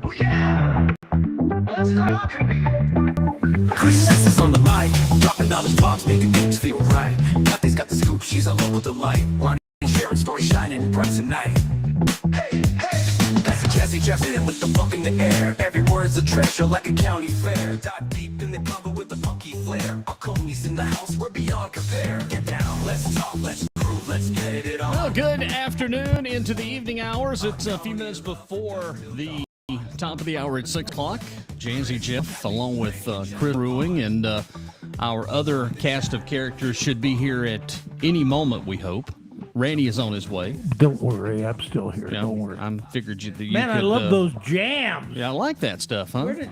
Oh yeah! Let's go, Chris is on the mic, dropping knowledge bombs, making things feel right. Kathy's got the scoop, she's a local delight. Ronnie sharing story shining bright tonight. Hey, hey, that's a Jazzy Jazzy in with the funk in the air. Every word's a treasure like a county fair. Dive deep in the cover with the funky flair. Oconee's in the house, we're beyond compare. Get down, let's talk, let's groove, let's get it on. Well, good afternoon into the evening hours. It's a few minutes before the top of the hour at 6 o'clock. Jazzy Jeff, along with Chris Brewing, and our other cast of characters should be here at any moment, we hope. Randy is on his way. Don't worry, I'm still here. Yeah, Don't worry. I figured you Man, could, I love those jams. Yeah, I like that stuff, huh? I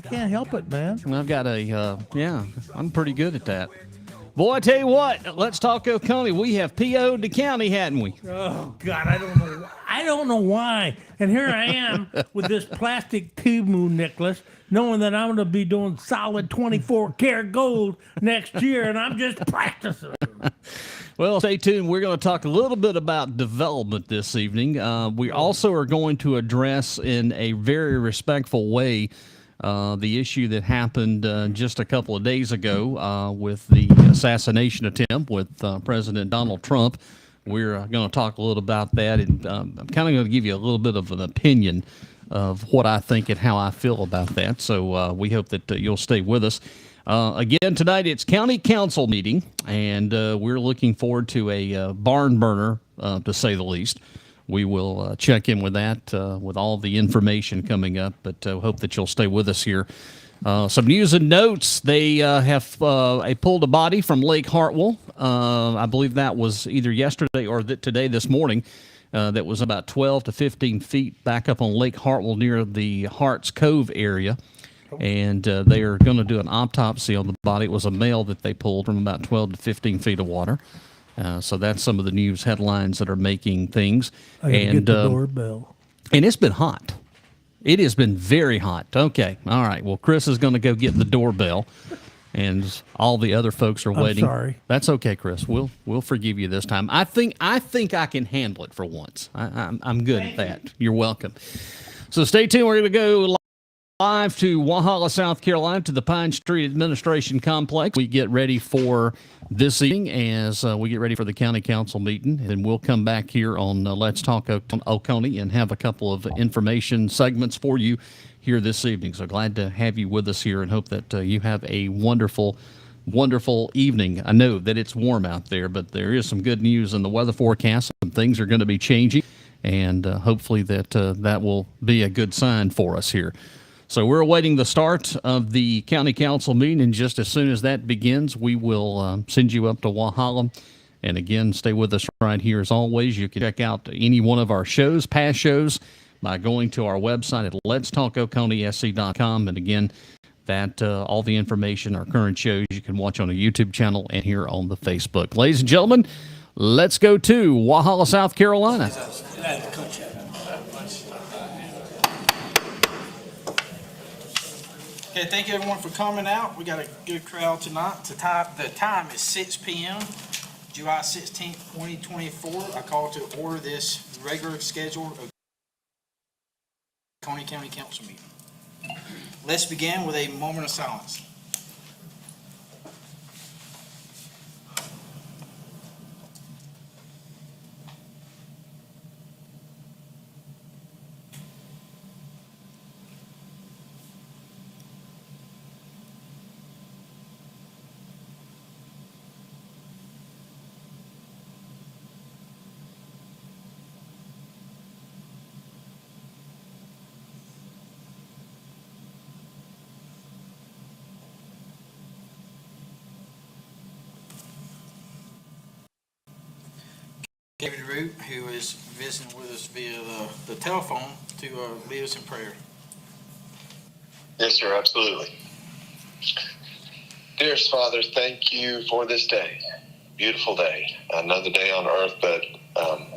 can't help it, man. And I've got I'm pretty good at that. Boy, I tell you what, let's talk Oconee. We have PO'd the county, hadn't we? Oh, God, I don't know. I don't know why. And here I am with this plastic tube moon necklace, knowing that I'm going to be doing solid 24 karat gold next year, and I'm just practicing. Well, stay tuned. We're going to talk a little bit about development this evening. We also are going to address in a very respectful way the issue that happened just a couple of days ago with the assassination attempt with President Donald Trump. We're going to talk a little about that, and I'm kind of going to give you a little bit of an opinion of what I think and how I feel about that. So we hope that you'll stay with us. Again, tonight it's county council meeting, and we're looking forward to a barn burner, to say the least. We will check in with that with all the information coming up, but hope that you'll stay with us here. Some news and notes. They have pulled a body from Lake Hartwell. I believe that was either yesterday or today, this morning. That was about 12 to 15 feet back up on Lake Hartwell near the Harts Cove area. And they are going to do an autopsy on the body. It was a male that they pulled from about 12 to 15 feet of water. So that's some of the news headlines that are making things. I gotta get the doorbell. And it's been hot. It has been very hot. Okay. All right. Well, Chris is going to go get the doorbell, and all the other folks are waiting. I'm sorry. That's okay, Chris. We'll forgive you this time. I think I can handle it for once. I'm good at that. You're welcome. So stay tuned. We're going to go live to Walhalla, South Carolina, to the Pine Street Administration Complex. We get ready for this evening as we get ready for the county council meeting, and we'll come back here on Let's Talk Oconee and have a couple of information segments for you here this evening. So glad to have you with us here, and hope that you have a wonderful, wonderful evening. I know that it's warm out there, but there is some good news in the weather forecast. Some things are going to be changing, and hopefully that will be a good sign for us here. So we're awaiting the start of the county council meeting, and just as soon as that begins, we will send you up to Walhalla. And again, stay with us right here. As always, you can check out any one of our shows, past shows, by going to our website at letstalkoconeesc.com. And again, that all the information, our current shows, you can watch on the YouTube channel and here on the Facebook. Ladies and gentlemen, let's go to Walhalla, South Carolina. Okay, thank you everyone for coming out. We got a good crowd tonight. The time is 6 p.m., July 16th, 2024. I call to order this regular scheduled Oconee County Council meeting. Let's begin with a moment of silence. David Root, who is visiting with us via the telephone, to lead us in prayer. Yes, sir, absolutely. Dearest Father, thank you for this day. Beautiful day. Another day on earth, but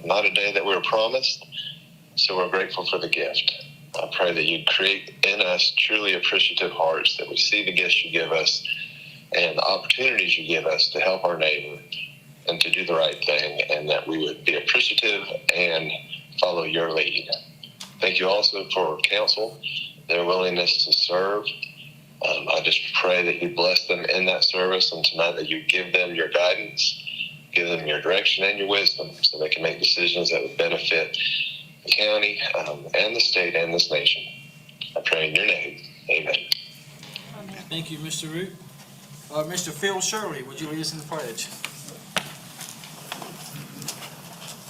not a day that we were promised, so we're grateful for the gift. I pray that you create in us truly appreciative hearts, that we see the gifts you give us and the opportunities you give us to help our neighbor and to do the right thing, and that we would be appreciative and follow your lead. Thank you also for council, their willingness to serve. I just pray that you bless them in that service, and tonight that you give them your guidance, give them your direction and your wisdom so they can make decisions that would benefit the county and the state and this nation. I pray in your name. Amen. Thank you, Mr. Root. Mr. Phil Shirley, would you lead us in the pledge?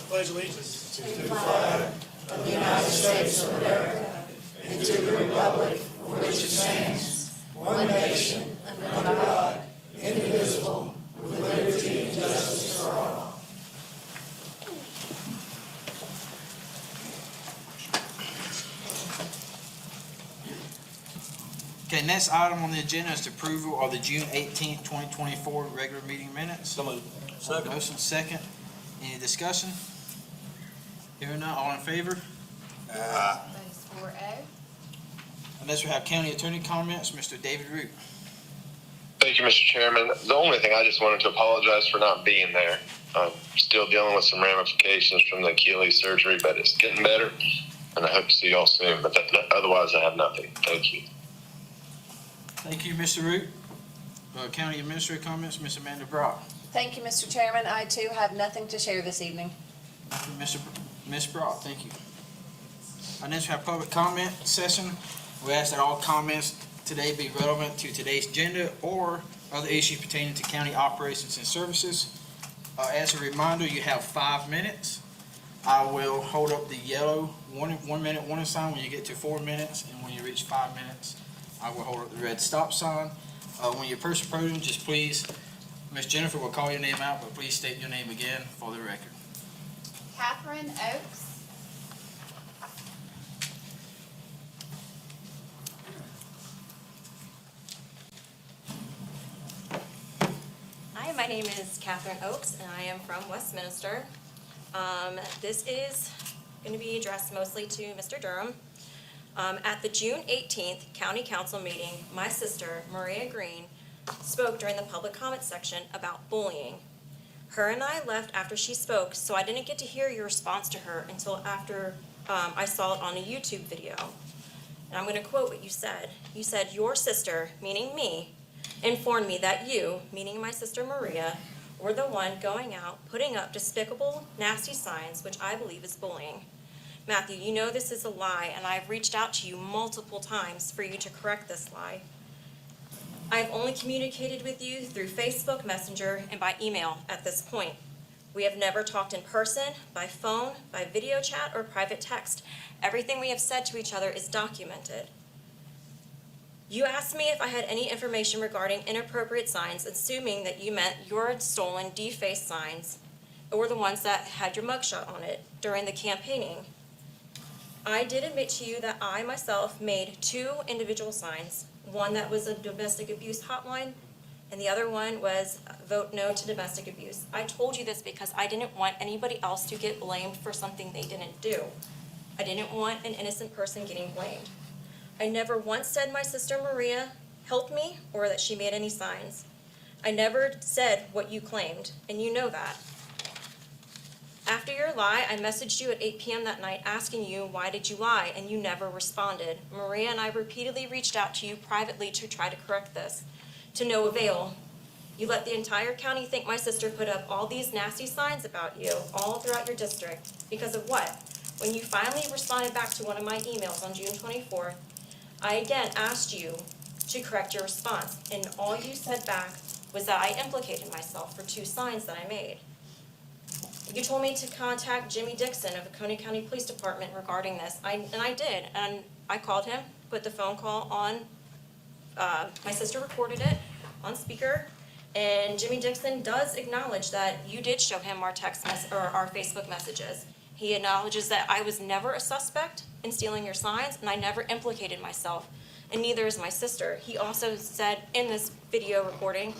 Pledge allegiance to the flag of the United States of America and to the republic for which it stands, one nation, under God, indivisible, with liberty and justice for all. Okay, next item on the agenda is the approval of the June 18th, 2024 regular meeting minutes. So moved. Motion second. Any discussion? Hearing none, all in favor? That is 4A. Unless we have county attorney comments, Mr. David Root. Thank you, Mr. Chairman. The only thing I just wanted to apologize for not being there. I'm still dealing with some ramifications from the Achilles surgery, but it's getting better, and I hope to see y'all soon. But otherwise, I have nothing. Thank you. Thank you, Mr. Root. County administrator comments, Ms. Amanda Brock. Thank you, Mr. Chairman. I too have nothing to share this evening. Ms. Brock, thank you. Next, we have public comment session. We ask that all comments today be relevant to today's agenda or other issues pertaining to county operations and services. As a reminder, you have 5 minutes. I will hold up the yellow 1 minute warning sign when you get to 4 minutes, and when you reach 5 minutes, I will hold up the red stop sign. When you're first approaching, just please, Ms. Jennifer will call your name out, but please state your name again for the record. Catherine Oaks. Hi, my name is Catherine Oaks, and I am from Westminster. This is going to be addressed mostly to Mr. Durham. At the June 18th County Council meeting, my sister, Maria Green, spoke during the public comment section about bullying. Her and I left after she spoke, so I didn't get to hear your response to her until after I saw it on a YouTube video. And I'm going to quote what you said. You said, "Your sister," meaning me, "informed me that you," meaning my sister Maria, "were the one going out putting up despicable, nasty signs, which I believe is bullying." Matthew, you know this is a lie, and I've reached out to you multiple times for you to correct this lie. I've only communicated with you through Facebook Messenger and by email at this point. We have never talked in person, by phone, by video chat, or private text. Everything we have said to each other is documented. You asked me if I had any information regarding inappropriate signs, assuming that you meant your stolen, defaced signs, or the ones that had your mugshot on it during the campaigning. I did admit to you that I myself made 2 individual signs, one that was a domestic abuse hotline, and the other one was "Vote No to Domestic Abuse." I told you this because I didn't want anybody else to get blamed for something they didn't do. I didn't want an innocent person getting blamed. I never once said my sister Maria helped me or that she made any signs. I never said what you claimed, and you know that. After your lie, I messaged you at 8 p.m. that night asking you, why did you lie, and you never responded. Maria and I repeatedly reached out to you privately to try to correct this. To no avail. You let the entire county think my sister put up all these nasty signs about you all throughout your district. Because of what? When you finally responded back to one of my emails on June 24th, I again asked you to correct your response, and all you said back was that I implicated myself for 2 signs that I made. You told me to contact Jimmy Dixon of the Oconee County Police Department regarding this, and I did. And I called him, put the phone call on, my sister recorded it on speaker, and Jimmy Dixon does acknowledge that you did show him our our Facebook messages. He acknowledges that I was never a suspect in stealing your signs, and I never implicated myself, and neither is my sister. He also said in this video recording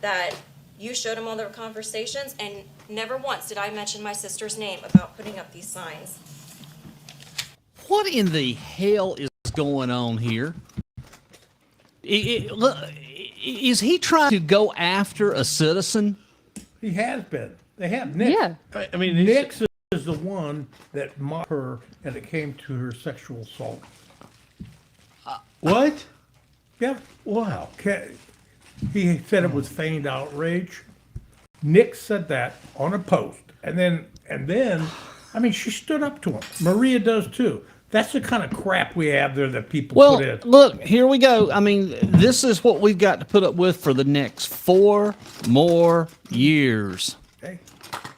that you showed him all their conversations, and never once did I mention my sister's name about putting up these signs. What in the hell is going on here? Look, is he trying to go after a citizen? He has been. They have. Nick. Yeah. I mean, Nick's is the one that mocked her and it came to her sexual assault. What? Yeah, wow. He said it was feigned outrage. Nick said that on a post. And then, I mean, she stood up to him. Maria does too. That's the kind of crap we have there that people Well, put in. look, here we go. I mean, this is what we've got to put up with for the next 4 more years. Hey,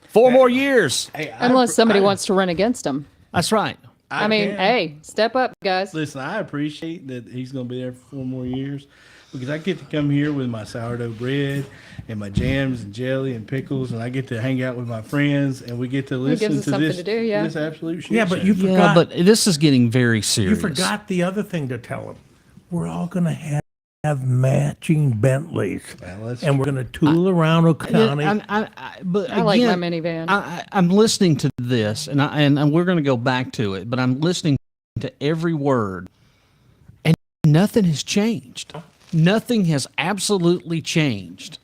4 more years. Hey, Unless somebody wants to run against him. That's right. I mean, hey, step up, guys. Listen, I appreciate that he's going to be there for 4 more years because I get to come here with my sourdough bread and my jams and jelly and pickles, and I get to hang out with my friends, and we get to listen gives us to something this, to do, yeah. this absolute shit yeah, but show. you Yeah, forgot. but this is getting very You serious. forgot the other thing to tell him. We're all going to have matching Bentleys, Well, that's and we're going to tool around Oconee. But I like my again, minivan. I'm listening to this, and we're going to go back to it, but I'm listening to every word, and nothing has changed. Nothing has absolutely changed.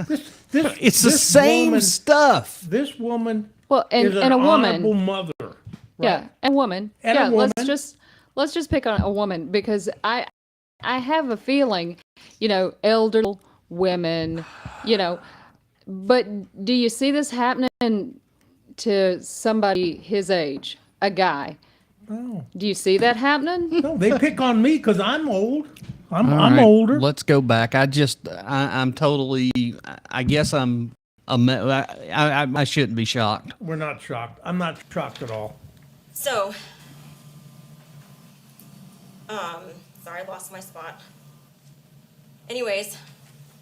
It's the this same woman- stuff. This woman Well, is and a honorable woman. mother. Yeah, and a woman. And a yeah, woman. let's just pick on a woman because I have a feeling, elder women, but do you see this happening to somebody his age, a guy? No. Do you see that happening? No, they pick on me because I'm old. I'm All right, older. Let's go back. I'm totally. I guess I shouldn't be shocked. We're not shocked. I'm not shocked at all. So, sorry, I lost my spot. Anyways,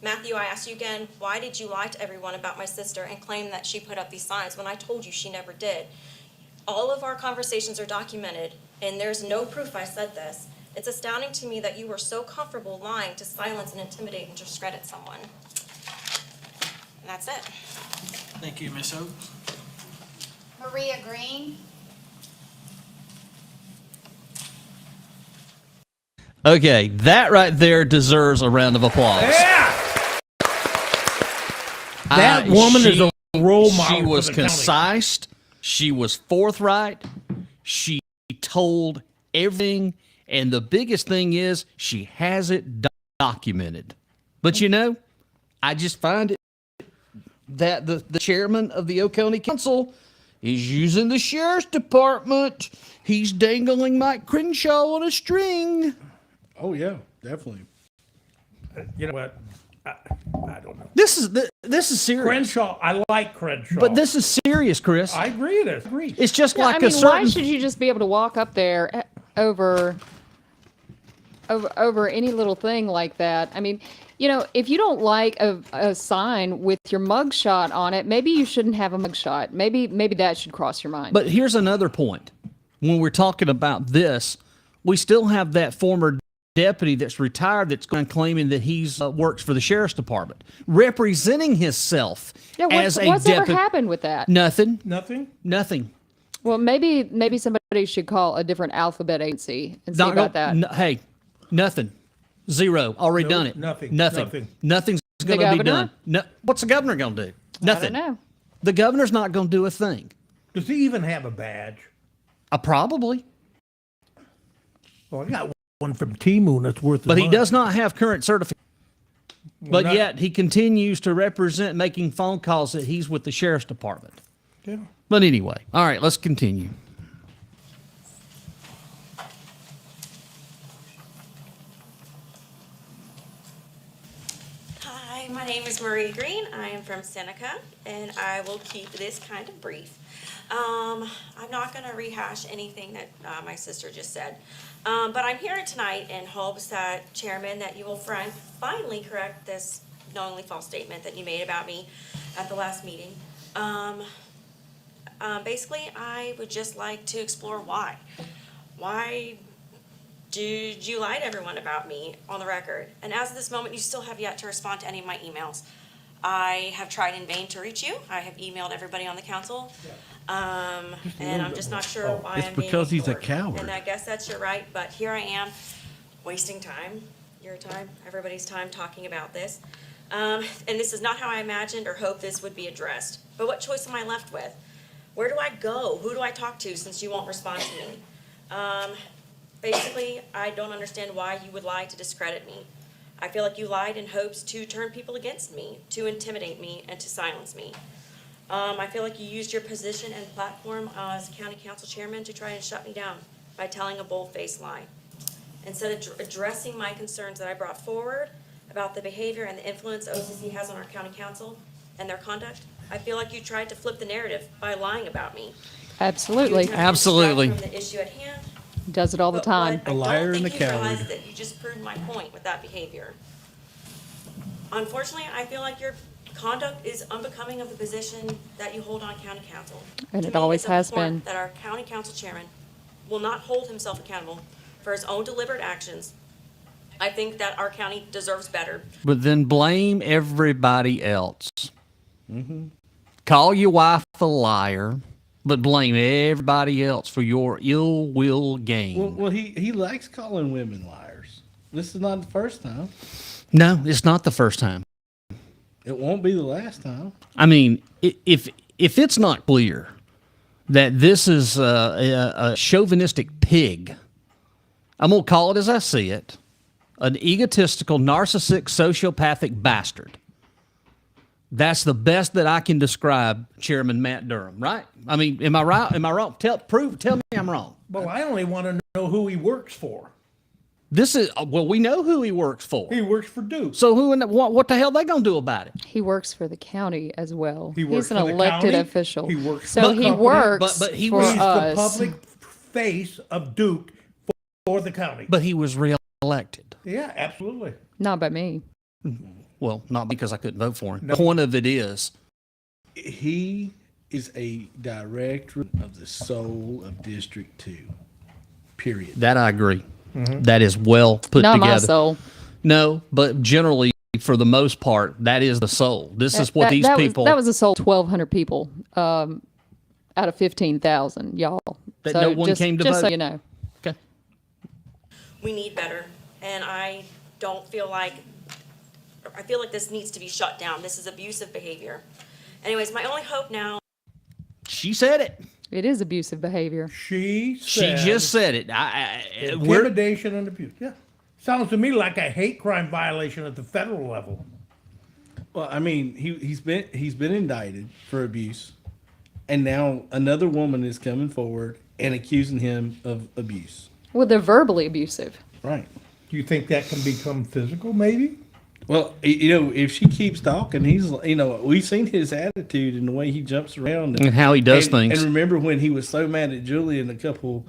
Matthew, I asked you again, why did you lie to everyone about my sister and claim that she put up these signs when I told you she never did? All of our conversations are documented, and there's no proof I said this. It's astounding to me that you were so comfortable lying to silence and intimidate and discredit someone. And that's it. Thank you, Ms. Oaks. Maria Green. Okay, that right there deserves a round of applause. Yeah! That woman is a role model She for was the county. concise. She was forthright. She told everything. And the biggest thing is she has it documented. But I just find it that the chairman of the Oconee Council is using the sheriff's department. He's dangling Mike Crenshaw on a string. Oh, yeah, definitely. You know what? I don't know. This is serious. Crenshaw, I like Crenshaw. But this is serious, Chris. I agree with it. Agree. It's just Yeah, like I mean, a certain. why should you just be able to walk up there over any little thing like that? I mean, if you don't like a sign with your mugshot on it, maybe you shouldn't have a mugshot. Maybe that should cross your mind. But here's another point. When we're talking about this, we still have that former deputy that's retired that's going claiming that he's works for the sheriff's department, representing himself yeah, as a what's ever deputy. happened with that? Nothing. Nothing? Well, maybe somebody should call a different alphabet agency and see about that. Hey, nothing. Zero. Already done it. Nothing. Nothing's going to be governor? done. No, what's the governor going to do? Nothing. I don't know. The governor's not going to do a thing. Does he even have a badge? Probably. Well, I got one from T-Moon that's worth the But he money. does not have current certification. But not- yet he continues to represent making phone calls that he's with the sheriff's department. Yeah. But anyway, all right, let's continue. Hi, my name is Marie Green. I am from Seneca, and I will keep this kind of brief. I'm not going to rehash anything that my sister just said, but I'm here tonight in hopes that, Chairman, that you will finally correct this knowingly false statement that you made about me at the last meeting. Basically, I would just like to explore why. Why did you lie to everyone about me on the record? And as of this moment, you still have yet to respond to any of my emails. I have tried in vain to reach you. I have emailed everybody on the council. And I'm just not sure why It's I'm being because he's a ignored. coward. And I guess that's your right, but here I am, wasting time, your time, everybody's time talking about this. And this is not how I imagined or hoped this would be addressed. But what choice am I left with? Where do I go? Who do I talk to since you won't respond to me? Basically, I don't understand why you would lie to discredit me. I feel like you lied in hopes to turn people against me, to intimidate me, and to silence me. I feel like you used your position and platform as county council chairman to try and shut me down by telling a bold-faced lie. Instead of addressing my concerns that I brought forward about the behavior and the influence OCC has on our county council and their conduct, I feel like you tried to flip the narrative by lying about me. Absolutely. You attempted to Absolutely. distract from the issue at hand. Does it all the But time. what I A liar don't and think a you realize coward. is that you just proved my point with that behavior. Unfortunately, I feel like your conduct is unbecoming of the position that you hold on county council. And To it me, always it's has abhorrent been. that our county council chairman will not hold himself accountable for his own deliberate actions. I think that our county deserves better. But then blame everybody else. Call your wife a liar, but blame everybody else for your ill will gain. Well, he likes calling women liars. This is not the first time. No, it's not the first time. It won't be the last time. I mean, if it's not clear that this is a chauvinistic pig, I'm gonna call it as I see it, an egotistical, narcissistic, sociopathic bastard. That's the best that I can describe Chairman Matt Durham, right? I mean, am I right? Am I wrong? Tell me I'm wrong. Well, I only want to know who he works for. This is well, we know who he works for. He works for Duke. So who and what the hell they gonna do about it? He works for the county as well. He works He's an for the elected county. official. He works so for the he company. works But he for was- He's us. the public face of Duke for the county. But he was reelected. Yeah, absolutely. Not by me. Well, not because I couldn't vote for him. The point of it is, He is a director of the soul of District 2. Period. that I agree. That is well put Not together. my soul. No, but generally, for the most part, that is the soul. This is what these people that was a soul 1,200 people out of 15,000, y'all. That so no one just, came to just vote. so you know. Okay. We need better, and I don't feel like, I feel like this needs to be shut down. This is abusive behavior. Anyways, my only hope now She said it. It is abusive behavior. She She said just said it. We're, intimidation and abuse. Yeah. Sounds to me like a hate crime violation at the federal level. Well, I mean, he's been indicted for abuse, and now another woman is coming forward and accusing him of abuse. Well, they're verbally abusive. Right. Do you think that can become physical, maybe? Well, you know, if she keeps talking, he's, you know, we've seen his attitude and the way he jumps around and how he does things. And remember when he was so mad at Julian a couple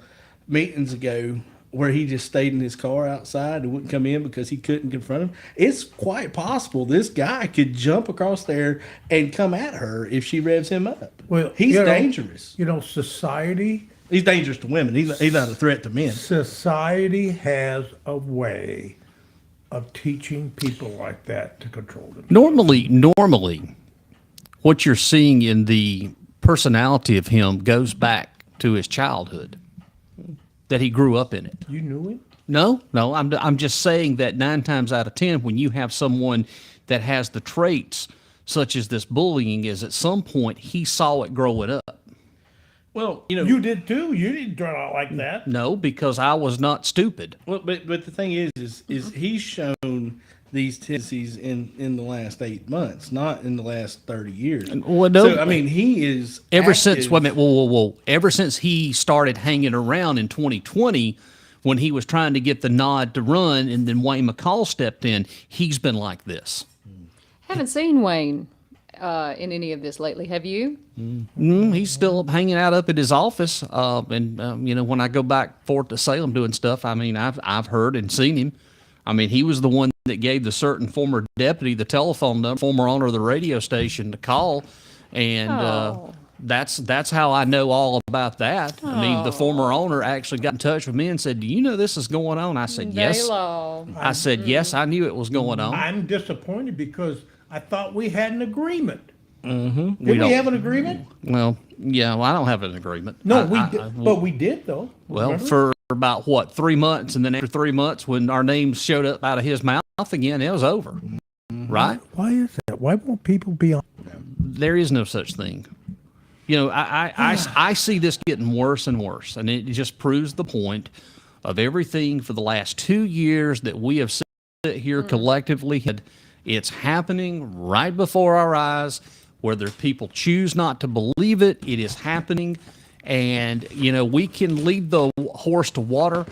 meetings ago, where he just stayed in his car outside and wouldn't come in because he couldn't confront him? It's quite possible this guy could jump across there and come at her if she revs him up. Well, he's you know- dangerous. You know, society He's dangerous to women. He's not a threat to men. Society has a way of teaching people like that to control them. normally, what you're seeing in the personality of him goes back to his childhood, that he grew up in it. You knew him? No, I'm just saying that 9 times out of 10, when you have someone that has the traits such as this bullying, is at some point he saw it growing up. Well, you know, You did too. You didn't turn out like that. No, because I was not stupid. well, but the thing is he's shown these tendencies in the last 8 months, not in the last 30 years. Well, no. So I mean, he is Ever since, active. wait a minute, whoa. Ever since he started hanging around in 2020, when he was trying to get the nod to run, and then Wayne McCall stepped in, he's been like this. Haven't seen Wayne in any of this lately. Have you? He's still hanging out up at his office, and you know, when I go back forth to Salem doing stuff, I mean, I've heard and seen him. I mean, he was the one that gave the certain former deputy the telephone number, former owner of the radio station, to call, and Oh. that's how I know all about that. I mean, the former owner actually got in touch with me and said, "Do you know this is going on?" I said, "Yes." Daylo. I said, "Yes, I knew it was going on." I'm disappointed because I thought we had an agreement. We Did we don't- have an agreement? Well, yeah, well, I don't have an agreement. No, I- I- I- but we did though. Well, Remember? for about what, 3 months, and then after 3 months, when our names showed up out of his mouth again, it was over. Right? Why is that? Why won't people be on? There is no such thing. You know, I see this getting worse and worse, and it just proves the point of everything for the last 2 years that we have sit here collectively. It's happening right before our eyes. Whether people choose not to believe it, it is happening. And, you know, we can lead the horse to water,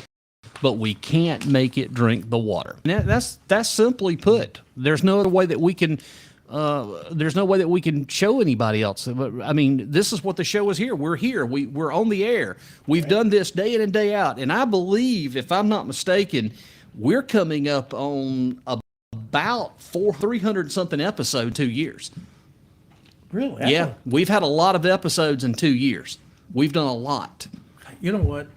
but we can't make it drink the water. And that's simply put. There's no other way that we can. There's no way that we can show anybody else. I mean, this is what the show is here. We're here. We're on the air. We've done this day in and day out. And I believe, if I'm not mistaken, we're coming up on about 300 something episode 2 years. Really? Yeah, we've had a lot of episodes in 2 years. We've done a lot. You know what?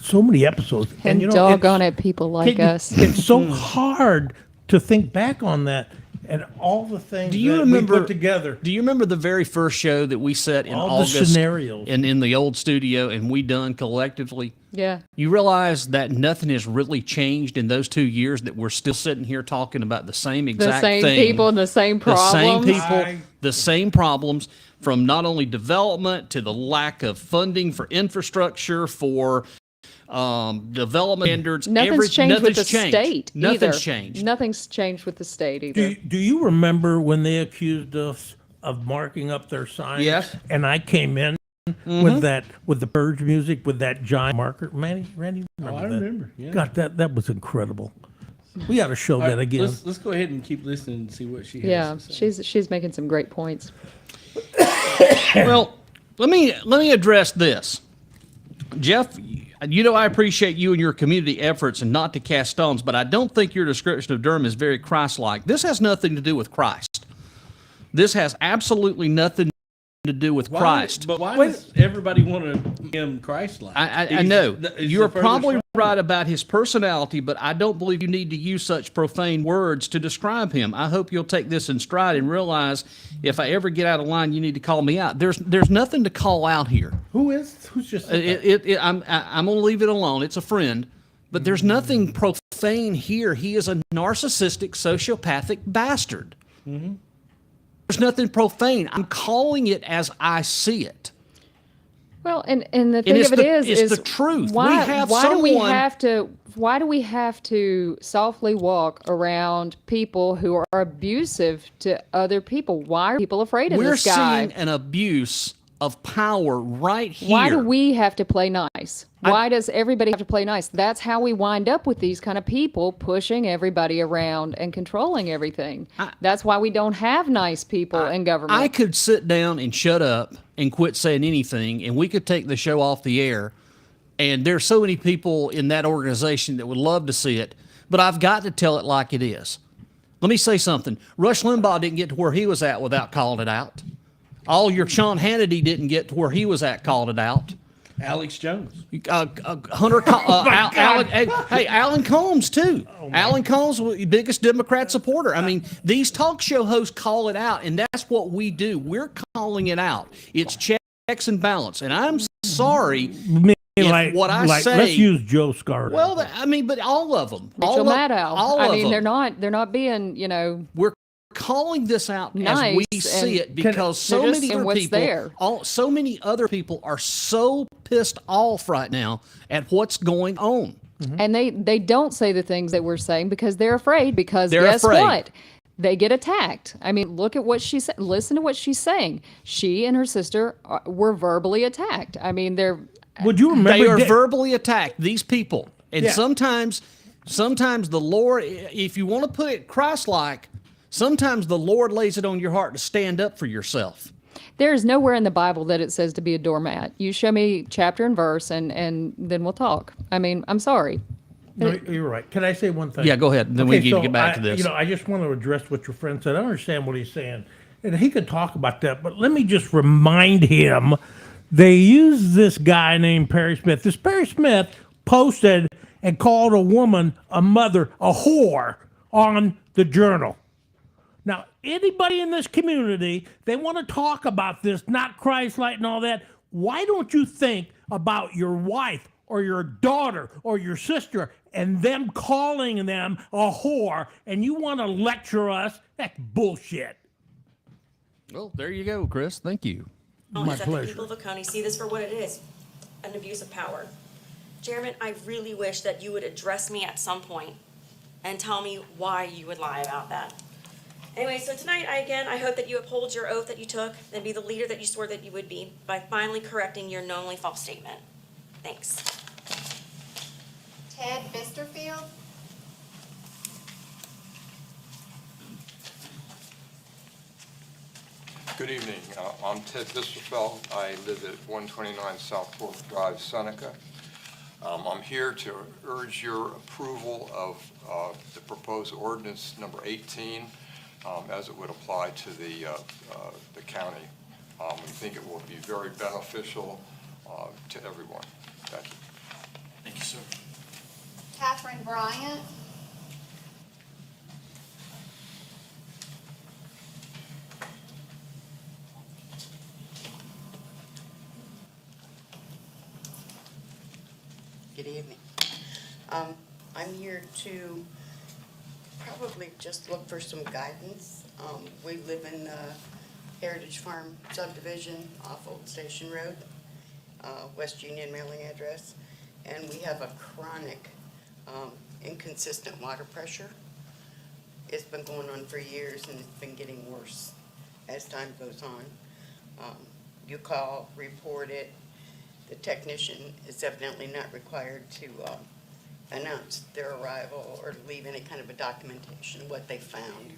So many episodes. And you know, doggone it, people like us. It's so hard to think back on that and all the things we put together. Do you remember the very first show that we set in All the August scenarios. and in the old studio and we done collectively? Yeah. You realize that nothing has really changed in those 2 years, that we're still sitting here talking about the same exact The same thing. people and the same problems. The same people, the same problems, from not only development to the lack of funding for infrastructure, for development standards. Nothing's changed with the changed. state Nothing's either. changed. Nothing's changed with the state either. Do you remember when they accused us of marking up their signs? Yes. And I came in with the Purge music, with that giant marker. Randy, I that? remember. Yeah. God, that was incredible. We got to show that again. Let's go ahead and keep listening and see what she has Yeah, to say. she's making some great points. Well, let me address this. Jeff, you know I appreciate you and your community efforts and not to cast stones, but I don't think your description of Durham is very Christ-like. This has nothing to do with Christ. This has absolutely nothing to do with Christ. But why does everybody want to make him Christ-like? I know. You're the probably furthest right about his personality, but I don't believe you need to use such profane words to describe him. I hope you'll take this in stride and realize if I ever get out of line, you need to call me out. There's nothing to call out here. Who's just said that? I'm going to leave it alone. It's a friend. But there's nothing profane here. He is a narcissistic, sociopathic bastard. Mm-hmm. There's nothing profane. I'm calling it as I see it. Well, and the thing of it is the truth. Why, We have why do we someone- have to softly walk around people who are abusive to other people? Why are people afraid of We're this guy? seeing an abuse of power right here. Why do we have to play nice? Why does everybody have to play nice? That's how we wind up with these kind of people pushing everybody around and controlling everything. That's why we don't have nice people in government. I could sit down and shut up and quit saying anything, and we could take the show off the air. And there's so many people in that organization that would love to see it, but I've got to tell it like it is. Let me say something. Rush Limbaugh didn't get to where he was at without calling it out. All your Sean Hannity didn't get to where he was at, called it out. Alex Jones. Alan Combs too. Alan Combs, the biggest Democrat supporter. I mean, these talk show hosts call it out, and that's what we do. We're calling it out. It's checks and balance. And I'm sorry if what I say. Let's use Joe Scarter. Well, but all of them. Mitchell Maddow. All I of mean, them. they're not being, We're calling this out nice, as we see it because so they're just many saying other what's people, there. so many other people are so pissed off right now at what's going on. And they don't say the things that we're saying because they're afraid. Because They're guess afraid. what? They get attacked. I mean, look at what she said. Listen to what she's saying. She and her sister were verbally attacked. I mean, Would you remember? They are verbally attacked, these people. And Yeah. sometimes the Lord, if you want to put it Christ-like, sometimes the Lord lays it on your heart to stand up for yourself. There is nowhere in the Bible that it says to be a doormat. You show me chapter and verse, and then we'll talk. I mean, I'm sorry. No, you're right. Can I say one thing? Yeah, go ahead. Then we need to get back to this. I just want to address what your friend said. I understand what he's saying, and he could talk about that. But let me just remind him, they used this guy named Perry Smith. This Perry Smith posted and called a woman a mother, a whore, on the Journal. Now, anybody in this community, they want to talk about this, not Christ-like and all that. Why don't you think about your wife or your daughter or your sister and them calling them a whore, and you want to lecture us? That's bullshit. Well, there you go, Chris. Thank you. My is that the pleasure. people of Oconee see this for what it is, an abuse of power. Chairman, I really wish that you would address me at some point and tell me why you would lie about that. Anyway, so tonight, I hope that you uphold your oath that you took and be the leader that you swore that you would be by finally correcting your knowingly false statement. Thanks. Ted Bisterfield. Good evening. I'm Ted Bisterfeld. I live at 129 South 4th Drive, Seneca. I'm here to urge your approval of the proposed ordinance number 18 as it would apply to the county. We think it will be very beneficial to everyone. Thank you. Thank you, sir. Catherine Bryant. Good evening. I'm here to probably just look for some guidance. We live in Heritage Farm subdivision off Old Station Road, West Union mailing address, and we have a chronic inconsistent water pressure. It's been going on for years and it's been getting worse as time goes on. You call, report it. The technician is evidently not required to announce their arrival or to leave any kind of a documentation of what they found.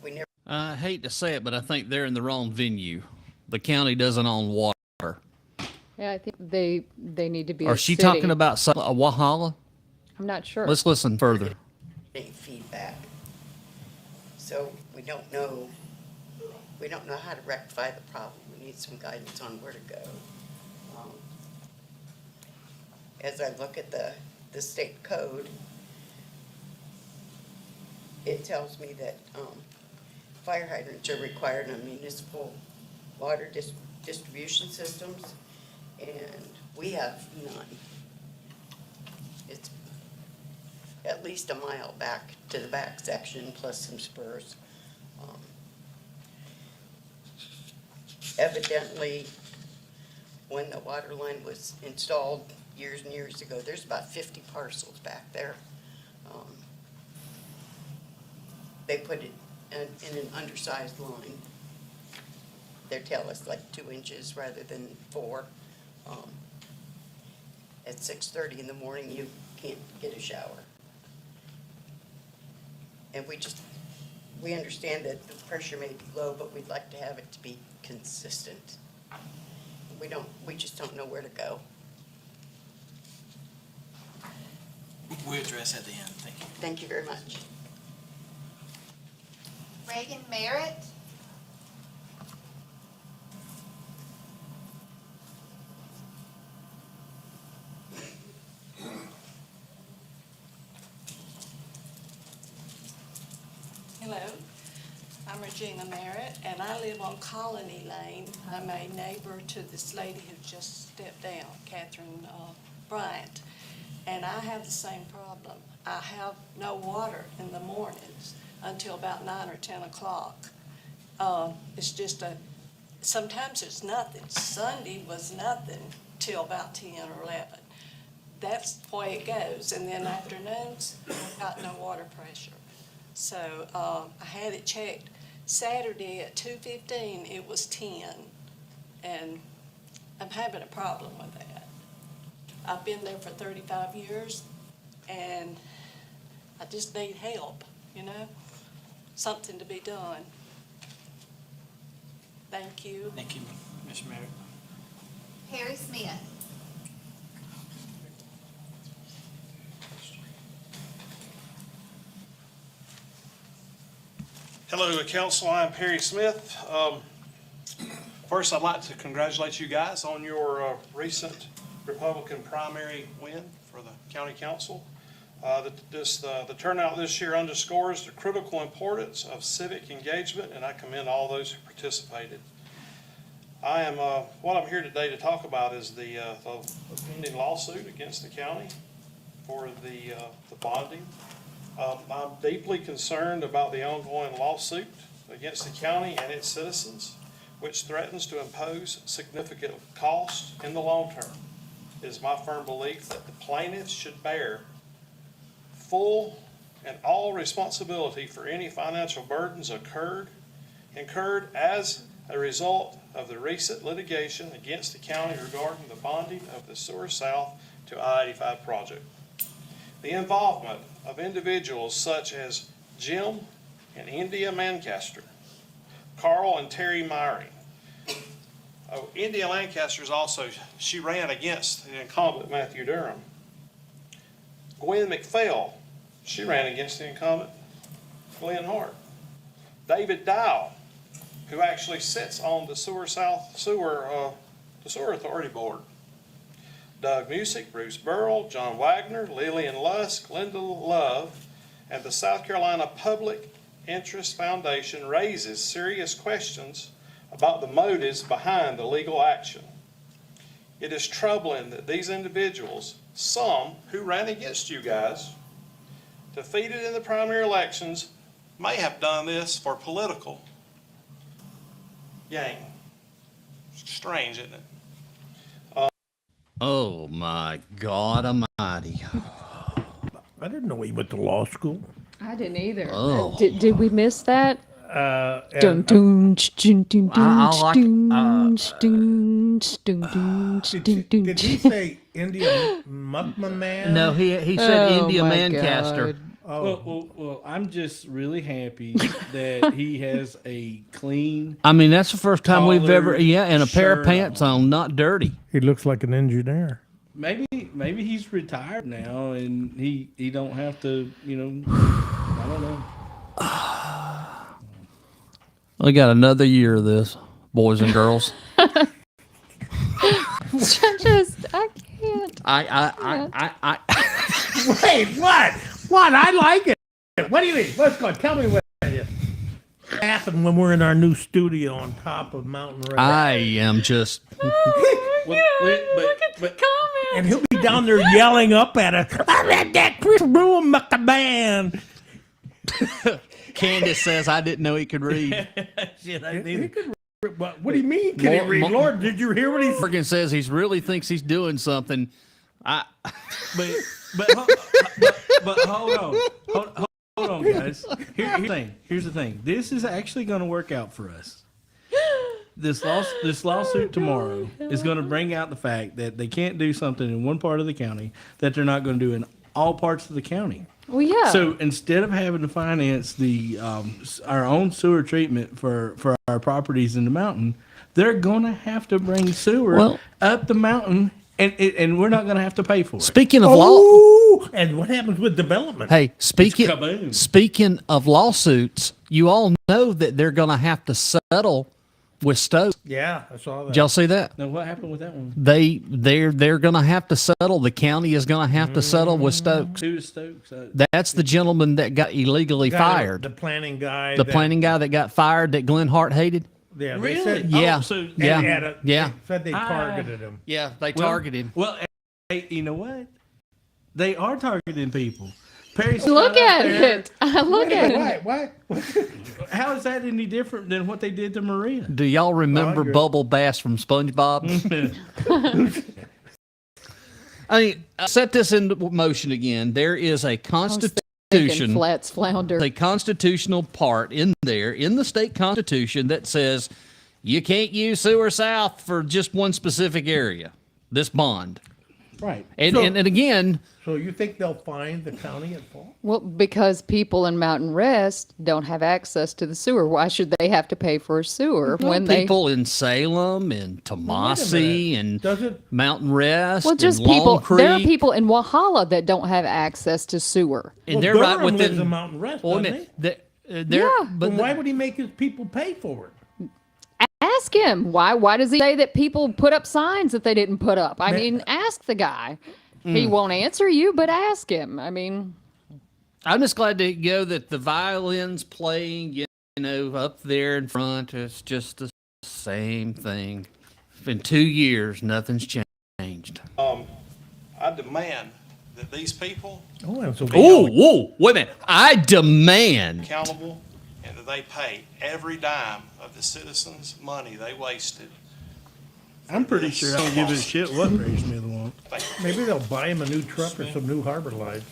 We never. I hate to say it, but I think they're in the wrong venue. The county doesn't own water. Yeah, I think they need to be. Or a is she city. talking about a Wahala? I'm not sure. Let's listen further. Any feedback. So we don't know how to rectify the problem. We need some guidance on where to go. As I look at the state code, it tells me that fire hydrants are required on municipal water distribution systems, and we have none. It's at least a mile back to the back section, plus some spurs. Evidently, when the water line was installed years and years ago, there's about 50 parcels back there. They put it in an undersized line. They tell us like 2 inches rather than 4. At 6:30 in the morning, you can't get a shower. And we understand that the pressure may be low, but we'd like to have it to be consistent. We just don't know where to go. We'll address at the end. Thank you. Thank you very much. Reagan Merritt. Hello, I'm Regina Merritt, and I live on Colony Lane. I'm a neighbor to this lady who just stepped down, Catherine Bryant, and I have the same problem. I have no water in the mornings until about 9 or 10 o'clock. It's just sometimes it's nothing. Sunday was nothing till about 10 or 11. That's the way it goes, and then afternoons, I've got no water pressure. So I had it checked Saturday at 2:15, it was 10, and I'm having a problem with that. I've been there for 35 years, and I just need help, something to be done. Thank you. Thank you, Ms. Merritt. Harry Smith. Hello, Council. I'm Perry Smith. First, I'd like to congratulate you guys on your recent Republican primary win for the County Council. The turnout this year underscores the critical importance of civic engagement, and I commend all those who participated. What I'm here today to talk about is the pending lawsuit against the county for the bonding. I'm deeply concerned about the ongoing lawsuit against the county and its citizens. which threatens to impose significant cost in the long term. It is my firm belief that the plaintiffs should bear full and all responsibility for any financial burdens incurred as a result of the recent litigation against the county regarding the bonding of the Sewer South to I-85 project. The involvement of individuals such as Jim and India Lancaster, Carl and Terry Myrie. Oh, India Lancaster's also, she ran against the incumbent Matthew Durham. Gwen McPhail, she ran against the incumbent Glenn Hart. David Dow, who actually sits on the the Sewer Authority Board. Doug Musick, Bruce Burrell, John Wagner, Lillian Lusk, Linda Love, and the South Carolina Public Interest Foundation raises serious questions about the motives behind the legal action. It is troubling that these individuals, some who ran against you guys, defeated in the primary elections, may have done this for political gain. Strange, isn't it? Oh my God Almighty! I didn't know he went to law school. I didn't either. Oh. Did we miss that? And, did he say India Man? No, he said Oh, India my Lancaster. God. Well, I'm just really happy that he has a clean. I mean, that's the first time we've ever, Collared and a pair of shirt pants on, not dirty. He looks like an engineer. Maybe he's retired now and he don't have to, I don't know. We got another year of this, boys and girls. I can't. I Wait, what? What? I like it. What do you mean? Let's go. Tell me what it is. Happened when we're in our new studio on top of Mountain Road. I am just. Look at the comments. And he'll be down there yelling up at us. I let that Chris Broom make the band. Candace says I didn't know he could read. Shit, I He could what do you mean? Can he read? Lord, did you hear what he said? Morgan says he really thinks he's doing something. But hold on, guys. Here's the thing. This is actually going to work out for us. This lawsuit tomorrow is going to bring out the fact that they can't do something in one part of the county that they're not going to do in all parts of the county. Well, yeah. So instead of having to finance the our own sewer treatment for our properties in the mountain, they're going to have to bring sewer up the mountain, and we're not going to have to pay for it. Speaking of law, and what happens with development? hey, speaking of lawsuits, you all know that they're going to have to settle with Stokes. Yeah, I saw that. Did y'all see that? Now, what happened with that one? They're going to have to settle. The county is going to have to settle with Stokes. Who is Stokes? That's the gentleman that got illegally fired. The planning guy. The planning guy that got fired that Glenn Hart hated. Yeah, Really? they said, Yeah. So Yeah. They said they targeted him. Yeah, they targeted him. Well, hey, you know what? They are targeting people. Perry Look Scott out at there- it. I look at it. What? How is that any different than what they did to Maria? Do y'all remember agree. Bubble Bass from SpongeBob? I mean, set this into motion again. There is a constitution, Flats flounder. a constitutional part in there, in the state constitution, that says you can't use Sewer South for just one specific area, this bond. Right. And, So- and again, So you think they'll find the county at fault? Well, because people in Mountain Rest don't have access to the sewer. Why should they have to pay for a sewer when they? people in Salem and Tomasi and Doesn't Mountain Rest Well, just and Long people. Creek. There are people in Walhalla that don't have access to sewer. And well, they're Durham right within lives in Mountain Rest, Well, doesn't he? they're, Yeah. but Then why would he make his people pay for it? Ask him why. Why does he say that people put up signs that they didn't put up? I mean, ask the guy. He won't answer you, but ask him. I mean, I'm just glad to go that the violin's playing, you know, up there in front. It's just the same thing. In 2 years, nothing's changed. I demand that these people Oh, and so Oh, whoa, wait a minute. I demand. accountable and that they pay every dime of the citizens' money they wasted. I'm pretty sure I don't give a shit what Barry Smith wants. Maybe they'll buy him a new truck or some new harbor lights.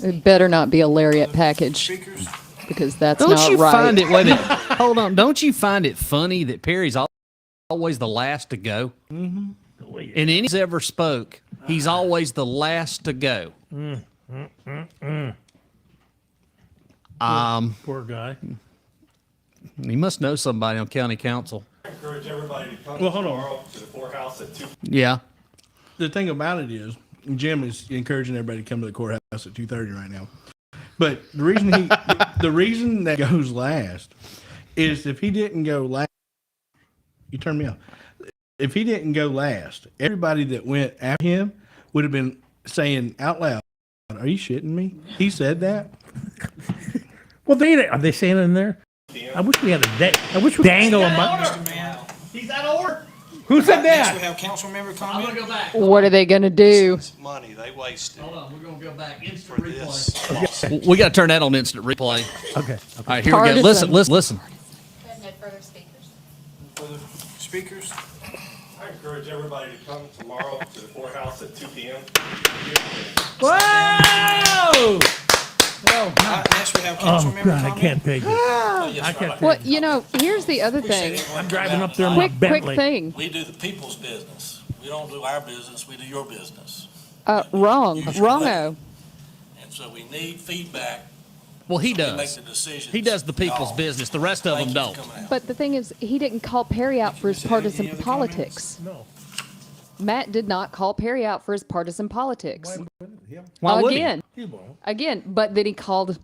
It better not be a lariat package Speakers? because that's Don't not you right. find it? Wait a minute. Hold on. Don't you find it funny that Perry's always the last to go? Mm-hmm. And any's ever spoke, he's always the last to go. Poor guy. He must know somebody on county council. I encourage everybody to come Well, hold on. tomorrow to the courthouse at 2. Yeah. The thing about it is, Jim is encouraging everybody to come to the courthouse at 2:30 right now. But the reason the reason that goes last is if he didn't go last, you turn me off. If he didn't go last, everybody that went after him would have been saying out loud, "Are you shitting me? He said that." Well, are they saying it in there? I wish we had I wish we dangle him up. Mr. Mayor, He's out of order. Who said next we that? have council member I'm comment. going to go back. What are they going to do? Money they wasted Hold on. We're going to go back. for Instant this. replay. We got to turn that on instant replay. Okay. All right, here we go. Partisan. Listen. Further speakers. Further speakers? I encourage everybody to come tomorrow to the courthouse at 2 p.m. Whoa! Next we have council Oh, member God, I comment. can't take it. I can't Well, take you know, here's the other thing. it. I'm driving up there in my Quick Bentley. thing. We do the people's business. We don't do our business, we do your business. Wrong. Use your Wrongo. And so we need feedback. Well, he so we make does. the decisions. He does the people's Y'all. business. The rest of Thank them you for don't. coming out. But the thing is, he didn't call Perry out for his partisan Any other politics. No. Matt did not call Perry out for his partisan politics. Why would he? Again. He won't. Again, but then he called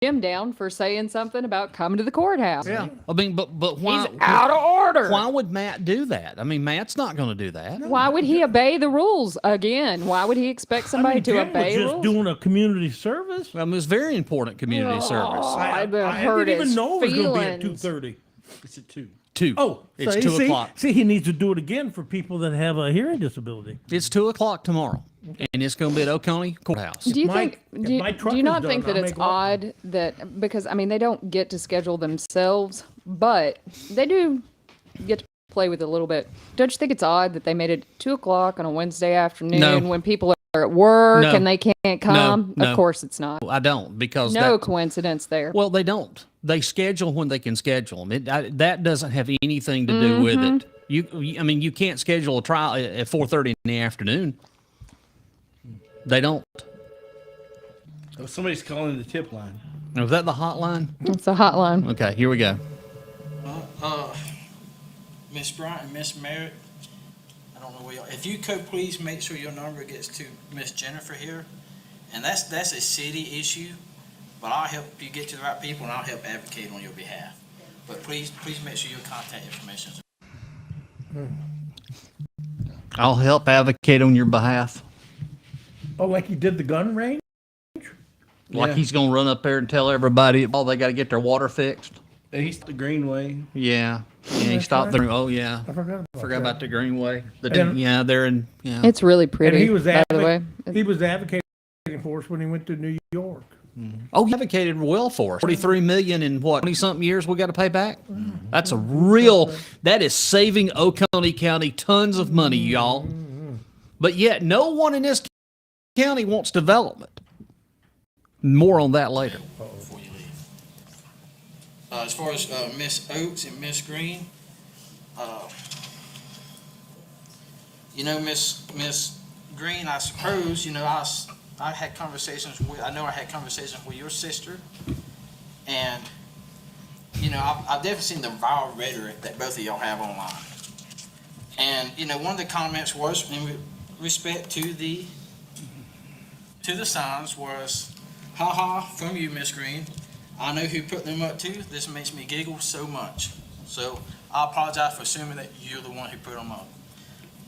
Jim down for saying something about coming to the courthouse. Yeah. I mean, but why? He's out of order. Why would Matt do that? I mean, Matt's not going to do that. Why would he obey the rules again? Why would he expect somebody to Jim obey was just rules? doing a community service. I mean, it was very important community service. I I'd didn't hurt even his know it was going to be at feelings. 2:30. It's at 2. 2. Oh, It's so 2 see, o'clock. See, he needs to do it again for people that have a hearing disability. It's 2 o'clock tomorrow, and it's going to be at Oconee Courthouse. Do you Mike, think? if my Do truck you is not done, think that I'll it's make one. odd that because I mean they don't get to schedule themselves, but they do get to play with it a little bit. Don't you think it's odd that they made it 2 o'clock on a Wednesday afternoon No. when people are at work No. and they can't come? No. Of course it's not. I don't because No that, coincidence there. well, they don't. They schedule when they can schedule them. That doesn't have anything to do with it. I mean, you can't schedule a trial at 4:30 in the afternoon. They don't. Oh, somebody's calling the tip line. Was that the hotline? It's a hotline. Okay, here we go. Miss Bryant and Miss Merritt, I don't know where y'all, if you could please make sure your number gets to Miss Jennifer here. And that's a city issue, but I'll help you get to the right people and I'll help advocate on your behalf. But please make sure your contact information is. I'll help advocate on your behalf. Oh, like he did the gun range? Like Yeah. he's going to run up there and tell everybody, oh, they got to get their water fixed. And he's the Greenway. Yeah. Yeah, he That's stopped right. there. Oh, yeah. I forgot About the Greenway. And- Yeah, they're in. Yeah. It's really And pretty. he was by the way. he was advocating for us when he went to New York. Oh, he advocated well for us. 43 million in what, 20-something years we got to pay back? That's a real, that is saving Oconee County tons of money, y'all. But yet, no one in this county wants development. More on that later. Before you leave. As far as Miss Oates and Miss Green, Miss Green, I suppose, I had conversations with, I had conversations with your sister, and, I've definitely seen the vile rhetoric that both of y'all have online. And, one of the comments was, in respect to the signs, was, "Ha from you, Miss Green. I know who put them up too. This makes me giggle so much." So I apologize for assuming that you're the one who put them up.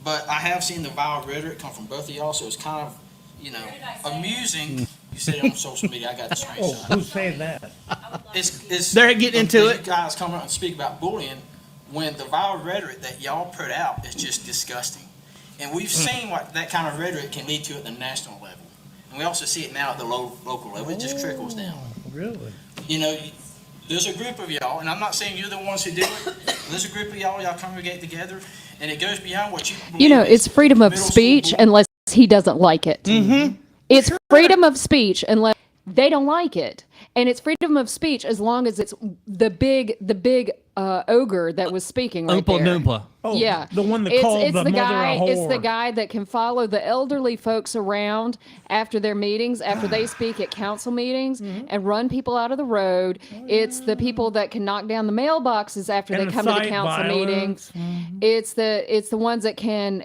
But I have seen the vile rhetoric come from both of y'all, so it's kind of, amusing. You said it on social media. I got the Oh, screenshot. who's saying that? It's They're getting into when it. You guys come out and speak about bullying when the vile rhetoric that y'all put out is just disgusting. And we've seen what that kind of rhetoric can lead to at the national level. And we also see it now at the local level. It just trickles down. Really? there's a group of y'all, and I'm not saying you're the ones who do it, but there's a group of y'all congregate together, and it goes beyond what you believe. You know, is it's freedom of middle school speech board. unless he doesn't like it. It's freedom of speech unless they don't like it. And it's freedom of speech as long as it's the big ogre that was speaking right Oompa there. Loompa. Oh, Yeah, the one that called the mother guy. a whore. It's the guy that can follow the elderly folks around after their meetings, after they speak at council meetings, and run people out of the road. It's the people that can knock down the mailboxes after And they come to the incite council violence. meetings. It's the ones that can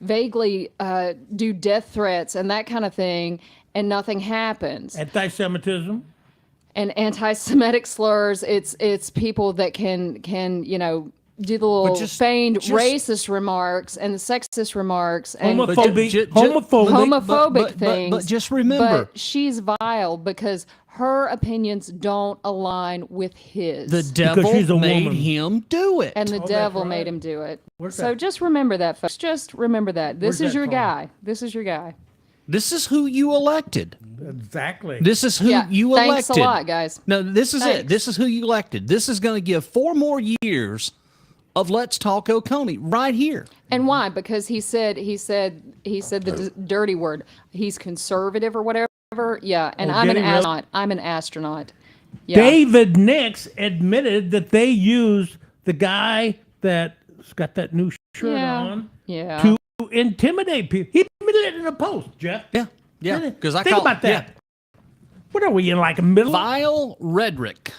vaguely do death threats and that kind of thing, and nothing happens. Anti-Semitism. And anti-Semitic slurs. It's people that can do the little feigned racist remarks and the sexist remarks and homophobic things. But just remember, but she's vile because her opinions don't align with his. the devil made him do it. And the devil made him do it. So just remember that, folks. Just remember that. This Where's is that your from? guy. This is your guy. This is who you elected. Exactly. This is who you elected. Thanks a lot, guys. No, this is Thanks. it. This is who you elected. This is going to give 4 more years of Let's Talk Oconee right here. And why? Because he said the dirty word. He's conservative or whatever. Yeah, and I'm an did he really? astronaut. I'm an astronaut. Yeah. David Nix admitted that they used the guy that's got that new shirt on to intimidate people. He admitted it in a post, Jeff. Yeah. Because I Think call about that. What are we in, like a middle? vile rhetoric.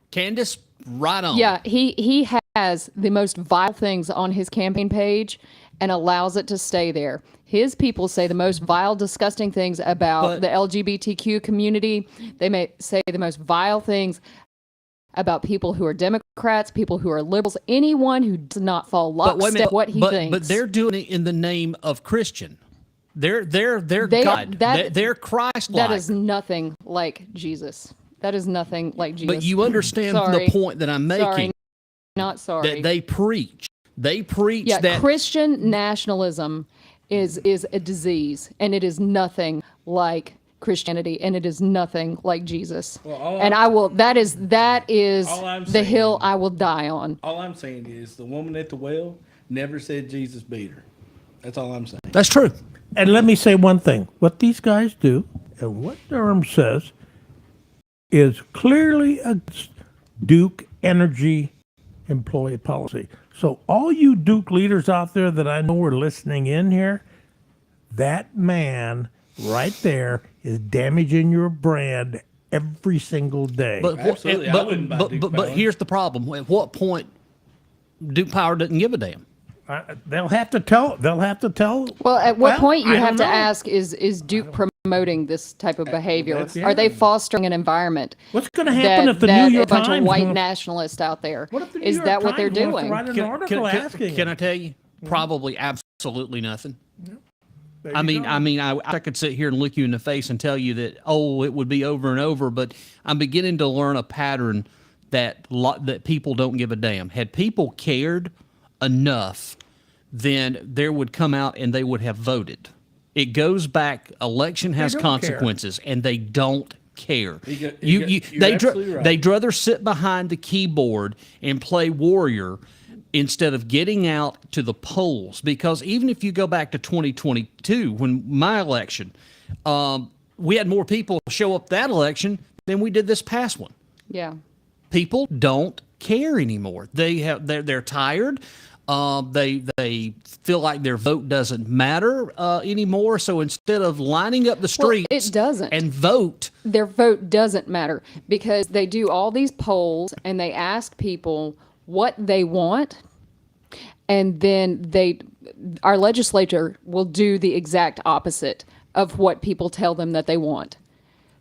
Candace, right on. Yeah, he has the most vile things on his campaign page and allows it to stay there. His people say the most vile, disgusting things about the LGBTQ community. They may say the most vile things about people who are Democrats, people who are liberals, anyone who does not fall lockstep what he thinks. But they're doing it in the name of Christian. They're God. They're Christ-like. That is nothing like Jesus. That is nothing like Jesus. But you understand the point that I'm making. Sorry. Not sorry. That they preach. They preach Yeah, that Christian nationalism is a disease, and it is nothing like Christianity, and it is nothing like Jesus. That is the hill I will die on. All I'm saying is the woman at the well never said Jesus beat her. That's all I'm saying. That's true. And let me say one thing. What these guys do, and what Durham says, is clearly against Duke Energy employee policy. So all you Duke leaders out there that I know are listening in here, that man right there is damaging your brand every single day. But here's the problem. At what point Duke Power doesn't give a damn? They'll have to tell. Well, at what point you I have don't to know. ask is Duke promoting this type of behavior? that's- Are they fostering an environment? What's going to happen if the New York a bunch Times of white wants- nationalists out there? What if the New Is York that what they're Times wants to doing? write an article asking Can him? I tell you? Probably absolutely nothing. There I you mean, go. I could sit here and look you in the face and tell you that, it would be over and over, but I'm beginning to learn a pattern that people don't give a damn. Had people cared enough, then there would come out and they would have voted. It goes back. Election has don't consequences, and they don't care. You're absolutely right. They'd rather sit behind the keyboard and play warrior instead of getting out to the polls. Because even if you go back to 2022, when my election, we had more people show up that election than we did this past one. Yeah. People don't care anymore. They're tired. They feel like their vote doesn't matter anymore. So instead of lining up the streets, it doesn't. and vote, Their vote doesn't matter because they do all these polls and they ask people what they want, and then our legislature will do the exact opposite of what people tell them that they want.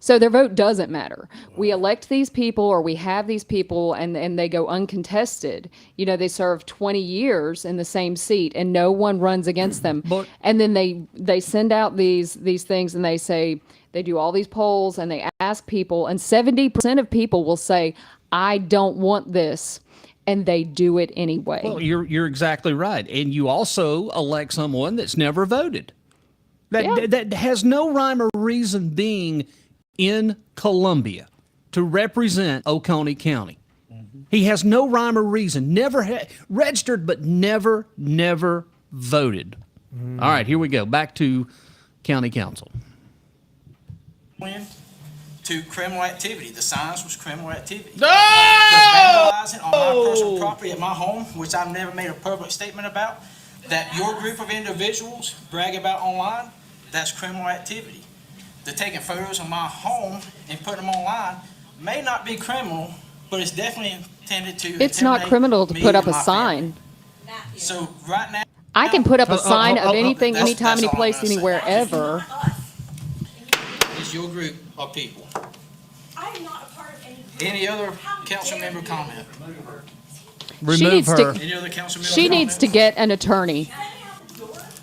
So their vote doesn't matter. We elect these people, or we have these people, and they go uncontested. They serve 20 years in the same seat, and no one runs against them. And then they send out these things, and they say, they do all these polls, and they ask people, and 70% of people will say, I don't want this. And they do it anyway. well, you're exactly right. And you also elect someone that's never voted. That has no rhyme or reason being in Columbia. to represent Oconee County. He has no rhyme or reason. Never registered, but never voted. All right, here we go. Back to county council. To criminal activity. The signs was criminal activity. The vandalizing on my personal property at my home, which I've never made a public statement about, that your group of individuals brag about online, that's criminal activity. The taking photos of my home and putting them online may not be criminal, but it's definitely intended to It's not intimidate criminal to me put up and a my sign. family. So right now, I can put up a sign of anything, that's- anytime, that's any all I'm place, gonna say. anywhere, ever. it's your group of people. I am not a part of any group. Any other council member comment? Remove needs her. to- Any other council member She comment? needs to get an attorney.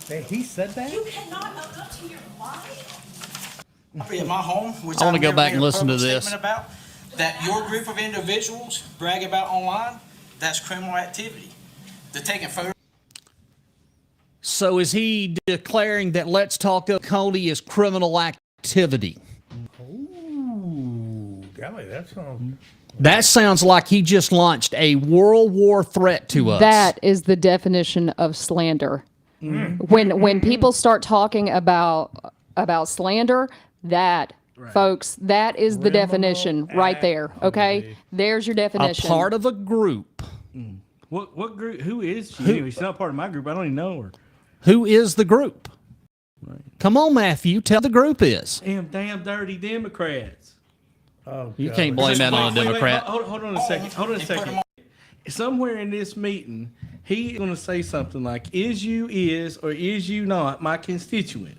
Hey, he said that? You cannot own up to your wife. At my home, which I wanna I've go never back made and a listen to public this. statement about, that your group of individuals brag about online, that's criminal activity. The taking photos. So is he declaring that Let's Talk Oconee is criminal activity? Ooh, golly, that sounds... That sounds like he just launched a World War threat to us. That is the definition of slander. When people start talking about slander, that folks, that is the definition right there. Okay, there's your a definition. part of a group. What group? Who is she? Anyway, she's not part of my group. I don't even know her. Who is the group? Come on, Matthew. Tell the group is. Damn dirty Democrats. Oh, You God. can't blame that on a Democrat. Hold on a second. Hold on a second. Somewhere in this meeting, he's going to say something like, "Is you is or is you not my constituent?"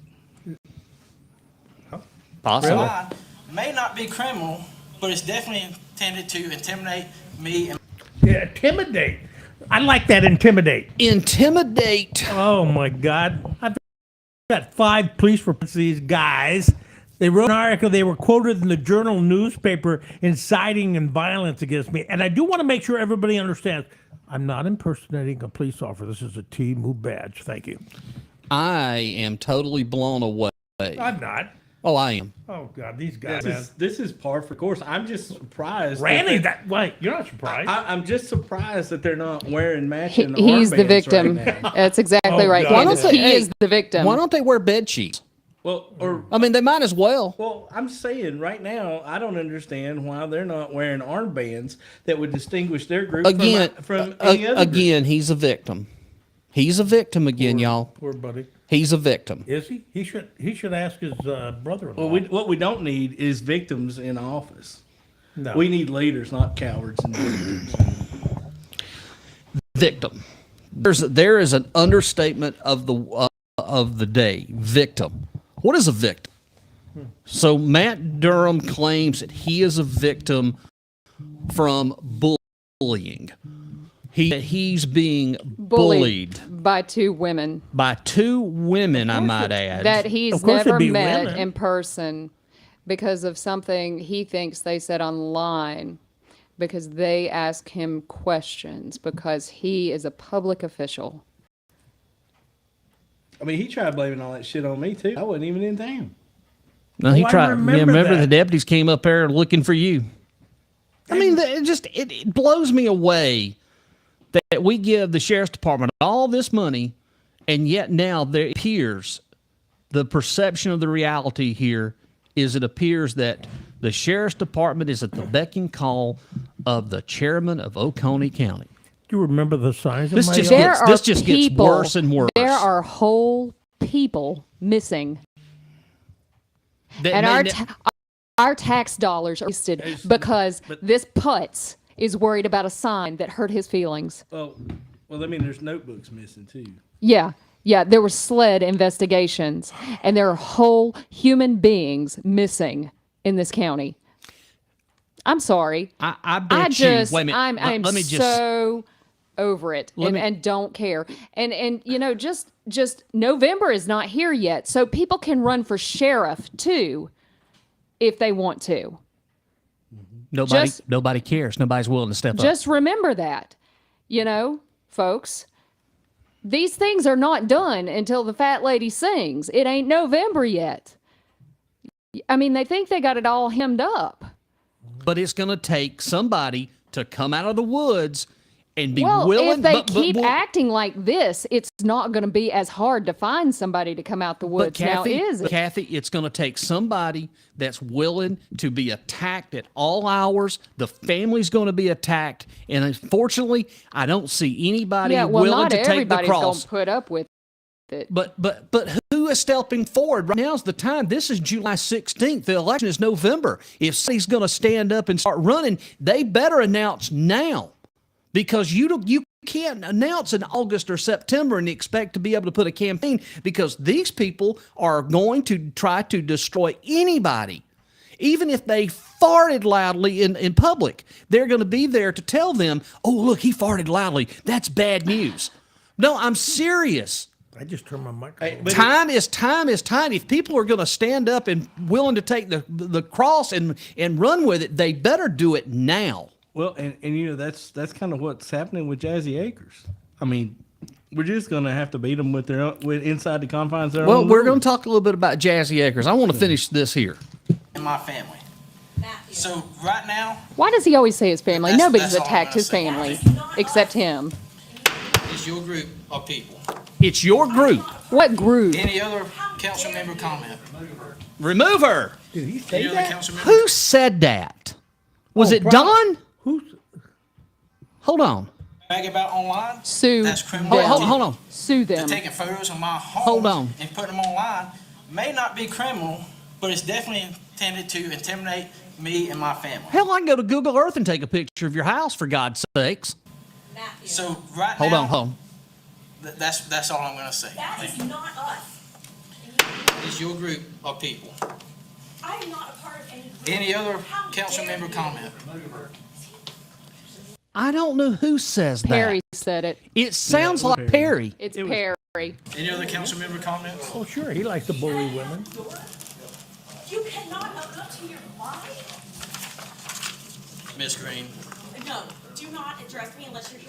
Possible. Online may not be criminal, but it's definitely intended to intimidate me and Yeah, intimidate. I like that, intimidate. Intimidate. Oh, my God. I've got 5 police reports of these guys. They wrote an article. They were quoted in the Journal newspaper inciting and violence against me. And I do want to make sure everybody understands, I'm not impersonating a police officer. This is a T-Move badge. Thank you. I am totally blown away. I'm not. Oh, I am. Oh, God, these guys. man. This is par for course. I'm just surprised. Randy, wait, you're not surprised. I'm just surprised that they're not wearing matching He's the armbands victim. right now. That's exactly Oh, right. God. Why don't they- He is the victim. Why don't they wear bed sheets? Well, I mean, they might as well. Well, I'm saying right now, I don't understand why they're not wearing armbands that would distinguish their group Again, from any other group. again, he's a victim. He's a victim again, y'all. Poor buddy. He's a victim. Is he? He should ask his brother-in-law. Well, what we don't need is victims in office. No. We need leaders, not cowards and victims. Victim. There is an understatement of the day. Victim. What is a victim? So Matt Durham claims that he is a victim from bullying. He's being bullied by 2 women by 2 women, I might add. that he's Of course never it'd be met women. in person because of something he thinks they said online, because they ask him questions because he is a public official. I mean, he tried blaming all that shit on me too. I wasn't even in town. No, he Oh, I tried. remember Remember that. the deputies came up there looking for you. I mean, it blows me away that we give the sheriff's department all this money, and yet now there appears the perception of the reality here is it appears that the sheriff's department is at the beck and call of the chairman of Oconee County. Do you remember the size of This my just yard? gets- this just gets worse and worse. There are whole people missing, That and may our tax dollars are wasted because this putz is worried about a sign that hurt his feelings. Well, I mean, there's notebooks missing too. Yeah, there were SLED investigations, and there are whole human beings missing in this county. I'm sorry. I bet you. Wait a minute. I'm let me just. so over it and don't care. And you know, just November is not here yet, so people can run for sheriff too if they want to. Nobody cares. Nobody's willing to step up. Just remember that, you know, folks. These things are not done until the fat lady sings. It ain't November yet. I mean, they think they got it all hemmed up. but it's going to take somebody to come out of the woods and be Well, willing. if they but keep we'll- acting like this, it's not going to be as hard to find somebody to come out the But woods. Kathy, now, is it? Kathy, it's going to take somebody that's willing to be attacked at all hours. The family's going to be attacked, and unfortunately, I don't see anybody Yeah, well, willing not to take the everybody's going cross. to put up with it. But who is stepping forward? Right now's the time. This is July 16th. The election is November. If somebody's going to stand up and start running, they better announce now, because you can't announce in August or September and expect to be able to put a campaign, because these people are going to try to destroy anybody. Even if they farted loudly in public, they're going to be there to tell them, oh, look, he farted loudly. That's bad news. No, I'm serious. I just turned my microphone. Time is time. If people are going to stand up and willing to take the cross and run with it, they better do it now. Well, and you know, that's kind of what's happening with Jazzy Acres. I mean, we're just going to have to beat them with their own, with inside the confines of their Well, own we're rules. going to talk a little bit about Jazzy Acres. I want to finish this here. In my family. So right now, Why does he always say his family? That's- Nobody's that's all I'm attacked gonna his say. family except him. it's your group of people. It's your group. What group? Any other council member comment? Remove her. Did he say Any other that? council member? Who said that? Was it Don? Who's? Hold on. Brag about online? Sue That's criminal. them. Hold on. Sue They're them. taking photos of my home. Hold on. And putting them online may not be criminal, but it's definitely intended to intimidate me and my family. Hell, I can go to Google Earth and take a picture of your house, for God's sakes. So right Hold now, on, hold on. that's all I'm going to say. That Thank is you. not us. It's your group of people. I am not a part of any group. Any other How council dare member you. comment? I don't know who says that. Perry said it. It sounds like Perry. It's Perry. Any other council member comments? Oh, sure. He likes to bully women. You cannot own up to your wife. Ms. Green. No, do not address me unless you're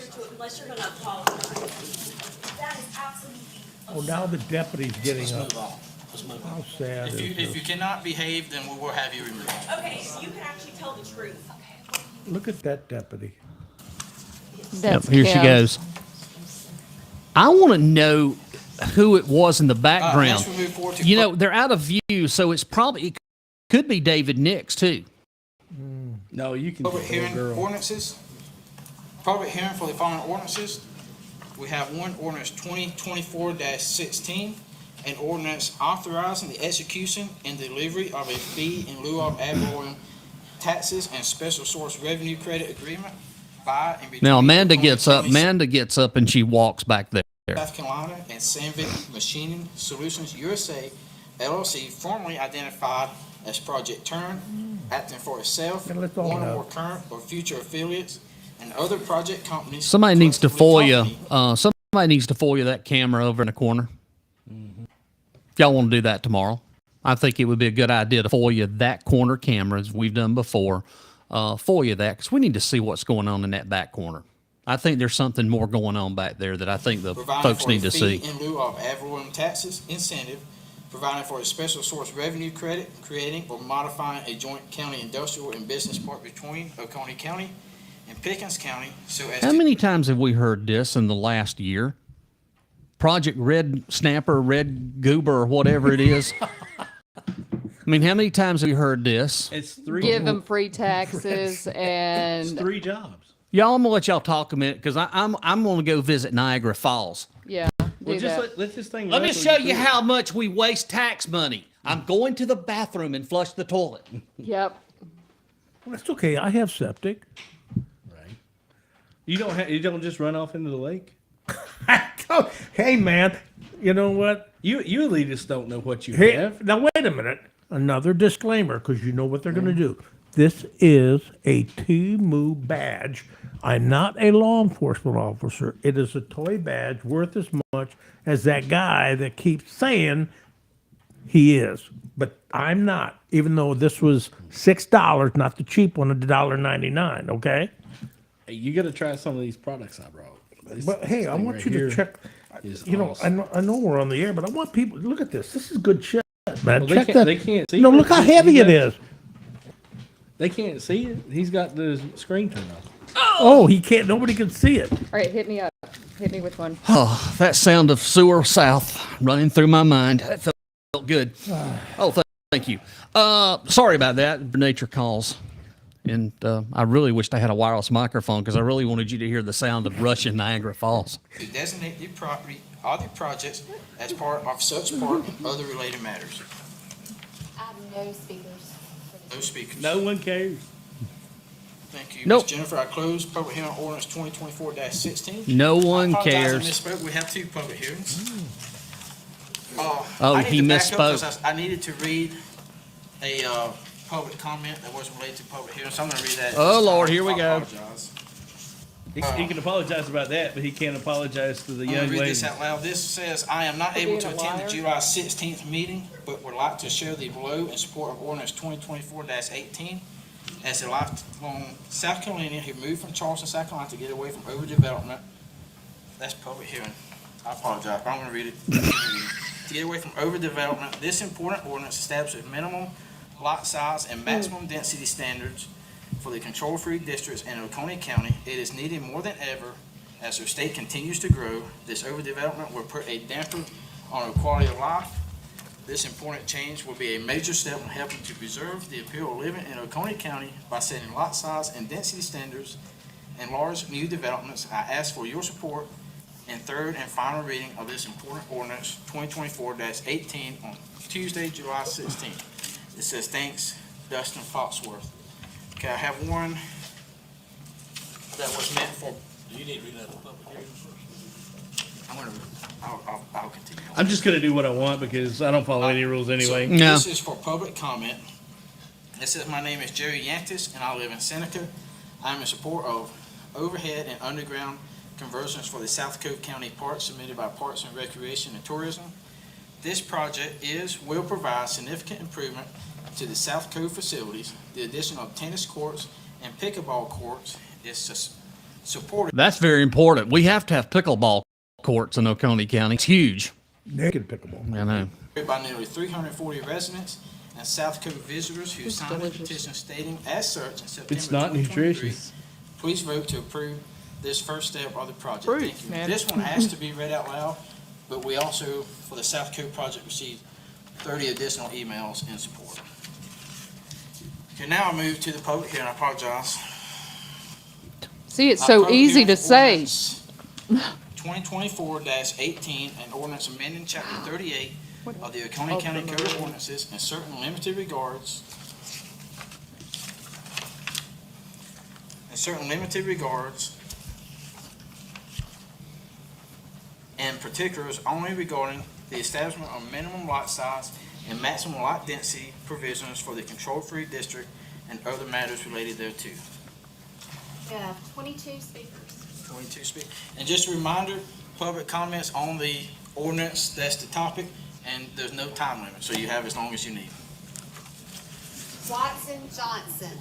going to apologize. That is absolutely. Oh, now the deputy's getting Let's up. move on. Let's move How on. sad is If you this? cannot behave, then we will have you removed. Okay, you can actually tell the truth. Look at that deputy. That's Here she Kim. goes. I want to know who it was in the background. Next we move forward to You know, they're out of view, so it could be David Nix too. No, you can public get a little hearing girl. ordinances. Public hearing for the following ordinances. We have one ordinance 2024-16, an ordinance authorizing the execution and delivery of a fee in lieu of ad valorem taxes and special source revenue credit agreement by and between Now Amanda Oconee gets up. County, Amanda gets up and she walks back there. South Carolina, and Sandvik Machining Solutions USA LLC, formerly identified as Project Turn, acting for itself, Yeah, let's all one or know. more current or future affiliates, and other project companies. Somebody needs to collectively FOIA. company. Somebody needs to FOIA that camera over in the corner. If y'all want to do that tomorrow, I think it would be a good idea to FOIA that corner camera as we've done before. FOIA that, because we need to see what's going on in that back corner. I think there's something more going on back there that I think the Providing folks for need a to fee see. in lieu of ad valorem taxes incentive, providing for a special source revenue credit, creating or modifying a joint county industrial and business park between Oconee County and Pickens County so as How to many times have we heard this in the last year? Project Red Snapper, Red Goober, or whatever it is. I mean, how many times have we heard this? It's three. Give them free taxes It's and 3 jobs. Y'all, I'm gonna let y'all talk a minute because I'm gonna go visit Niagara Falls. yeah, do Well, just that. let this thing. Let me run till show do you it. how much we waste tax money. I'm going to the bathroom and flush the toilet. Yep. Well, that's okay. I have septic. You don't just run off into the lake. Hey, man. You know what? You elitists don't know what you Hey, have. now wait a minute. Another disclaimer, because you know what they're going to do. This is a TMU badge. I'm not a law enforcement officer. It is a toy badge worth as much as that guy that keeps saying he is. But I'm not, even though this was $6, not the cheap one, $1.99, okay? Hey, you got to try some of these products I brought. But hey, I thing want right you to here check. is You know, awesome. I know we're on the air, but I want people look at this. This is good shit, man. Well, they check can't- that. they can't see No, that. look how You heavy it got- is. They can't see it. He's got the screen turned off. Oh, he can't. Nobody can see it. All right, hit me up. Hit me with one. Oh, that sound of sewer south running through my mind. That felt good. Oh, thank you. Sorry about that. Nature calls. And I really wished I had a wireless microphone because I really wanted you to hear the sound of rushing Niagara Falls. To designate the property, other projects as part of such part and other related matters. I have no speakers. No speakers. No one cares. Thank you. Nope. Ms. Jennifer, I close public hearing on ordinance 2024-16. No one I apologize, I cares. misspoke. We have 2 public hearings. Oh, I need he to back up 'cause misspoke. I needed to read a public comment that wasn't related to public hearing, so I'm gonna read that. Oh, this Lord, time. here we I go. apologize. He can apologize about that, but he can't apologize to the I'm young gonna read lady. this out loud. This says, "I am not able being to a attend the liar. July 16th meeting, but would like to share the below in support of ordinance 2024-18. As a lifelong South Carolinian who moved from Charleston, South Carolina to get away from overdevelopment," that's public hearing. I apologize, but I'm gonna read it. To get away from overdevelopment, this important ordinance establishes minimum lot size and maximum density standards for the control-free districts in Oconee County. It is needed more than ever as our state continues to grow. This overdevelopment will put a damper on our quality of life. This important change will be a major step in helping to preserve the appeal of living in Oconee County by setting lot size and density standards in large new developments. I ask for your support in third and final reading of this important ordinance 2024-18 on Tuesday, July 16th. It says, "Thanks, Dustin Foxworth." Okay, I have one that was meant for. You need to read that public hearing first. I'm gonna. I'll continue. I'm just gonna do what I want because I don't follow any rules anyway. No. This is for public comment. It says, "My name is Jerry Yantis and I live in Seneca. I'm in support of overhead and underground conversions for the South Cove County Park submitted by Parks and Recreation and Tourism. This project will provide significant improvement to the South Cove facilities. The addition of tennis courts and pickleball courts is supported." That's very important. We have to have pickleball courts in Oconee County. It's huge. Naked pickleball. I know. By nearly 340 residents and South Cove visitors who signed a petition stating as such in September It's not 2023. nutritious. Please vote to approve this first step of the project. Fruit, Thank you. man. This one has to be read out loud, but we also, for the South Cove project, received 30 additional emails in support. Okay, now I move to the public hearing. I apologize. See, it's so easy to say. 2024-18, an ordinance amending chapter 38 of the Oconee County Code of Ordinances in certain limited regards. And particulars only regarding the establishment of minimum lot size and maximum lot density provisions for the control-free district and other matters related thereto. Yeah, 22 speakers. 22 speak. And just a reminder, public comments on the ordinance, that's the topic, and there's no time limit, so you have as long as you need. Watson Johnson.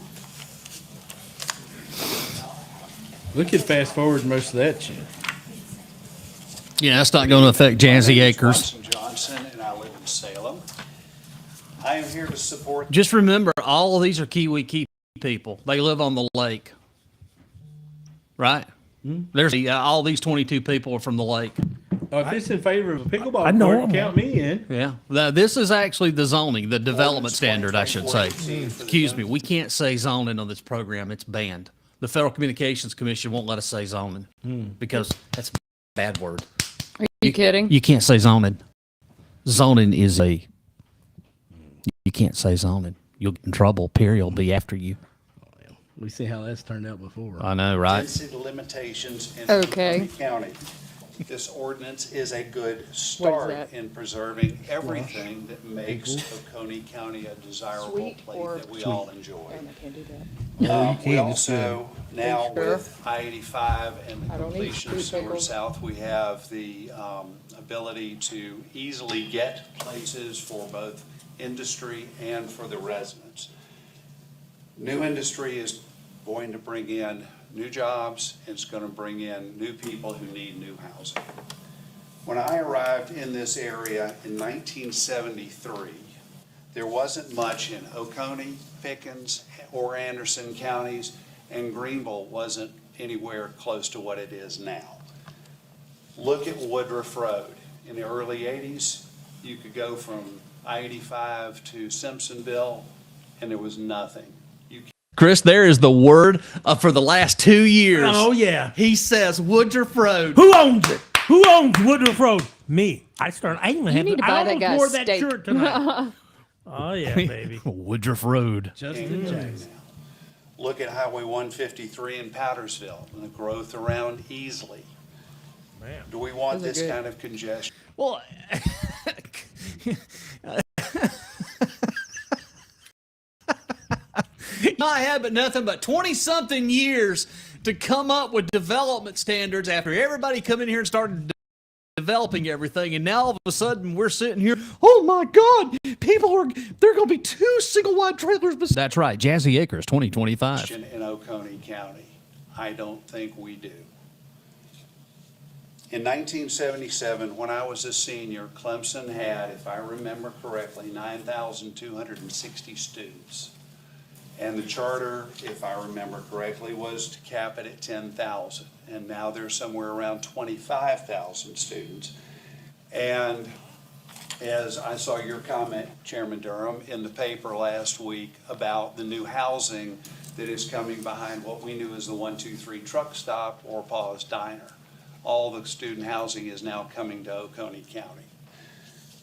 We could fast forward most of that shit. Yeah, that's not going to affect Jazzy Acres. Watson Johnson, and I live in Salem. I am here to support. Just remember, all of these are Kiwi people. They live on the lake. Right? There's all these 22 people are from the lake. Oh, if it's in favor of a I pickleball know court, him. count me in. Yeah. This is actually the zoning, the development standard, I should say. Excuse me. We can't say zoning on this program. It's banned. The Federal Communications Commission won't let us say zoning because that's a bad word. Are you kidding? You can't say zoning. Zoning is you can't say zoning. You'll get in trouble. Perry will be after you. We see how that's turned out before. I know, right? Density limitations in Okay. Oconee County. This ordinance is a good What start is that? in preserving everything that makes Oconee County a desirable Sweet place or that we all enjoy. And I can't do that. We also, now Sure. with I-85 and the I don't need completion of sweet Sewer pickles. South, we have the ability to easily get places for both industry and for the residents. New industry is going to bring in new jobs, it's going to bring in new people who need new housing. When I arrived in this area in 1973, there wasn't much in Oconee Pickens or Anderson counties, and Greenville wasn't anywhere close to what it is now. Look at Woodruff Road. In the early 80s, you could go from I-85 to Simpsonville, and there was nothing. Chris, there is the word for the last 2 years. Oh, yeah. He says Woodruff Road. Who owns it? Who owns Woodruff Road? Me. I even You have. need to buy I that almost guy's wore that steak. shirt tonight. Oh yeah, baby. Woodruff Road. Justin Jackson. Look at Highway 153 in Powdersville and the growth around Easley. Man. Do we want Those are this good. kind of congestion? Well, I have but nothing but 20-something years to come up with development standards after everybody come in here and started developing everything, and now all of a sudden we're sitting here, oh my God, they're going to be 2 single-wide trailers. That's right, Jazzy Acres 2025. In Oconee County? I don't think we do. In 1977, when I was a senior, Clemson had, if I remember correctly, 9,260 students. And the charter, if I remember correctly, was to cap it at 10,000. And now there's somewhere around 25,000 students. And as I saw your comment, Chairman Durham, in the paper last week about the new housing that is coming behind what we knew as the 123 truck stop or Pa's Diner. All the student housing is now coming to Oconee County.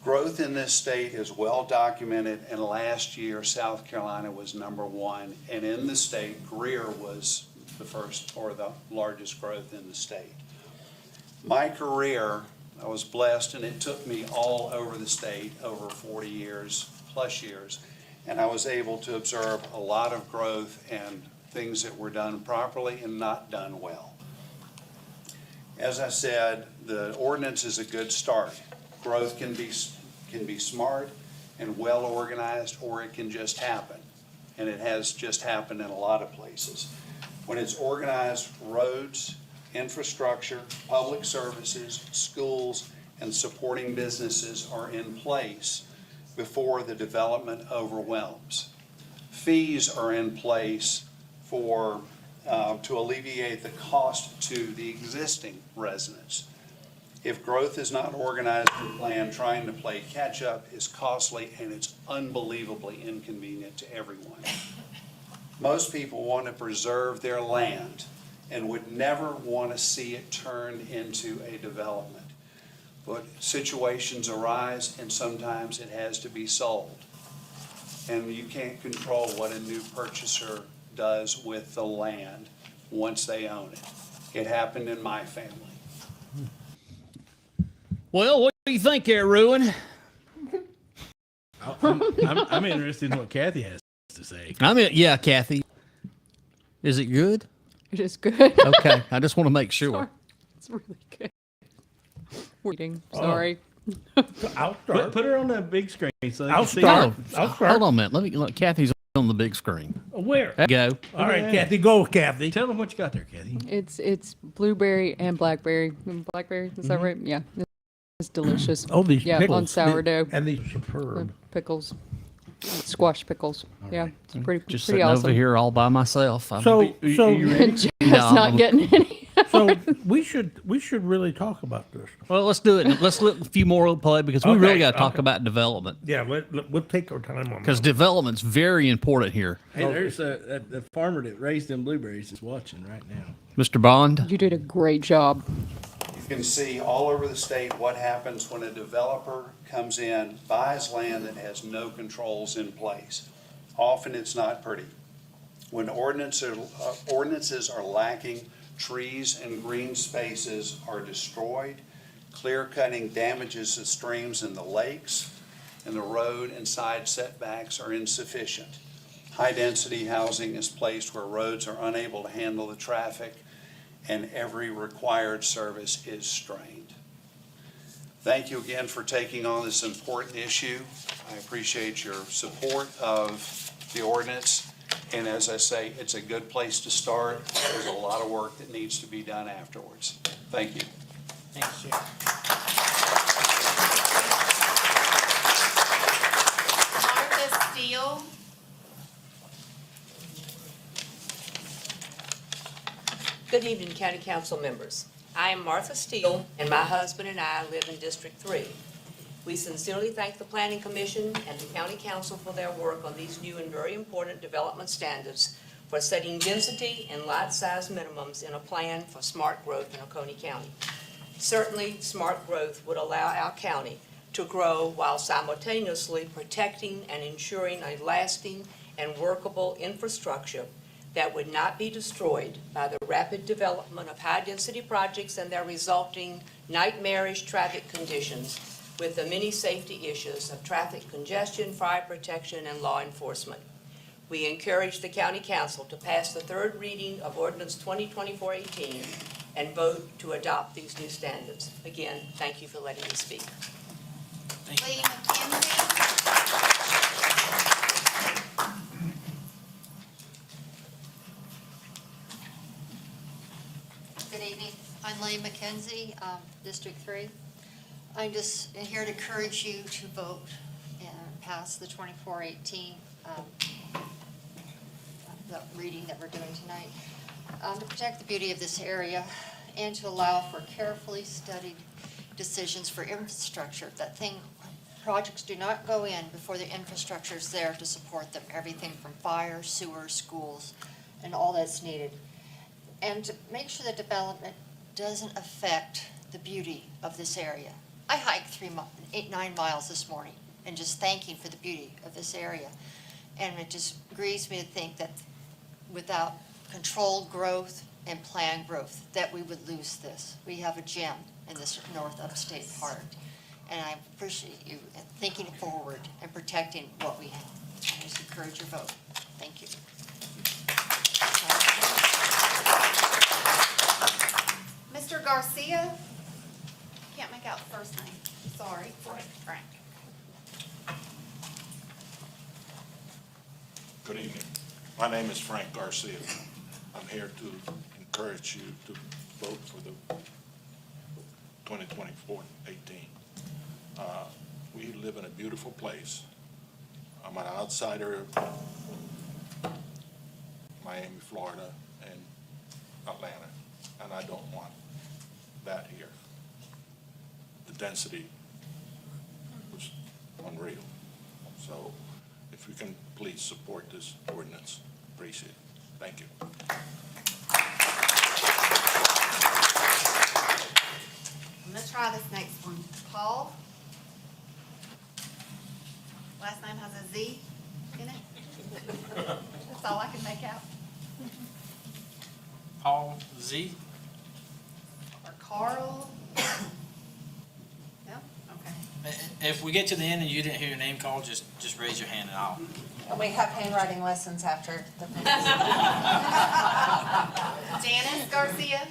Growth in this state is well documented, and last year South Carolina was #1, and in the state Greer was the first or the largest growth in the state. My career, I was blessed, and it took me all over the state over 40 years, plus years, and I was able to observe a lot of growth and things that were done properly and not done well. As I said, the ordinance is a good start. Growth can be smart and well organized, or it can just happen. And it has just happened in a lot of places. When it's organized, roads, infrastructure, public services, schools, and supporting businesses are in place before the development overwhelms. Fees are in place for to alleviate the cost to the existing residents. If growth is not organized and planned, trying to play catch-up is costly and it's unbelievably inconvenient to everyone. Most people want to preserve their land and would never want to see it turned into a development. But situations arise and sometimes it has to be sold. And you can't control what a new purchaser does with the land once they own it. It happened in my family. Well, what do you think there, Ruin? I'm interested in what Kathy has to say. Yeah, Kathy. Is it good? It is good. Okay, I just want to make sure. Sorry. It's really good. Reading. Sorry. I'll start. Put her on the big screen so they I'll can see start. her. I'll start. Hold on a minute. Look, Kathy's on the big screen. Where? There you go. All right, Kathy, go, Kathy. Tell them what you got there, Kathy. It's blueberry and blackberry. Blackberry, is that right? Yeah. It's delicious. Oh, these yeah, pickles. on sourdough. And these superb. Pickles. Squash pickles. Yeah, it's pretty Just pretty sitting awesome. over here all by myself. So Jeff's No, not getting any. so we should really talk about this. Well, let's do it. Let's let a few more play because we Okay, really got to talk okay. about development. Yeah, we'll take our time on Because that. development's very important here. Hey, there's the farmer that raised them blueberries is watching right now. Mr. Bond? You did a great job. You can see all over the state what happens when a developer comes in, buys land that has no controls in place. Often it's not pretty. When ordinances are lacking, trees and green spaces are destroyed, clear cutting damages the streams and the lakes, and the road and side setbacks are insufficient. High-density housing is placed where roads are unable to handle the traffic, and every required service is strained. Thank you again for taking on this important issue. I appreciate your support of the ordinance. And as I say, it's a good place to start. There's a lot of work that needs to be done afterwards. Thank you. Thanks, Chair. Martha Steele. Good evening, County Council members. I am Martha Steele, and my husband and I live in District 3. We sincerely thank the Planning Commission and the County Council for their work on these new and very important development standards for setting density and lot size minimums in a plan for smart growth in Oconee County. Certainly, smart growth would allow our county to grow while simultaneously protecting and ensuring a lasting and workable infrastructure that would not be destroyed by the rapid development of high-density projects and their resulting nightmarish traffic conditions with the many safety issues of traffic congestion, fire protection, and law enforcement. We encourage the County Council to pass the third reading of Ordinance 2024-18 and vote to adopt these new standards. Again, thank you for letting me speak. Lee McKenzie. Good evening. I'm Lee McKenzie, District 3. I'm just here to encourage you to vote and pass the 24-18 the reading that we're doing tonight, to protect the beauty of this area and to allow for carefully studied decisions for infrastructure. Projects do not go in before the infrastructure is there to support them. Everything from fire, sewer, schools, and all that's needed. And to make sure that development doesn't affect the beauty of this area. I hiked 9 miles this morning and just thanking for the beauty of this area. And it just grieves me to think that without controlled growth and planned growth, that we would lose this. We have a gem in this north upstate part. And I appreciate you thinking forward and protecting what we have. I just encourage your vote. Thank you. Mr. Garcia? Can't make out the first name. Sorry. Frank. Good evening. My name is Frank Garcia. I'm here to encourage you to vote for the 2024-18. We live in a beautiful place. I'm an outsider of Miami, Florida, and Atlanta, and I don't want that here. The density was unreal. So if you can please support this ordinance, appreciate it. Thank you. I'm going to try this next one. Paul? Last name has a Z in it. That's all I can make out. Paul Z. Or Carl? No? Okay. If we get to the end and you didn't hear your name called, just raise your hand and I'll. And we have handwriting lessons after the Janice Garcia?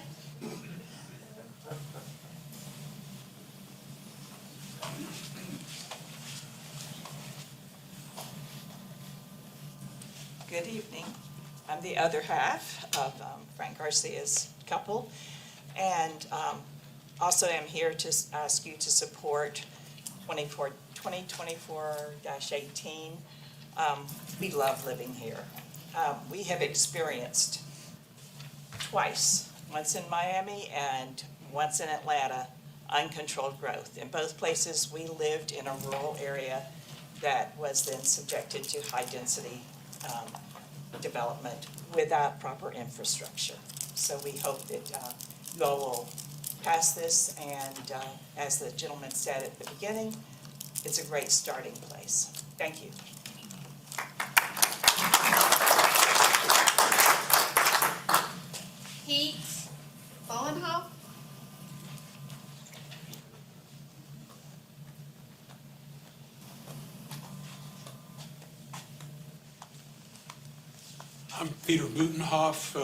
Good evening. I'm the other half of Frank Garcia's couple, and also am here to ask you to support 2024-18. We love living here. We have experienced twice, once in Miami and once in Atlanta, uncontrolled growth. In both places, we lived in a rural area that was then subjected to high-density development without proper infrastructure. So we hope that you all will pass this, and as the gentleman said at the beginning, it's a great starting place. Thank you. Pete Bolenhoff? I'm Peter Butenhoff.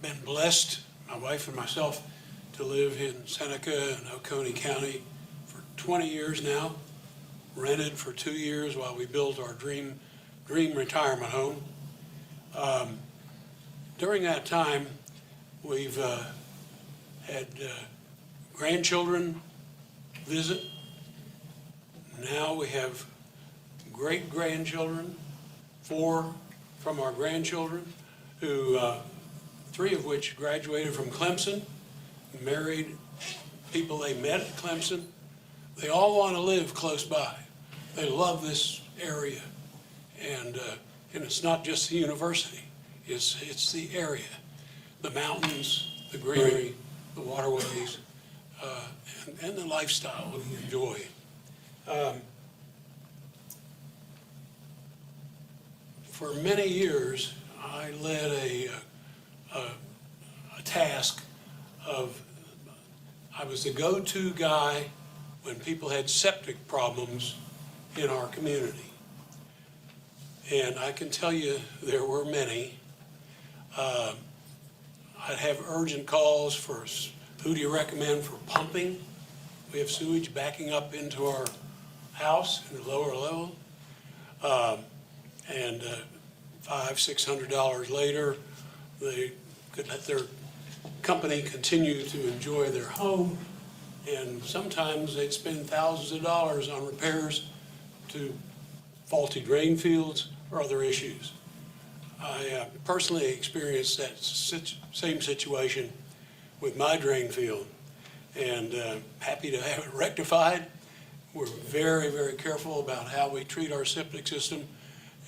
Been blessed, my wife and myself, to live in Seneca and Oconee County for 20 years now. Rented for 2 years while we built our dream retirement home. During that time, we've had grandchildren visit. Now we have great-grandchildren, 4 from our grandchildren, who 3 of which graduated from Clemson, married people they met at Clemson. They all want to live close by. They love this area. And it's not just the university, it's the area, the mountains, the greenery, the waterways, and the lifestyle we enjoy. For many years, I led a task of, I was the go-to guy when people had septic problems in our community. And I can tell you there were many. I'd have urgent calls for, who do you recommend for pumping? We have sewage backing up into our house in the lower level. And $500-600 later, they could let their company continue to enjoy their home. And sometimes they'd spend thousands of dollars on repairs to faulty drain fields or other issues. I personally experienced that same situation with my drain field, and happy to have it rectified. We're very, very careful about how we treat our septic system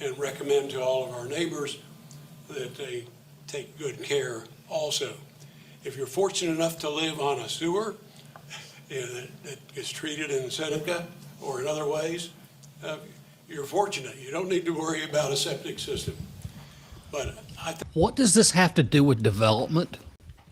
and recommend to all of our neighbors that they take good care also. If you're fortunate enough to live on a sewer that gets treated in Seneca or in other ways, you're fortunate. You don't need to worry about a septic system. But what does this have to do with development?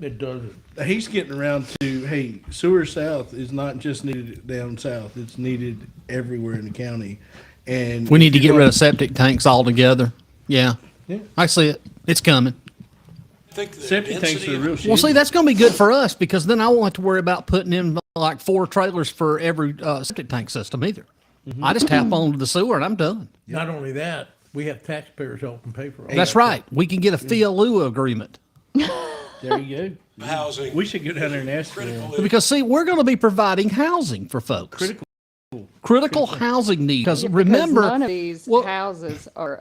It doesn't. He's getting around to, hey, sewer south is not just needed down south. It's needed everywhere in the county. And We need to get rid of septic tanks altogether. Yeah. Yeah. I see it. It's coming. Septic tanks are real shit. Well, see, that's going to be good for us because then I won't have to worry about putting in like 4 trailers for every septic tank system either. I just tap onto the sewer and I'm done. Not only that, we have taxpayers helping pay for all That's that. right. We can get a FIA-LUA agreement. There you go. Housing. We should go down there and ask for that. Because, see, we're going to be providing housing for folks. Critical housing needs. Because remember, none of these houses are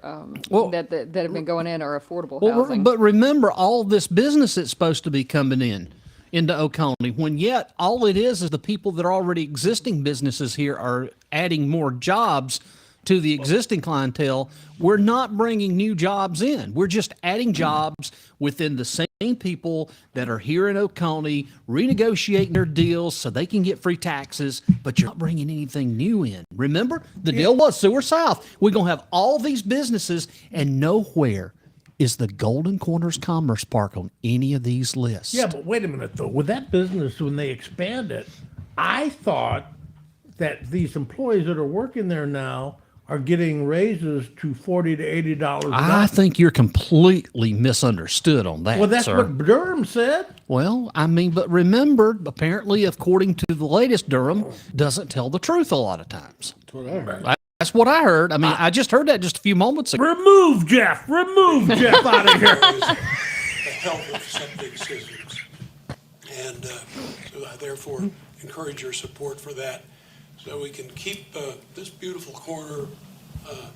that have been going in are affordable housing. but remember all this business that's supposed to be coming in into Oconee, when yet all it is the people that are already existing businesses here are adding more jobs to the existing clientele. We're not bringing new jobs in. We're just adding jobs within the same people that are here in Oconee, renegotiating their deals so they can get free taxes, but you're not bringing anything new in. Remember, the deal was Sewer South. We're going to have all these businesses, and nowhere is the Golden Corners Commerce Park on any of these lists. Yeah, but wait a minute, though. With that business, when they expand it, I thought that these employees that are working there now are getting raises to $40 to $80 an hour. I think you're completely misunderstood on that, Well, that's sir. what Durham said. Well, I mean, but remember, apparently, according to the latest Durham, doesn't tell the truth a lot of times. That's what I heard. That's what I heard. I mean, I just heard that just a few moments ago. Remove Jeff out of here. The health of septic systems. And so I therefore encourage your support for that so we can keep this beautiful corner,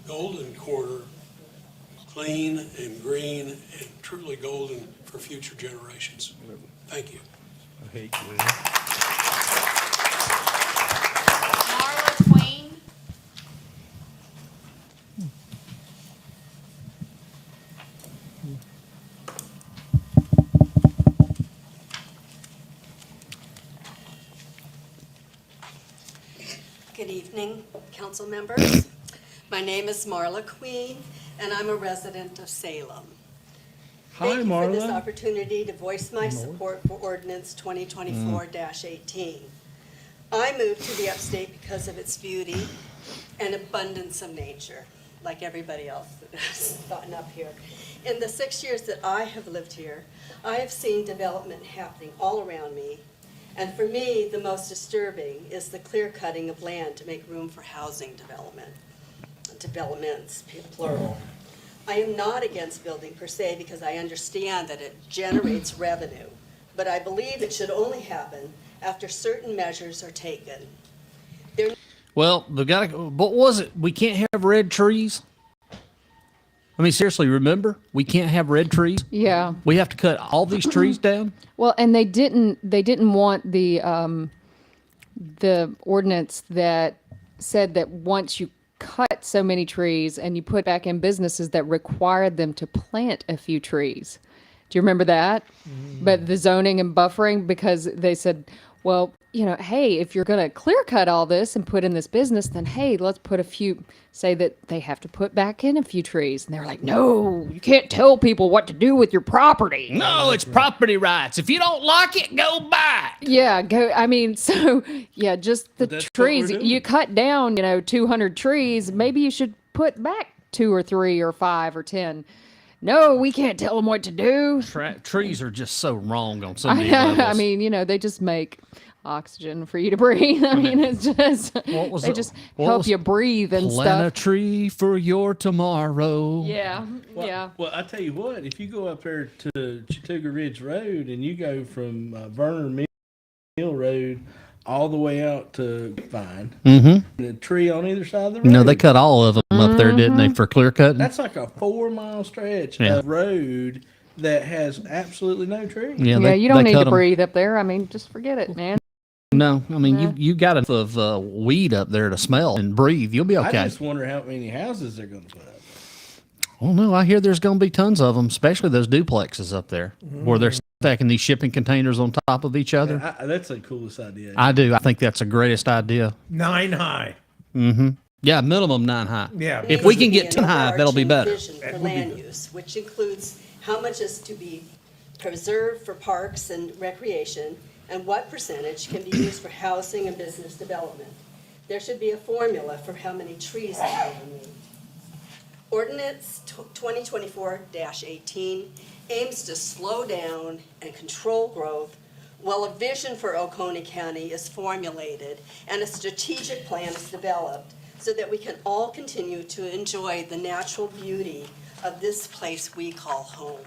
Golden Corner, clean and green and truly golden for future generations. Thank you. I hate you. Marla Queen. Good evening, council members. My name is Marla Queen, and I'm a resident of Salem. Thank you for this opportunity to voice my support for ordinance 2024-18. I moved to the upstate because of its beauty and abundance of nature, like everybody else that has gotten up here. In the 6 years that I have lived here, I have seen development happening all around me. And for me, the most disturbing is the clear cutting of land to make room for housing developments, plural. I am not against building per se because I understand that it generates revenue, but I believe it should only happen after certain measures are taken. Well, what was it? We can't have red trees? I mean, seriously, remember, we can't have red trees. Yeah. We have to cut all these trees down. Well, and they didn't want the ordinance that said that once you cut so many trees and you put back in businesses that required them to plant a few trees. Do you remember that? But the zoning and buffering, because they said, well, you know, hey, if you're going to clear cut all this and put in this business, then hey, let's put say that they have to put back in a few trees. And they're like, no, you can't tell people what to do with your property. No, it's property rights. If you don't like it, go buy it. Yeah, I mean, so yeah, just the that's what trees. we're doing. You cut down, 200 trees. Maybe you should put back 2 or 3 or 5 or 10. No, we can't tell them what to do. Trees are just so wrong on so many levels. I mean, they just make oxygen for you to breathe. I mean, it's just they just help you breathe and Plant stuff. a tree for your tomorrow. Yeah, yeah. Well, I tell you what, if you go up there to Chattooga Ridge Road and you go from Verner Mill Road all the way out to Vine, Mm-hmm. the tree on either side of the road. No, they cut all of them up there, didn't they, for clear cutting? That's like a 4-mile stretch Yeah. of road that has absolutely no trees. Yeah, You don't need to cut 'em. breathe up there. I mean, just forget it, man. No, I mean, you got enough of weed up there to smell and breathe. You'll be okay. I just wonder how many houses they're going to put up. Well, no, I hear there's going to be tons of them, especially those duplexes up there where they're stacking these shipping containers on top of each other. Yeah, that's the coolest idea. I do. I think that's the greatest idea. 9 high. Mm-hmm. Yeah, minimum 9 high. Yeah. If we can get 10 high, that'll be better. Vision for land use, which includes how much is to be preserved for parks and recreation, and what percentage can be used for housing and business development. There should be a formula for how many trees a building needs. Ordinance 2024-18 aims to slow down and control growth while a vision for Oconee County is formulated and a strategic plan is developed so that we can all continue to enjoy the natural beauty of this place we call home.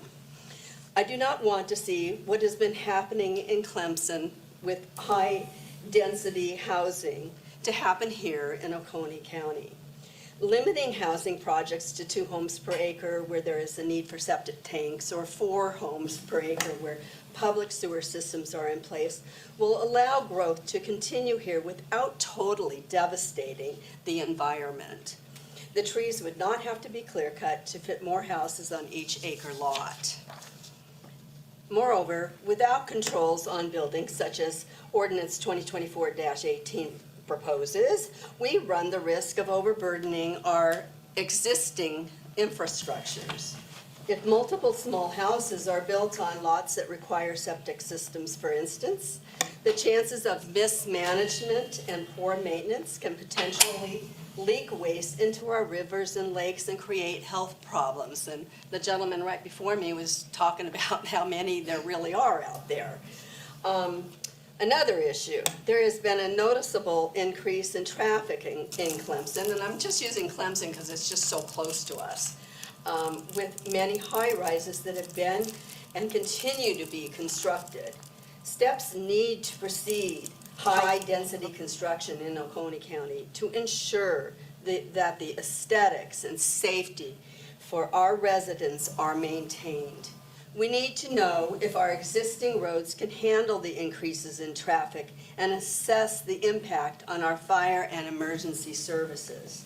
I do not want to see what has been happening in Clemson with high-density housing to happen here in Oconee County. Limiting housing projects to 2 homes per acre where there is a need for septic tanks or 4 homes per acre where public sewer systems are in place will allow growth to continue here without totally devastating the environment. The trees would not have to be clear-cut to fit more houses on each acre lot. Moreover, without controls on buildings such as Ordinance 2024-18 proposes, we run the risk of overburdening our existing infrastructures. If multiple small houses are built on lots that require septic systems, for instance, the chances of mismanagement and poor maintenance can potentially leak waste into our rivers and lakes and create health problems. And the gentleman right before me was talking about how many there really are out there. Another issue, there has been a noticeable increase in traffic in Clemson, and I'm just using Clemson because it's just so close to us, with many high-rises that have been and continue to be constructed. Steps need to proceed high-density construction in Oconee County to ensure that the aesthetics and safety for our residents are maintained. We need to know if our existing roads can handle the increases in traffic and assess the impact on our fire and emergency services.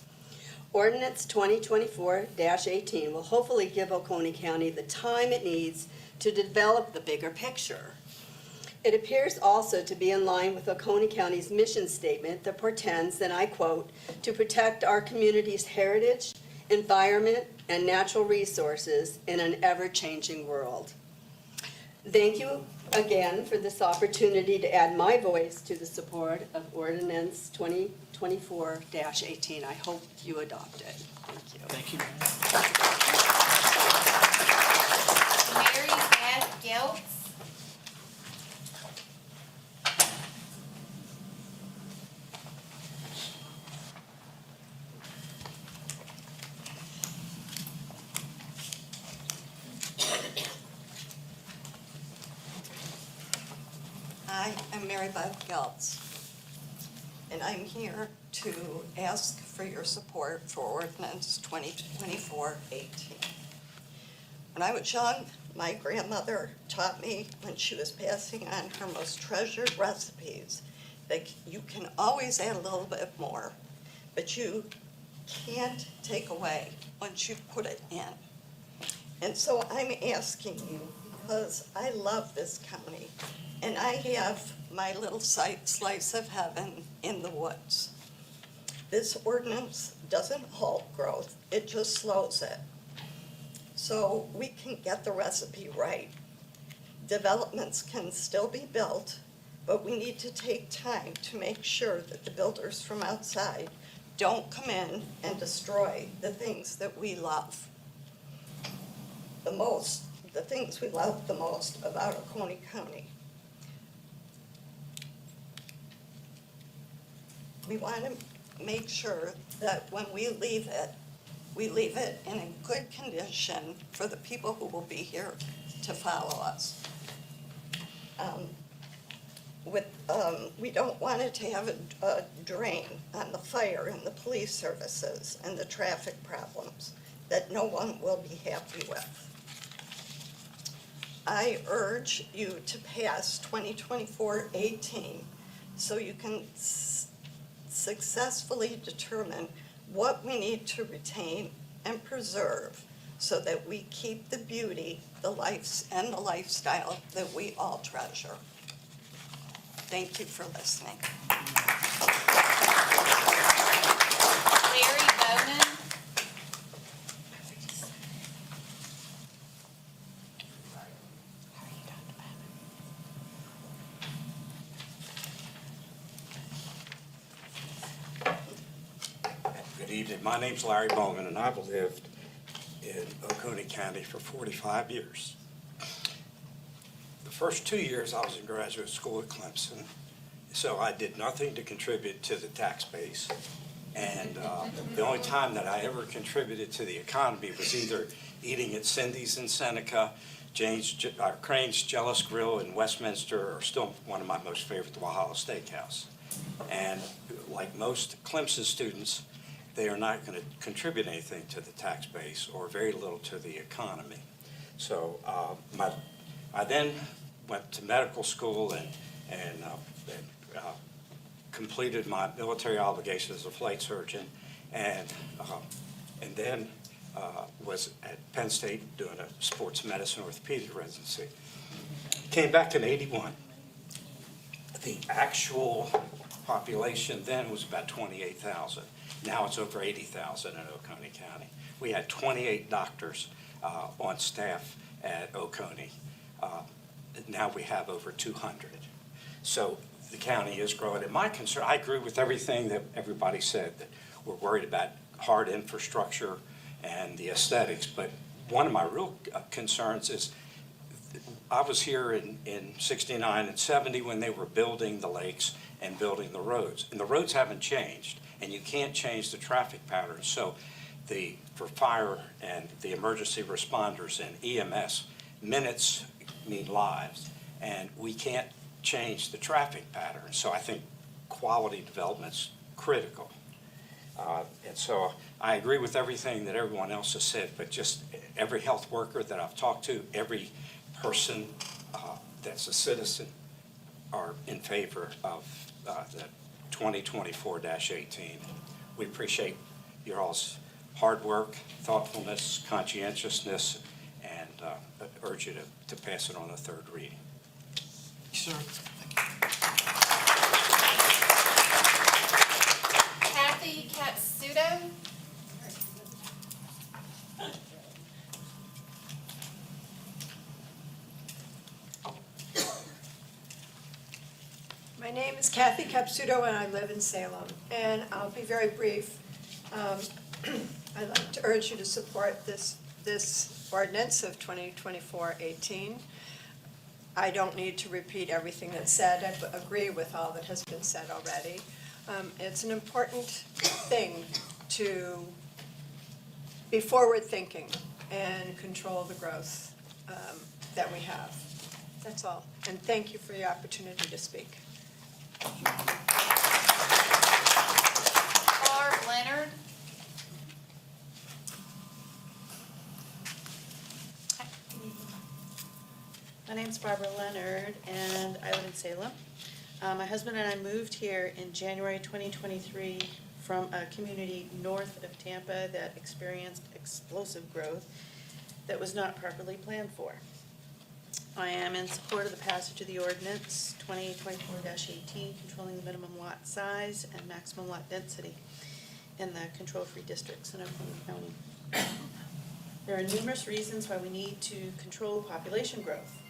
Ordinance 2024-18 will hopefully give Oconee County the time it needs to develop the bigger picture. It appears also to be in line with Oconee County's mission statement that portends, and I quote, to protect our community's heritage, environment, and natural resources in an ever-changing world. Thank you again for this opportunity to add my voice to the support of Ordinance 2024-18. I hope you adopt it. Thank you. Thank you. Mary Beth Geltz. I am Mary Beth Geltz, and I'm here to ask for your support for Ordinance 2024-18. When I was young, my grandmother taught me when she was passing on her most treasured recipes that you can always add a little bit more, but you can't take away once you put it in. And so I'm asking you, because I love this county, and I have my little slice of heaven in the woods. This ordinance doesn't halt growth, it just slows it. So we can get the recipe right. Developments can still be built, but we need to take time to make sure that the builders from outside don't come in and destroy the things that we love. The things we love the most about Oconee County. We want to make sure that when we leave it in a good condition for the people who will be here to follow us. We don't want it to have a drain on the fire and the police services and the traffic problems that no one will be happy with. I urge you to pass 2024-18 so you can successfully determine what we need to retain and preserve so that we keep the beauty, the lives, and the lifestyle that we all treasure. Thank you for listening. Larry Bowman. Good evening. My name's Larry Bowman, and I've lived in Oconee County for 45 years. The first 2 years I was in graduate school at Clemson, so I did nothing to contribute to the tax base. And the only time that I ever contributed to the economy was either eating at Cindy's in Seneca, Crane's Jealous Grill in Westminster, or still one of my most favorite, the Walhalla Steakhouse. And like most Clemson students, they are not going to contribute anything to the tax base or very little to the economy. So I then went to medical school and completed my military obligation as a flight surgeon, and then was at Penn State doing a sports medicine orthopedic residency. Came back in '81. The actual population then was about 28,000. Now it's over 80,000 in Oconee County. We had 28 doctors on staff at Oconee. Now we have over 200. So the county is growing. And my concern, I agree with everything that everybody said, that we're worried about hard infrastructure and the aesthetics. But one of my real concerns is I was here in 69 and 70 when they were building the lakes and building the roads. And the roads haven't changed, and you can't change the traffic patterns. So for fire and the emergency responders and EMS, minutes mean lives, and we can't change the traffic patterns. So I think quality development's critical. And so I agree with everything that everyone else has said, but just every health worker that I've talked to, every person that's a citizen are in favor of the 2024-18. We appreciate your all's hard work, thoughtfulness, conscientiousness, and urge you to pass it on the third reading. Sir. Kathy Katsudo. My name is Kathy Capsuto, and I live in Salem. And I'll be very brief. I'd like to urge you to support this ordinance of 2024-18. I don't need to repeat everything that's said. I agree with all that has been said already. It's an important thing to be forward-thinking and control the growth that we have. That's all. And thank you for the opportunity to speak. Barb Leonard. name's Barbara Leonard, and I live in Salem. My husband and I moved here in January 2023 from a community north of Tampa that experienced explosive growth that was not properly planned for. I am in support of the passage of the ordinance 2024-18, controlling the minimum lot size and maximum lot density in the control-free districts in Oconee County. There are numerous reasons why we need to control population growth.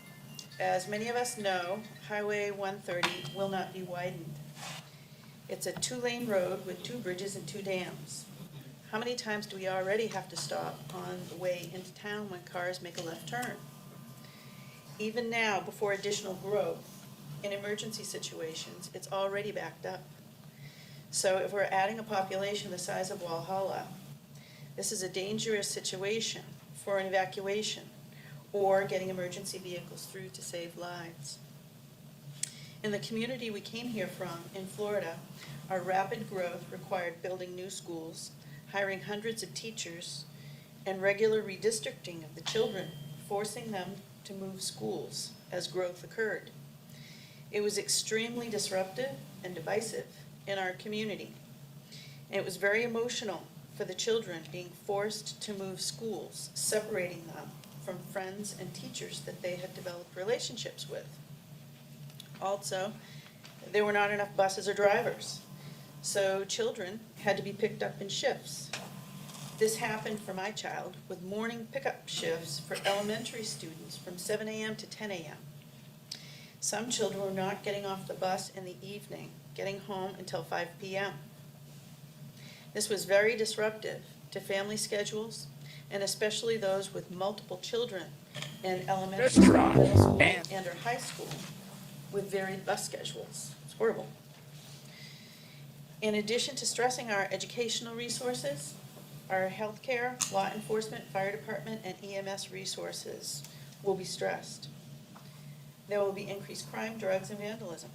As many of us know, Highway 130 will not be widened. It's a 2-lane road with 2 bridges and 2 dams. How many times do we already have to stop on the way into town when cars make a left turn? Even now, before additional growth, in emergency situations, it's already backed up. So if we're adding a population the size of Walhalla, this is a dangerous situation for an evacuation or getting emergency vehicles through to save lives. In the community we came here from, in Florida, our rapid growth required building new schools, hiring hundreds of teachers, and regular redistricting of the children, forcing them to move schools as growth occurred. It was extremely disruptive and divisive in our community. And it was very emotional for the children being forced to move schools, separating them from friends and teachers that they had developed relationships with. Also, there were not enough buses or drivers, so children had to be picked up in shifts. This happened for my child with morning pickup shifts for elementary students from 7 a.m. to 10 a.m. Some children were not getting off the bus in the evening, getting home until 5 p.m. This was very disruptive to family schedules, and especially those with multiple children in elementary school, middle school, and or high school with varied bus schedules. It's horrible. In addition to stressing our educational resources, our healthcare, law enforcement, fire department, and EMS resources will be stressed. There will be increased crime, drugs, and vandalism,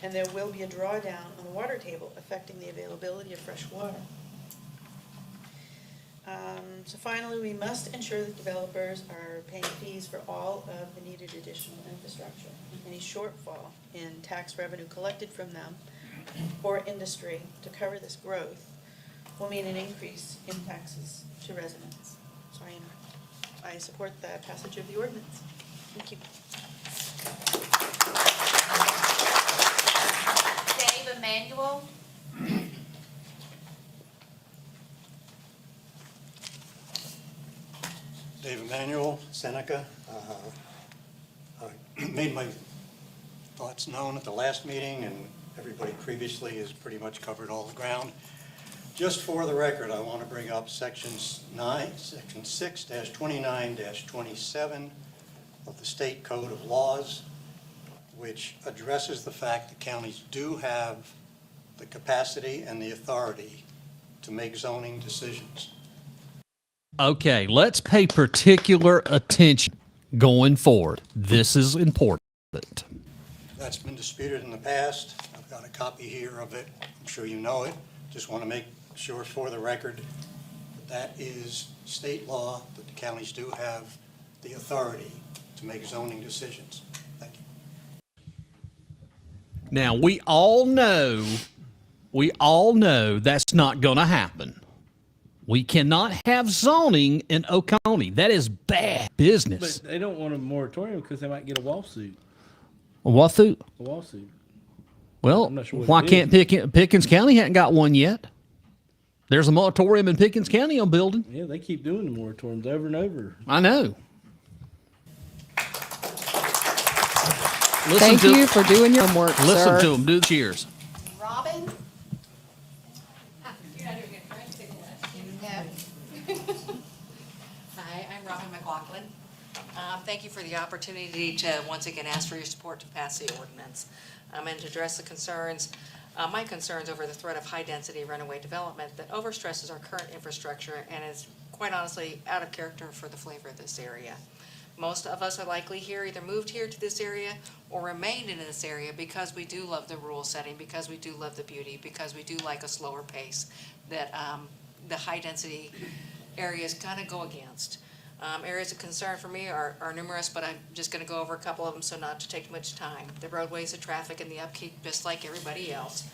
and there will be a drawdown on the water table affecting the availability of fresh water. So finally, we must ensure that developers are paying fees for all of the needed additional infrastructure. Any shortfall in tax revenue collected from them or industry to cover this growth will mean an increase in taxes to residents. So I support the passage of the ordinance. Thank you. Dave Emanuel. Dave Emanuel, Seneca. I made my thoughts known at the last meeting, and everybody previously has pretty much covered all the ground. Just for the record, I want to bring up section 6-29-27 of the State Code of Laws, which addresses the fact that counties do have the capacity and the authority to make zoning decisions. Okay, let's pay particular attention going forward. This is important. That's been disputed in the past. I've got a copy here of it. I'm sure you know it. Just want to make sure for the record that is state law, that the counties do have the authority to make zoning decisions. Thank you. Now, we all know that's not going to happen. We cannot have zoning in Oconee. That is bad business. But they don't want a moratorium because they might get a lawsuit. A lawsuit? A lawsuit. Well, I'm not sure what why it can't Pickens County hadn't got one yet? There's a moratorium in Pickens County on building. Yeah, they keep doing the moratoriums over and over. I know. Thank you for doing your homework, sir. Listen to them. Do the cheers. Robin? Hi, I'm Robin McLaughlin. Thank you for the opportunity to once again ask for your support to pass the ordinance and to address the concerns, my concerns over the threat of high-density runaway development that overstresses our current infrastructure and is quite honestly out of character for the flavor of this area. Most of us are likely here, either moved here to this area or remained in this area because we do love the rural setting, because we do love the beauty, because we do like a slower pace that the high-density areas kind of go against. Areas of concern for me are numerous, but I'm just gonna go over a couple of them so not to take much time. The roadways, the traffic, and the upkeep, just like everybody else.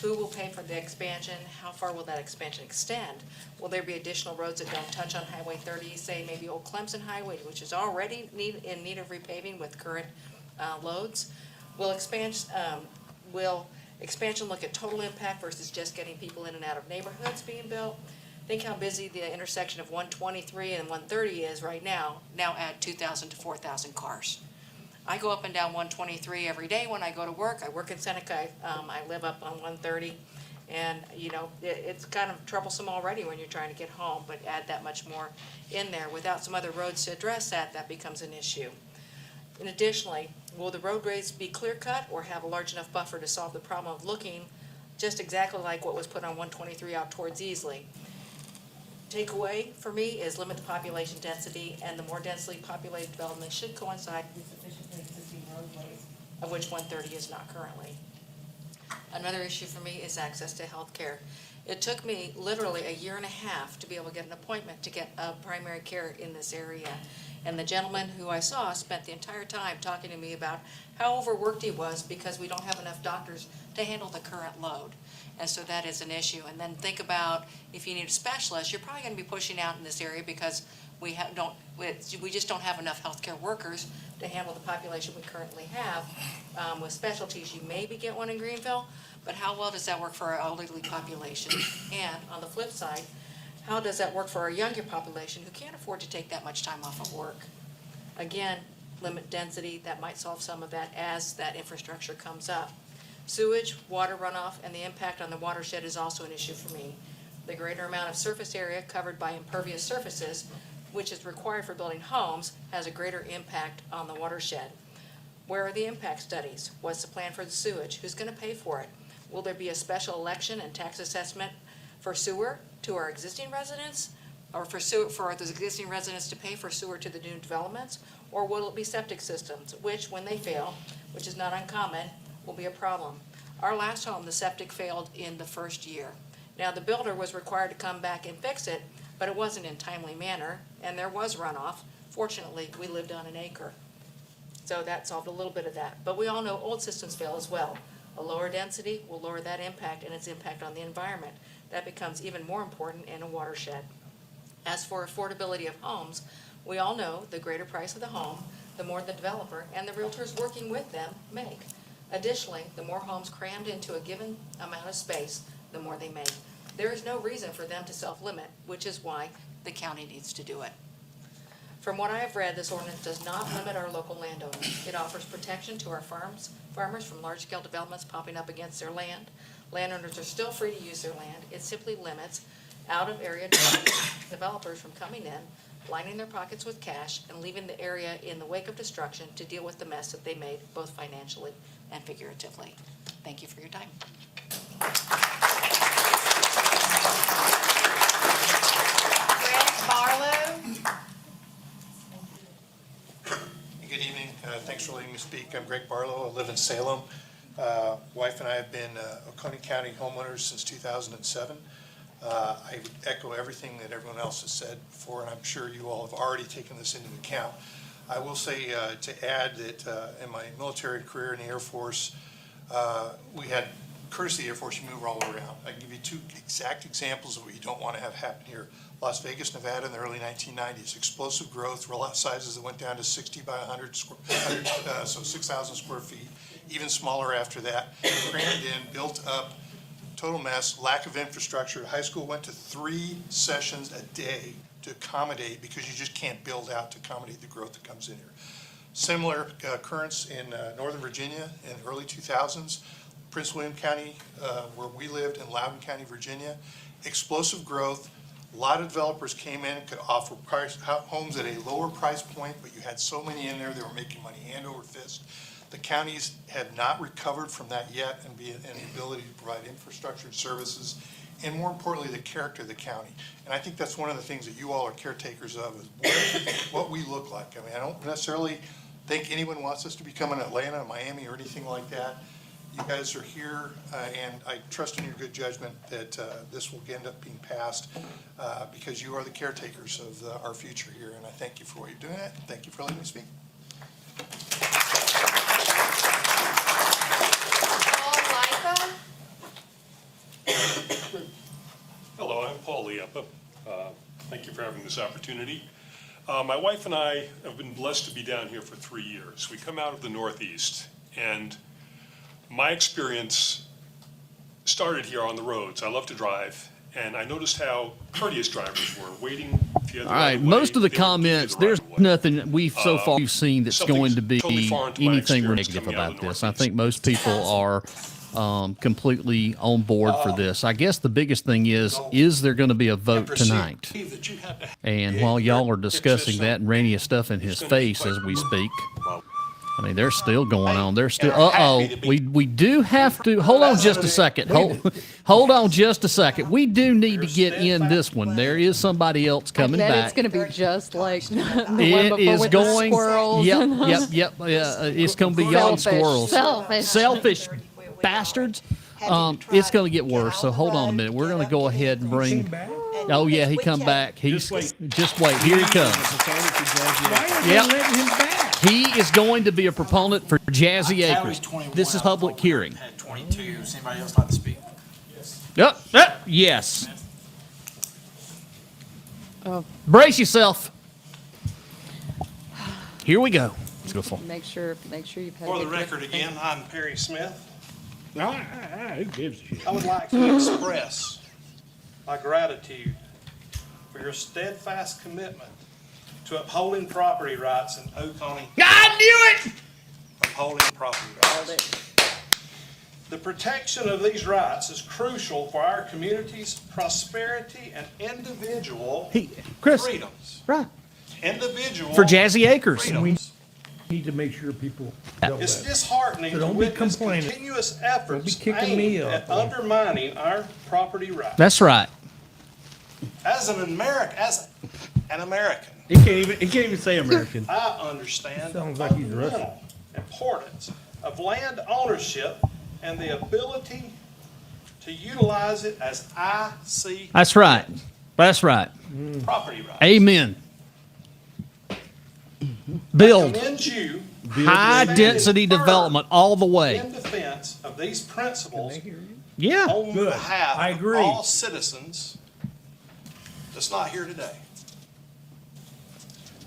Who will pay for the expansion? How far will that expansion extend? Will there be additional roads that don't touch on Highway 30, say maybe Old Clemson Highway, which is already in need of repaving with current loads? Will expansion look at total impact versus just getting people in and out of neighborhoods being built? Think how busy the intersection of 123 and 130 is right now. Now add 2,000 to 4,000 cars. I go up and down 123 every day when I go to work. I work in Seneca. I live up on 130. And, you know, it's kind of troublesome already when you're trying to get home, but add that much more in there. Without some other roads to address that, that becomes an issue. And additionally, will the roadways be clear-cut or have a large enough buffer to solve the problem of looking just exactly like what was put on 123 out towards Easley? Takeaway for me is limit the population density, and the more densely populated development should coincide with sufficiently existing roadways, of which 130 is not currently. Another issue for me is access to health care. It took me literally a year and a half to be able to get an appointment to get primary care in this area. And the gentleman who I saw spent the entire time talking to me about how overworked he was because we don't have enough doctors to handle the current load. And so that is an issue. And then think about if you need a specialist, you're probably going to be pushing out in this area because we just don't have enough healthcare workers to handle the population we currently have. With specialties, you maybe get one in Greenville, but how well does that work for our elderly population? And on the flip side, how does that work for our younger population who can't afford to take that much time off of work? Again, limit density, that might solve some of that as that infrastructure comes up. Sewage, water runoff, and the impact on the watershed is also an issue for me. The greater amount of surface area covered by impervious surfaces, which is required for building homes, has a greater impact on the watershed. Where are the impact studies? What's the plan for the sewage? Who's going to pay for it? Will there be a special election and tax assessment for sewer to our existing residents, or for those existing residents to pay for sewer to the new developments? Or will it be septic systems, which, when they fail, which is not uncommon, will be a problem? Our last home, the septic failed in the first year. Now, the builder was required to come back and fix it, but it wasn't in a timely manner, and there was runoff. Fortunately, we lived on an acre. So that solved a little bit of that. But we all know old systems fail as well. A lower density will lower that impact and its impact on the environment. That becomes even more important in a watershed. As for affordability of homes, we all know the greater price of the home, the more the developer and the realtors working with them make. Additionally, the more homes crammed into a given amount of space, the more they make. There is no reason for them to self-limit, which is why the county needs to do it. From what I have read, this ordinance does not limit our local landowners. It offers protection to our farmers from large-scale developments popping up against their land. Landowners are still free to use their land. It simply limits out-of-area developers from coming in, lining their pockets with cash, and leaving the area in the wake of destruction to deal with the mess that they made, both financially and figuratively. Thank you for your time. Greg Barlow. Good evening. Thanks for letting me speak. I'm Greg Barlow. I live in Salem. Wife and I have been Oconee County homeowners since 2007. I echo everything that everyone else has said before, and I'm sure you all have already taken this into account. I will say to add that in my military career in the Air Force, we had, courtesy of the Air Force, you move all around. I can give you two exact examples of what you don't want to have happen here. Las Vegas, Nevada in the early 1990s, explosive growth, rollout sizes that went down to 60 by 100, so 6,000 square feet, even smaller after that, crammed in, built up, total mess, lack of infrastructure. High school went to 3 sessions a day to accommodate, because you just can't build out to accommodate the growth that comes in here. Similar occurrence in Northern Virginia in the early 2000s, Prince William County, where we lived, in Loudoun County, Virginia, explosive growth. A lot of developers came in and could offer homes at a lower price point, but you had so many in there, they were making money hand over fist. The counties have not recovered from that yet, and the ability to provide infrastructure and services, and more importantly, the character of the county. And I think that's one of the things that you all are caretakers of, is what we look like. I mean, I don't necessarily think anyone wants us to become an Atlanta, Miami, or anything like that. you guys are here, and I trust in your good judgment that this will end up being passed because you are the caretakers of our future here, and I thank you for what you're doing. Thank you for letting me speak. Hello, I'm Paul Lieppa. Thank you for having this opportunity. My wife and I have been blessed to be down here for 3 years. We come out of the Northeast, and my experience started here on the roads. I love to drive, and I noticed how courteous drivers were waiting. All right, most of the comments, there's nothing we've so far we've seen that's going to be anything negative about this. I think most people are completely on board for this. I guess the biggest thing is there going to be a vote tonight? And while y'all are discussing that and Rainey is stuffing his face as we speak, I mean, they're still going on. They're still, we do have to, hold on just a second. Hold on just a second. We do need to get in this one. There is somebody else coming back. It's going to be just like the one It before is with going, the squirrels. yep. It's going to be y'all and squirrels. Selfish bastards. It's going to get worse. So hold on a minute. We're going to go ahead and bring. Oh yeah, he come back. He's just wait. Here he comes. Yep. He is going to be a proponent for Jazzy Acres. This is public hearing. Had 22. Does anybody else like to speak? Yep. Yes. Oh. Brace yourself. Here we go. It's beautiful. Make sure you've had. For the record again, I'm Perry Smith. Who gives a shit? I would like to express my gratitude for your steadfast commitment to upholding property rights in Oconee. I knew it! Upholding property rights. The protection of these rights is crucial for our community's prosperity and individual freedoms. Right. Individual For Jazzy Acres. freedoms. We need to make sure people know It's that. disheartening So to don't be witness complaining. continuous efforts kicking me aimed up. at undermining our property rights. That's right. As an American, He can't even say American. I understand the Sounds like he's Russian. fundamental importance of land ownership and the ability to utilize it as I see That's right. That's right. property rights. Amen. Build. I commend you High density firm development all the way. in defense of these principles Yeah. on Good. behalf I of agree. all citizens that's not here today.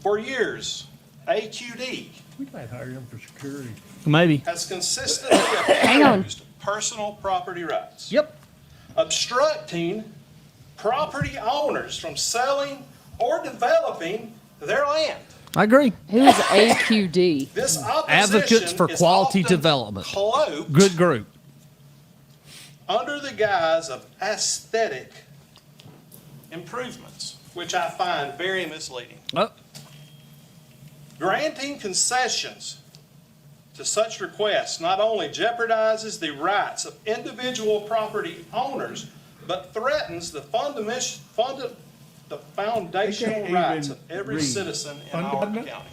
For years, AQD We might hire him for security. Maybe. has consistently Hang on. opposed personal property rights. Yep. Obstructing property owners from selling or developing their land. I agree. Who's AQD? This Advocates for is quality often development. cloaked Good group. under the guise of aesthetic improvements, which I find very misleading. Oh, Granting concessions to such requests not only jeopardizes the rights of individual property owners, but threatens the foundational even rights of every read. citizen in our Fundament? county.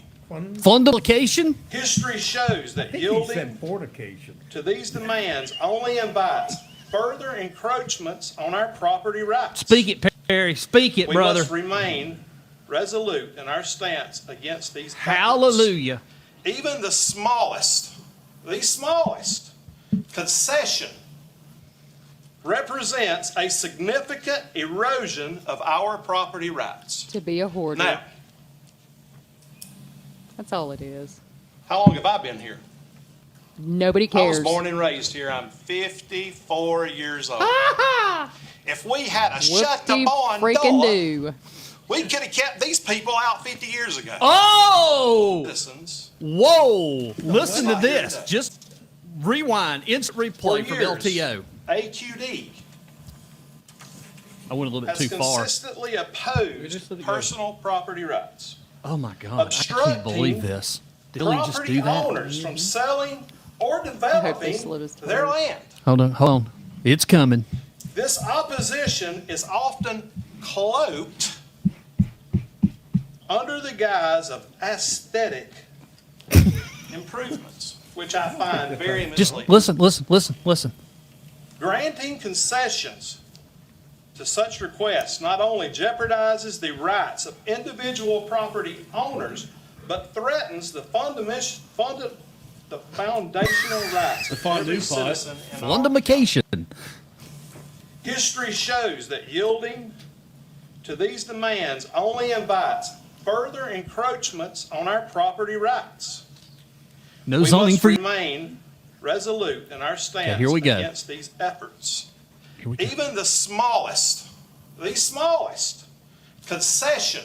fundification? History shows that I think he yielding said fornication. to these demands only invites further encroachments on our property rights. Speak it, Perry. Speak it, We brother. must remain resolute in our stance against these efforts. Hallelujah. Even the smallest concession represents a significant erosion of our property rights. To be a hoarder. Now, That's all it is. how long have I been here? Nobody I was cares. born and raised here. I'm 54 years old. If we had a shut the Whoopty barn freaking door, do. we could have kept these people out 50 years ago. Oh! Citizens, Whoa! Listen to Not here this. today. Just rewind. Instant replay For from years. LTO. AQD I went a little bit has too far. consistently opposed personal property rights. Oh my God. I can't believe this. Did he just Property do that? owners from selling or hope they developing slow us their down. land. Hold on. It's coming. This opposition is often cloaked under the guise of aesthetic improvements. which I find very Just misleading. listen. Granting concessions to such requests not only jeopardizes the rights of individual property owners, but threatens the foundational rights of every citizen in our Fundification. History shows that yielding to these demands only invites further encroachments on our property rights. No We zoning must for you. remain resolute in our stance here we go. against these efforts. Even the smallest concession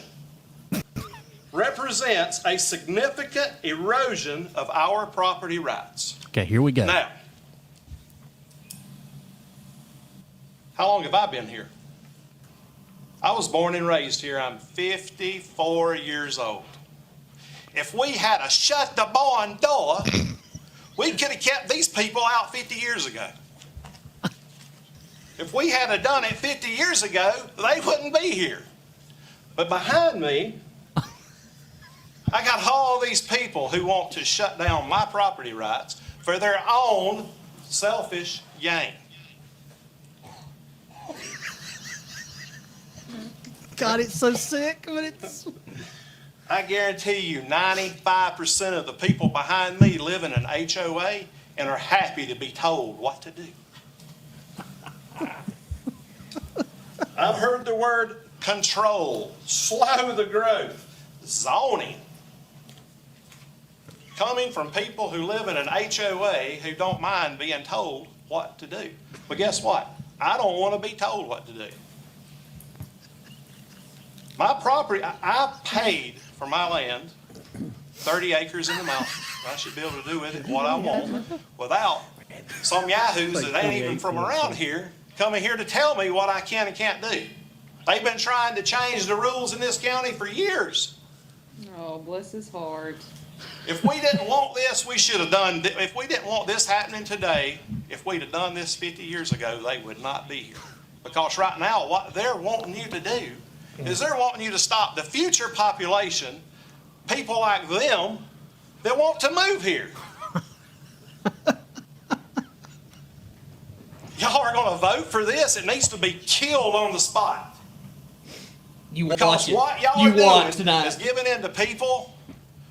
represents a significant erosion of our property rights. Okay, here we go. Now, how long have I been here? I was born and raised here. I'm 54 years old. If we had a shut the barn door, we could have kept these people out 50 years ago. If we had have done it 50 years ago, they wouldn't be here. But behind me, I got all these people who want to shut down my property rights for their own selfish gain. God, it's so sick, but it's... I guarantee you 95% of the people behind me live in an HOA and are happy to be told what to do. I've heard the word control, slow the growth, zoning, coming from people who live in an HOA who don't mind being told what to do. But guess what? I don't want to be told what to do. My property, I paid for my land, 30 acres in the mountains. I should be able to do with it what I want without some yahoos that ain't even from around here coming here to tell me what I can and can't do. They've been trying to change the rules in this county for years. Oh, bless his heart. If we didn't want this, we should have done, if we didn't want this happening today, if we'd have done this 50 years ago, they would not be here. Because right now, what they're wanting you to do is they're wanting you to stop the future population, people like them, that want to move here. Y'all are going to vote for this. It needs to be killed on the spot. Because what y'all are doing is giving in to people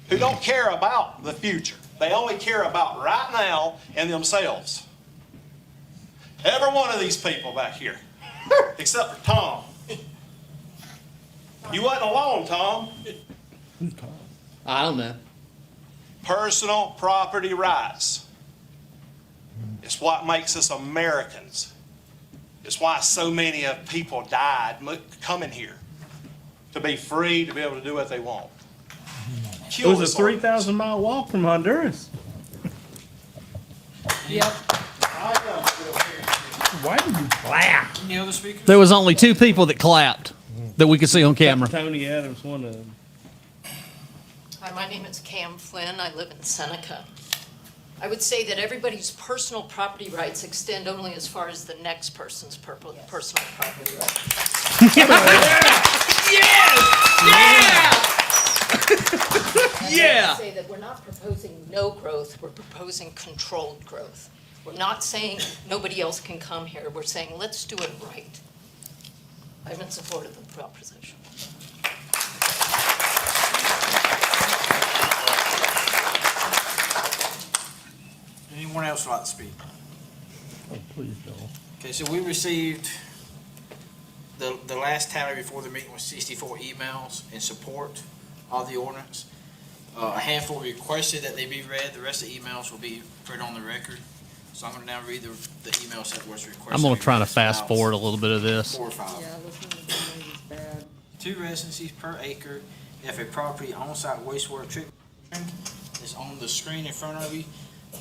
who don't care about the future. They only care about right now and themselves. Every one of these people back here, except for Tom. You wasn't alone, Tom. I don't know. Personal property rights. It's what makes us Americans. It's why so many of people died coming here. To be free, to be able to do what they want. It was a 3,000-mile walk from Honduras. Yep. Why did you clap? Any other speakers? There was only 2 people that clapped that we could see on camera. Tony Adams, one of them. Hi, my name is Cam Flynn. I live in Seneca. I would say that everybody's personal property rights extend only as far as the next person's personal property rights. Yeah! I would say that we're not proposing no growth, we're proposing controlled growth. We're not saying nobody else can come here, we're saying let's do it right. I'm in support of the proposition. Anyone else would like to speak? Oh, please don't. Okay, so we received, the last tally before the meeting was 64 emails in support of the ordinance. A handful requested that they be read. The rest of the emails will be put on the record. So I'm going to now read the emails that was requested. I'm going to try to fast forward a little bit of this. 4 or 5. Yeah, listening to somebody is bad. 2 residencies per acre if a property on-site wastewater treatment is on the screen in front of you.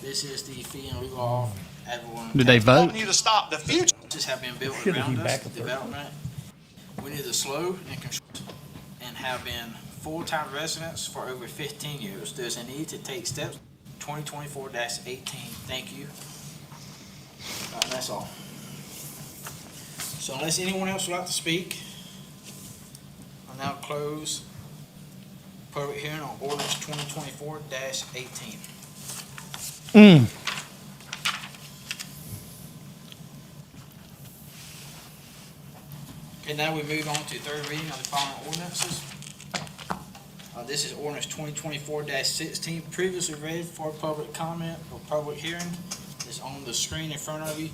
This is the fee and lieu of everyone. Did they vote? You to stop the future. Houses have been built Should around be us, back the at development. We need to slow and construct and have been full-time residents for over 15 years. There's a need to take steps. 2024-18. Thank you. That's all. So unless anyone else would like to speak, I'll now close public hearing on ordinance 2024-18. Okay, now we move on to third reading of the following ordinances. This is ordinance 2024-16, previously read for public comment or public hearing. It's on the screen in front of you.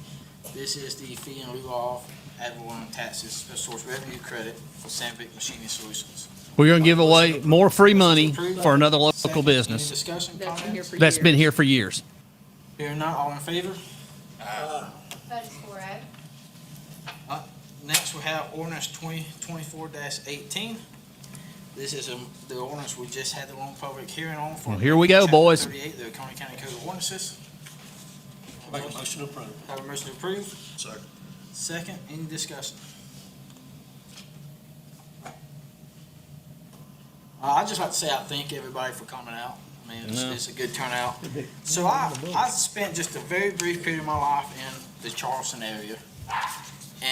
This is the fee in lieu of ad valorem taxes, special source revenue credit for Sandvik Machining Solutions. We're going to give away more free money for another local Second, any business discussion, That's been here comments? for that's years. been here for years. Hearing none, all in favor? That is 4A. Next, we have ordinance 2024-18. This is the ordinance we just had the long public hearing on for. Well, here we go, Chapter boys. 38, the Oconee County Code of Ordinances. Make a motion to approve. Have a motion to approve. Second. Second, any discussion? I'd just like to say I thank everybody for coming out. I mean, it's a good turnout. So I spent just a very brief period of my life in the Charleston area.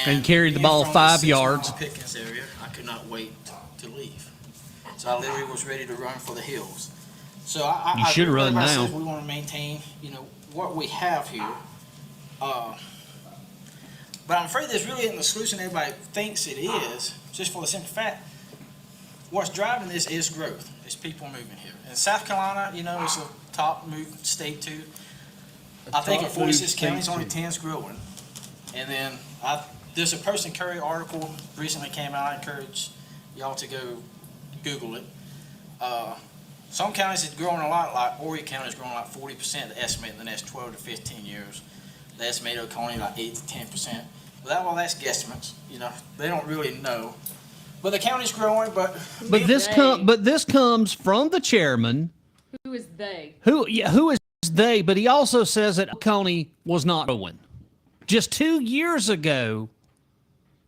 And carried the being ball from 5 6 yards. mile Pickens area, I could not wait to leave. So I literally was ready to run for the hills. So You should agree with run everybody now. says we want to maintain, what we have here. But I'm afraid this really isn't the solution everybody thinks it is, just for the simple fact, what's driving this is growth. It's people moving here. And South Carolina, it's a top moved state too. I think in 46 counties, only 10's growing. And then there's a Person Curry article recently came out. I encourage y'all to go Google it. Some counties is growing a lot, like Horry County is growing like 40%, they estimate in the next 12 to 15 years. They estimate Oconee like 8 to 10%. Well, that's guesstimates. They don't really know. But the county's growing, but this comes from the chairman. Who is they? Who is they? But he also says that Oconee was not growing. Just 2 years ago,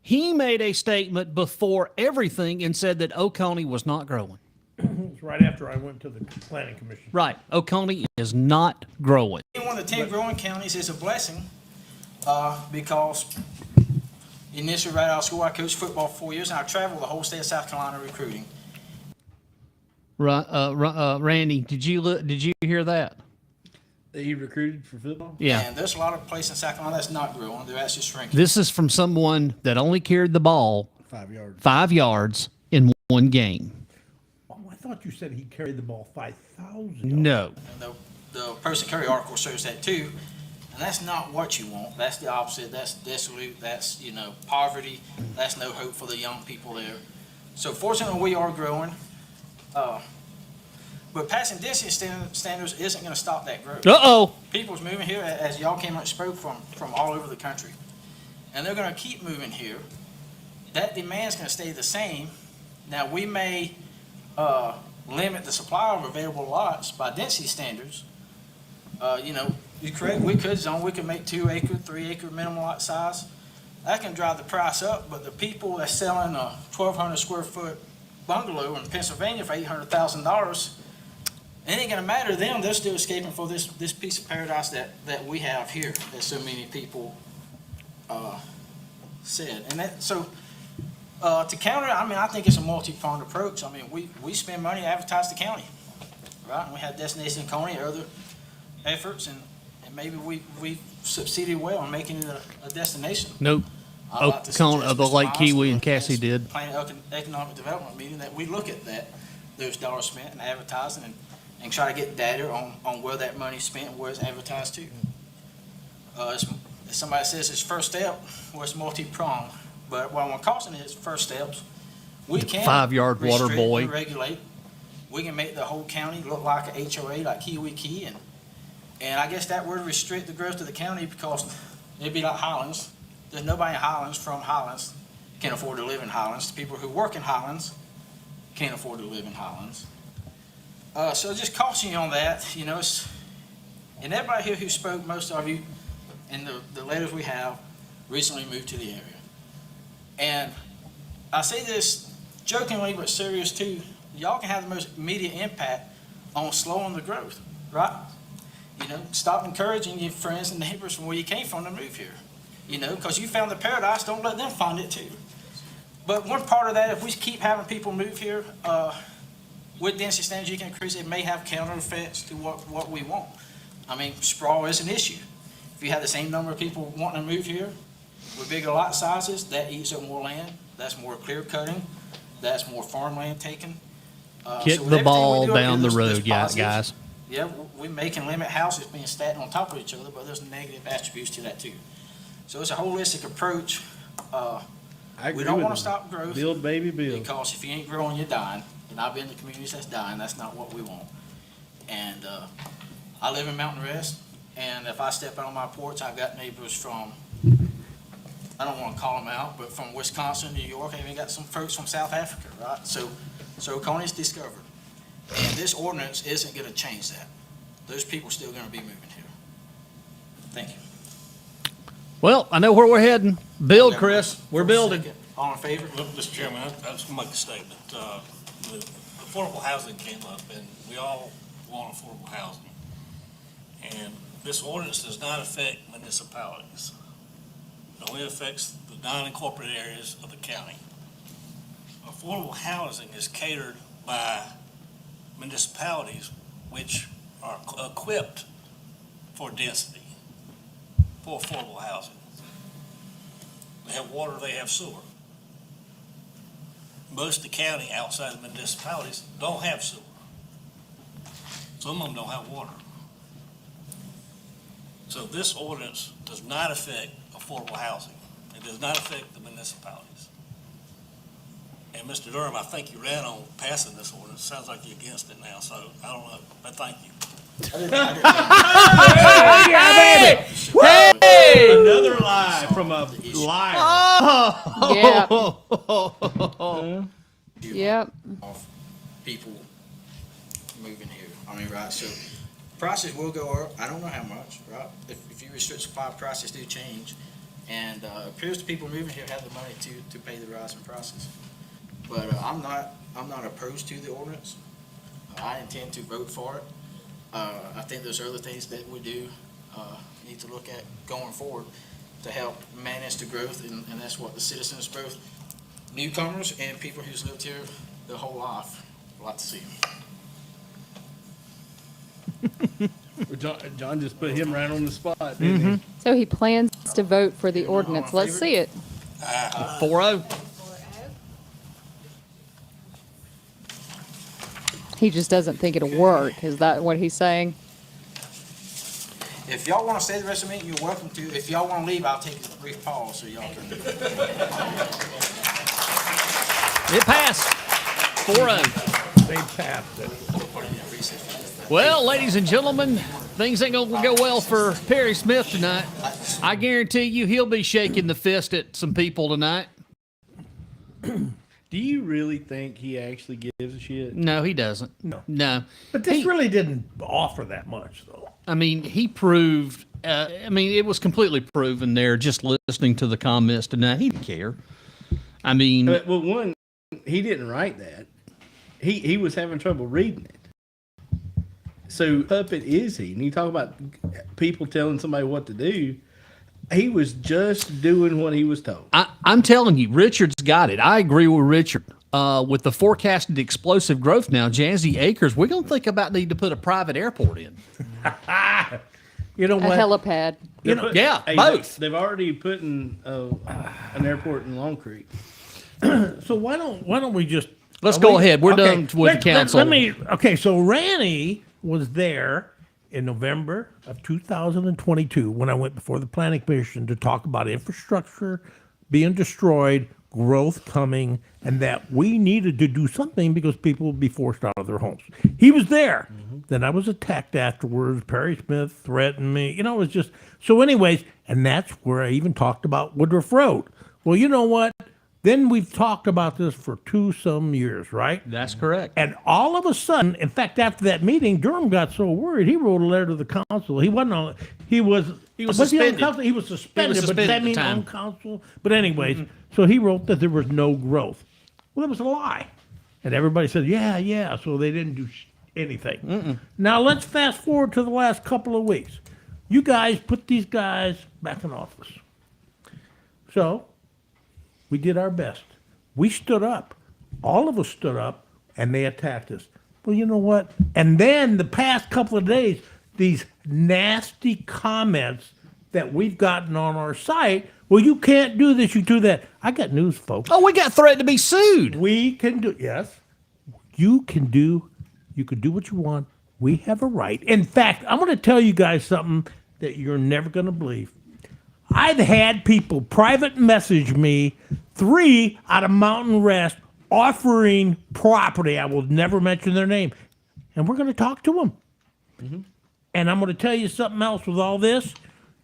he made a statement before everything and said that Oconee was not growing. It's right after I went to the planning commission. Right. Oconee is not growing. being one of the 10 growing counties is a blessing because initially right out of school, I coached football for 4 years, and I traveled the whole state of South Carolina recruiting. Randy, did you hear that? That he recruited for football? Yeah. And there's a lot of places in South Carolina that's not growing. They're actually shrinking. This is from someone that only carried the ball 5 yards. 5 yards in one game. Oh, I thought you said he carried the ball 5,000. No. And the Person Curry article shows that too. And that's not what you want. That's the opposite. That's desolate. That's, poverty. That's no hope for the young people there. So fortunately, we are growing. But passing density standards isn't going to stop that growth. Uh-oh. People's moving here, as y'all came up and spoke from all over the country. And they're going to keep moving here. That demand's going to stay the same. Now, we may limit the supply of available lots by density standards. You're correct, we could make 2 acre, 3 acre minimum lot size. That can drive the price up, but the people that's selling a 1,200 square foot bungalow in Pennsylvania for $800,000, it ain't gonna matter to them. They're still escaping for this piece of paradise that we have here, that so many people said. And to counter it, I think it's a multi-pronged approach. We spend money to advertise the county, right? And we have Destination Coney, other efforts, and maybe we succeeded well in making it a destination. Nope. Oconee of the Lake Kiwi and Cassie did. Planning Economic Development meeting that we look at those dollars spent in advertising and try to get data on where that money's spent and where it's advertised to. As somebody says, it's first step, well, it's multi-pronged. But what I'm cautioning is first steps. We can 5-yard water restrict boy. and regulate. We can make the whole county look like a HOA, like Kiwi Key, and I guess that would restrict the growth of the county because it'd be like Highlands. There's nobody in Highlands from Highlands can afford to live in Highlands. The people who work in Highlands can't afford to live in Highlands. So just caution you on that. And everybody here who spoke, most of you, in the letters we have, recently moved to the area. And I say this jokingly but serious too. Y'all can have the most immediate impact on slowing the growth, right? Stop encouraging your friends and neighbors from where you came from to move here. Because you found the paradise, don't let them find it too. But one part of that, if we keep having people move here, with density standards you can increase, it may have counter effects to what we want. I mean, sprawl is an issue. If you have the same number of people wanting to move here with bigger lot sizes, that eats up more land, that's more clear cutting, that's more farmland taken. Kick So with the everything ball we do, down the there's road, positives. guys. Yeah, we can limit houses being stacked on top of each other, but there's negative attributes to that too. So it's a holistic approach. We don't want to stop growth. Build, baby, build. Because if you ain't growing, you're dying. And I've been in communities that's dying. That's not what we want. And I live in Mountain Rest, and if I step out on my porch, I've got neighbors from, I don't want to call them out, but from Wisconsin, New York. I even got some folks from South Africa, right? So Oconee's discovered. And this ordinance isn't going to change that. Those people are still going to be moving here. Thank you. Well, I know where we're heading. Build, Chris. We're building. All in favor? Mr. Chairman, I just make a statement. The affordable housing came up, and we all want affordable housing. And this ordinance does not affect municipalities. It only affects the non-incorporated areas of the county. Affordable housing is catered by municipalities which are equipped for density, for affordable housing. They have water, they have sewer. Most of the county outside the municipalities don't have sewer. Some of them don't have water. So this ordinance does not affect affordable housing. It does not affect the municipalities. And Mr. Durham, I think you ran on passing this ordinance. Sounds like you're against it now, so I don't know, but thank you. Hey! Another lie from a liar. Yeah. Yep. People moving here. I mean, right, so prices will go up. I don't know how much, right? If you restrict supply, prices do change. And it appears the people moving here have the money to pay the rise in prices. But I'm not opposed to the ordinance. I intend to vote for it. I think there's other things that we do need to look at going forward to help manage the growth, and that's what the citizens, both newcomers and people who's lived here their whole life, would like to see. John just put him right on the spot, didn't he? So he plans to vote for the ordinance. Let's see it. 4-0. He just doesn't think it'll work. Is that what he's saying? If y'all want to stay the rest of the meeting, you're welcome to. If y'all want to leave, I'll take a brief pause so y'all can. It passed. 4-0. They passed it. Well, ladies and gentlemen, things ain't going to go well for Perry Smith tonight. I guarantee you he'll be shaking the fist at some people tonight. Do you really think he actually gives a shit? No, he doesn't. No. But this really didn't offer that much, though. I mean, he proved, it was completely proven there just listening to the comments tonight. He didn't care. I mean. Well, one, he didn't write that. He was having trouble reading it. So puppet is he? And you talk about people telling somebody what to do. He was just doing what he was told. I'm telling you, Richard's got it. I agree with Richard. With the forecasted explosive growth now, Jazzy Acres, we're going to think about needing to put a private airport in. You know A what? helipad. Both. They've already put in an airport in Long Creek. So why don't we just Let's go ahead. We're done with the council. Okay, so Randy was there in November of 2022 when I went before the Planning Commission to talk about infrastructure being destroyed, growth coming, and that we needed to do something because people would be forced out of their homes. He was there. Then I was attacked afterwards. Perry Smith threatened me. You know, it was just... So anyways, and that's where I even talked about Woodruff Road. Well, you know what? Then we've talked about this for some years, right? That's correct. And all of a sudden, in fact, after that meeting, Durham got so worried, he wrote a letter to the council. He wasn't on, he was suspended. On council? He was suspended, but does suspended that at the mean time. on council? But anyways, so he wrote that there was no growth. Well, that was a lie. And everybody said, yeah, so they didn't do anything. Now let's fast forward to the last couple of weeks. You guys put these guys back in office. So we did our best. We stood up. All of us stood up, and they attacked us. Well, you know what? And then the past couple of days, these nasty comments that we've gotten on our site. Well, you can't do this, you do that. I got news, folks. Oh, we got threatened to be sued. We can do, yes. You can do what you want. We have a right. In fact, I'm going to tell you guys something that you're never going to believe. I've had people private message me, 3 out of Mountain Rest, offering property. I will never mention their name. And we're going to talk to them. Mm-hmm. And I'm going to tell you something else with all this.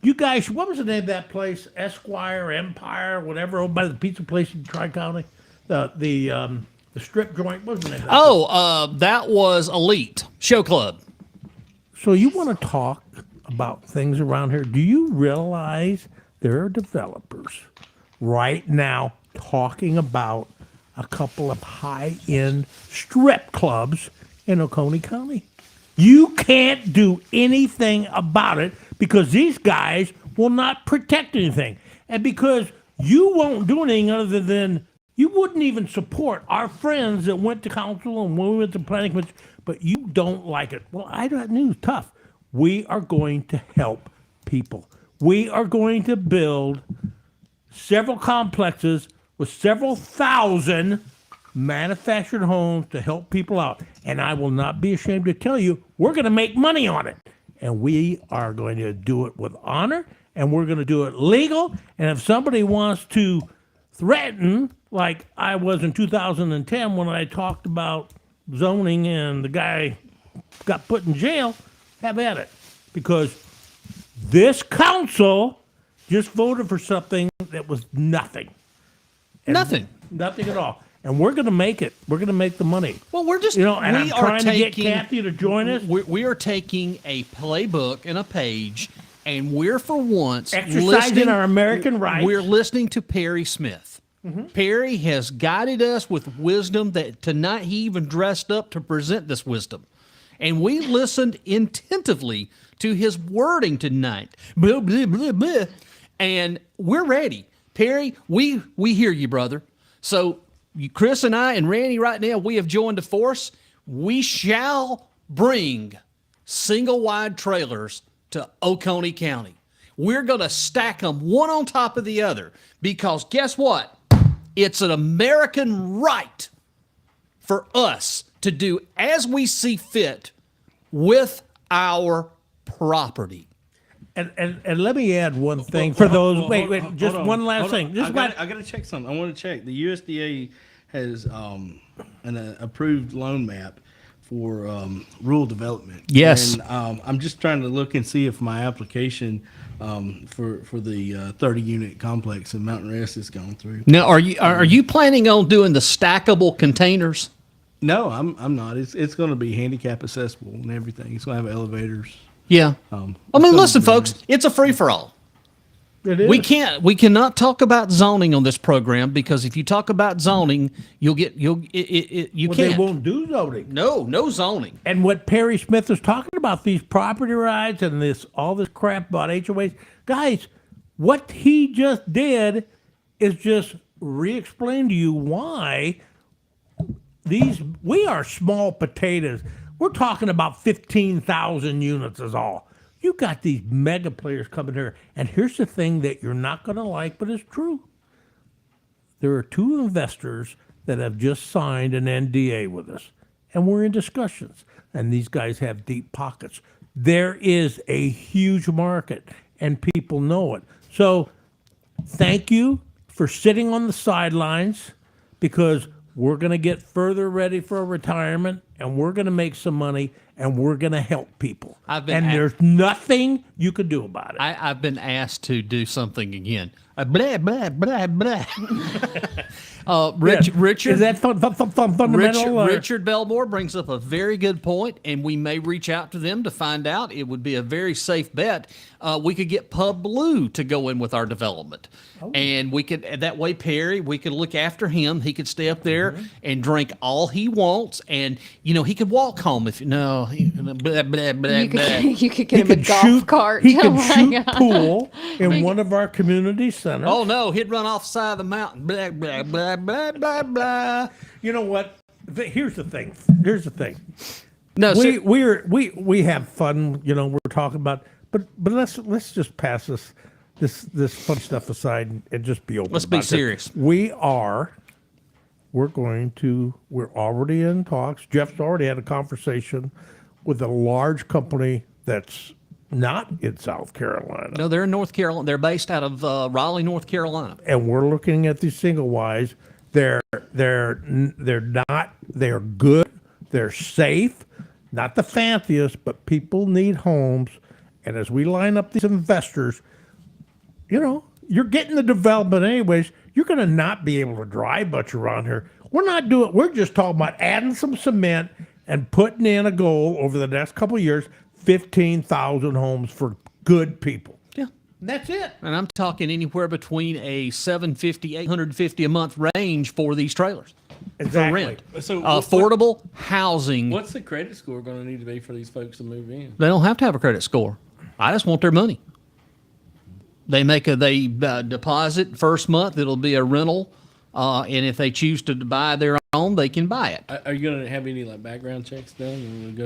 You guys, what was the name of that place? Esquire, Empire, whatever, over by the pizza place in Tri-County? The strip joint, what was the name of that? Oh, that was Elite Show Club. So you want to talk about things around here? Do you realize there are developers right now talking about a couple of high-end strip clubs in Oconee County? You can't do anything about it because these guys will not protect anything. And because you won't do anything other than you wouldn't even support our friends that went to council and when we went to planning commission, but you don't like it. Well, I got news, tough. We are going to help people. We are going to build several complexes with several thousand manufactured homes to help people out. And I will not be ashamed to tell you, we're going to make money on it. And we are going to do it with honor, and we're going to do it legal. And if somebody wants to threaten, like I was in 2010 when I talked about zoning and the guy got put in jail, have at it. Because this council just voted for something that was nothing. Nothing. Nothing at all. And we're going to make it. We're going to make the money. Well, we're just, and we I'm are trying taking, to get Kathy to join us. We are taking a playbook and a page, and we're for once Exercising our American rights. We're listening to Perry Smith. Mhm. Perry has guided us with wisdom that tonight he even dressed up to present this wisdom. And we listened attentively to his wording tonight. Blah, blah, blah, blah. And we're ready. Perry, we hear you, brother. So Chris and I and Randy right now, we have joined a force. We shall bring single-wide trailers to Oconee County. We're going to stack them one on top of the other because guess what? It's an American right for us to do as we see fit with our property. And let me add one thing for those. Wait, just one last thing. I got to check something. I want to check. The USDA has an approved loan map for rural development. Yes. And I'm just trying to look and see if my application for the 30-unit complex in Mountain Rest has gone through. Now, are you planning on doing the stackable containers? No, I'm not. It's going to be handicap accessible and everything. It's going to have elevators. Yeah. I mean, listen, folks, it's a free-for-all. It is. We cannot talk about zoning on this program because if you talk about zoning, you can't. They won't do zoning. No zoning. And what Perry Smith is talking about, these property rights and all this crap about HOAs, guys, what he just did is just re-explain to you why we are small potatoes. We're talking about 15,000 units is all. You got these mega players coming here. And here's the thing that you're not going to like, but it's true. There are 2 investors that have just signed an NDA with us. And we're in discussions. And these guys have deep pockets. There is a huge market, and people know it. So thank you for sitting on the sidelines because we're going to get further ready for retirement, and we're going to make some money, and we're going to help people. There's nothing you can do about it. I've been asked to do something again. Blah, blah, blah, blah. Richard, is that fundamental? Richard Belmore brings up a very good point, and we may reach out to them to find out. It would be a very safe bet. We could get Pub Blue to go in with our development. And we could, that way, Perry, we could look after him. He could stay up there and drink all he wants. And, he could walk home if, blah, blah, blah, blah. You could get him a golf cart. He could Oh my shoot God. pool in one of our community centers. Oh, no, he'd run off the side of the mountain. Blah, blah, blah, blah, blah, blah. You know what? Here's the thing. No, we have fun. You know, we're talking about, but let's just pass this fun stuff aside and just be open. Let's be about this. serious. We're already in talks. Jeff's already had a conversation with a large company that's not in South Carolina. No, they're in North Carolina. They're based out of Raleigh, North Carolina. And we're looking at these single wides. They're not. They're good. They're safe. Not the fanciest, but people need homes. And as we line up these investors, you know, you're getting the development anyways. You're going to not be able to drive much around here. We're just talking about adding some cement and putting in a goal over the next couple of years, 15,000 homes for good people. Yeah. That's it. And I'm talking anywhere between a $750, $850 a month range for these trailers. Exactly. For rent. So affordable housing. What's the credit score going to need to be for these folks to move in? They don't have to have a credit score. I just want their money. They deposit first month. It'll be a rental. And if they choose to buy their own, they can buy it. Are you going to have any background checks done?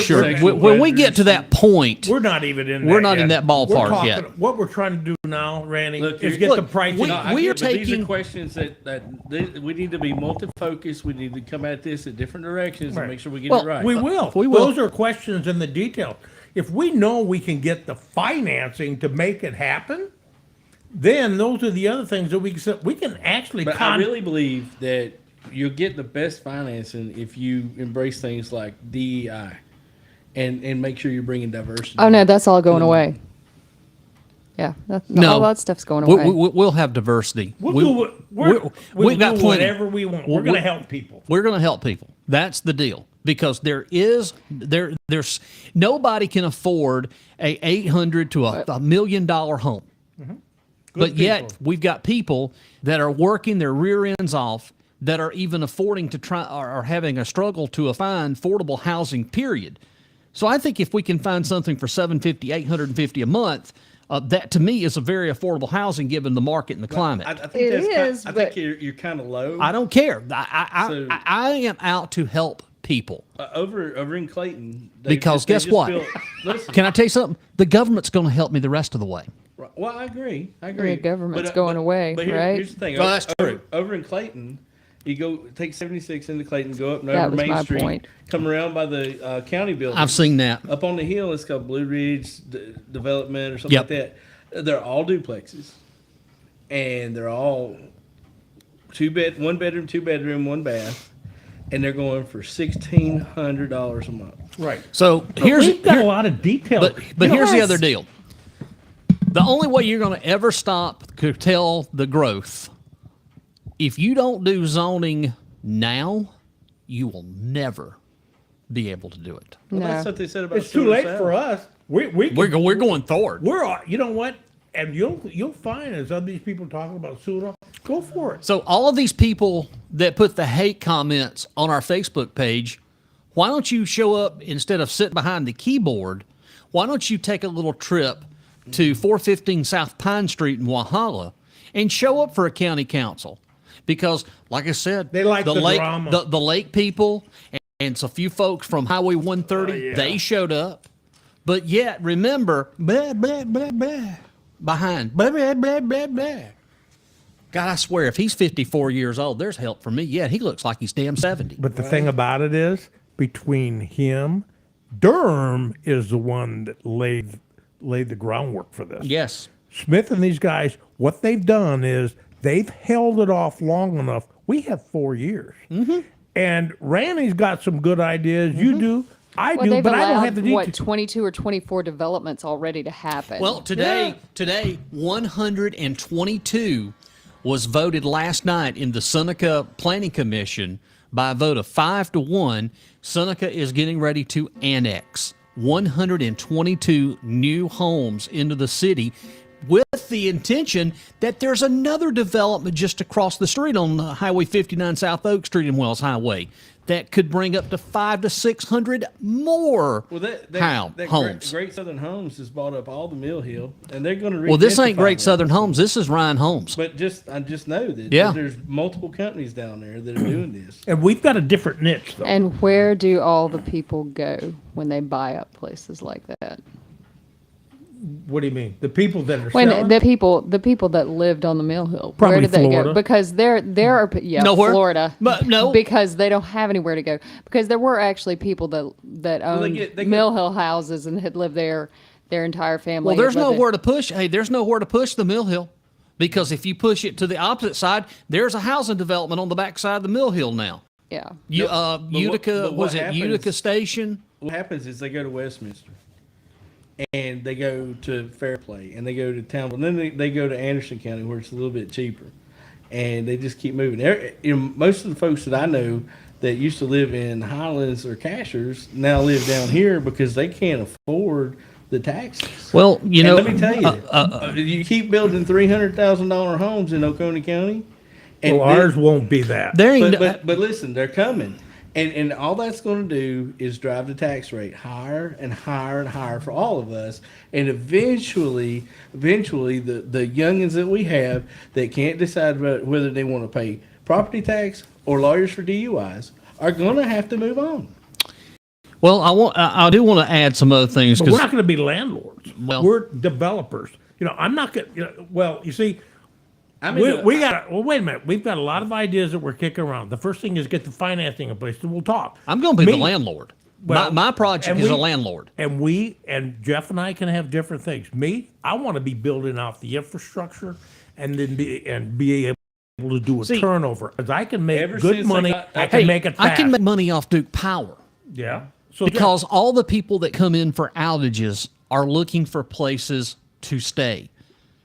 Sure. When we get to that point, we're not even in. We're not in that ballpark yet. What we're trying to do now, Randy, is get the price. These are questions that we need to be multi-focused. We need to come at this in different directions and make sure we get it right. We will. Those are questions in the detail. If we know we can get the financing to make it happen, then those are the other things that we can actually. But I really believe that you'll get the best financing if you embrace things like DEI, and make sure you're bringing diversity. Oh no, that's all going away. Yeah, all that stuff's going away. We'll have diversity. We'll do whatever we want. We're going to help people. We're going to help people. That's the deal. Because there's nobody can afford a $800,000 to $1 million home. Mm-hmm. But yet we've got people that are working their rear ends off that are even affording to try or having a struggle to find affordable housing, period. So I think if we can find something for $750, $850 a month, that to me is a very affordable housing given the market and the climate. I think I think you're kind of low. I don't care. I am out to help people. Over in Clayton. Because guess what? Can I tell you something? The government's going to help me the rest of the way. Well, I agree. The government's going away, but right? Here's the thing. Well, that's true. Over in Clayton, you go take 76 into Clayton, go up and That over was Main my Street, point. come around by the county building. I've seen that. Up on the hill, it's called Blue Ridge Development or something like that. They're all duplexes, and they're all one bedroom, 2 bedroom, 1 bath. And they're going for $1,600 a month. Right. So we've got a lot of detail. But here's the other deal. The only way you're going to ever curtail the growth, if you don't do zoning now, you will never be able to do it. Well, that's what they said about. It's too late for us. We're going forward. You know what? And you'll find as other these people talking about SUDA, go for it. So all of these people that put the hate comments on our Facebook page, why don't you show up instead of sitting behind the keyboard? Why don't you take a little trip to 415 South Pine Street in Walhalla and show up for a county council? Because, like I said, they like the lake, drama. The lake people and a few folks from Highway 130, they showed up. But yet, remember, blah, blah, blah, blah. Behind blah blah blah blah blah. God, I swear, if he's 54 years old, there's help for me. Yeah, he looks like he's damn 70. But the thing about it is, between him, Durham is the one that laid the groundwork for this. Yes. Smith and these guys, what they've done is they've held it off long enough. We have 4 years, and Randy's got some good ideas. You do. I do, but I don't have the details. 22 or 24 developments already to happen. Well, today, 122 was voted last night in the Seneca Planning Commission by a vote of 5-1. Seneca is getting ready to annex 122 new homes into the city with the intention that there's another development just across the street on Highway 59 South Oak Street and Wells Highway that could bring up to 500 to 600 more homes. Great Southern Homes has bought up all the Mill Hill, and they're going to. Well, this ain't Great Southern Homes. This is Ryan Homes. But I just know that Yeah. there's multiple companies down there that are doing this. And we've got a different niche, though. And where do all the people go when they buy up places like that? What do you mean? The people that are When selling? the people that lived on the Mill Hill, Probably where did they Florida. go? Because there are Nowhere. Florida, But no. because they don't have anywhere to go. Because there were actually people that they owned get- Mill Hill houses and had lived there their entire family. Well, there's had lived nowhere to push. Hey, there's nowhere to push the Mill Hill, because if you push it to the opposite side, there's a housing development on the backside of the Mill Hill now. Yeah. Utica, but what was it happens- Utica Station? What happens is they go to Westminster, and they go to Fairplay, and they go to Townville, and then they go to Anderson County, where it's a little bit cheaper, and they just keep moving. Most of the folks that I know that used to live in Highlands or Cashers now live down here because they can't afford the taxes. Well, you know, let me tell you, you keep building $300,000 homes in Oconee County. Well, ours won't be that. But listen, they're coming. And all that's going to do is drive the tax rate higher and higher and higher for all of us. And eventually, the youngins that we have that can't decide whether they want to pay property tax or lawyers for DUIs are going to have to move on. Well, I do want to add some other things. But we're not going to be landlords. Well, we're developers. I'm not going to, you see, mean, we got, wait a minute. We've got a lot of ideas that we're kicking around. The first thing is get the financing in place, and we'll talk. I'm going to be the landlord. Well, my project is a landlord. And Jeff and I can have different things. Me, I want to be building out the infrastructure and then be able to do a turnover. Because I can make good money. I can make it fast. I can make money off Duke Power. Yeah. So because all the people that come in for outages are looking for places to stay.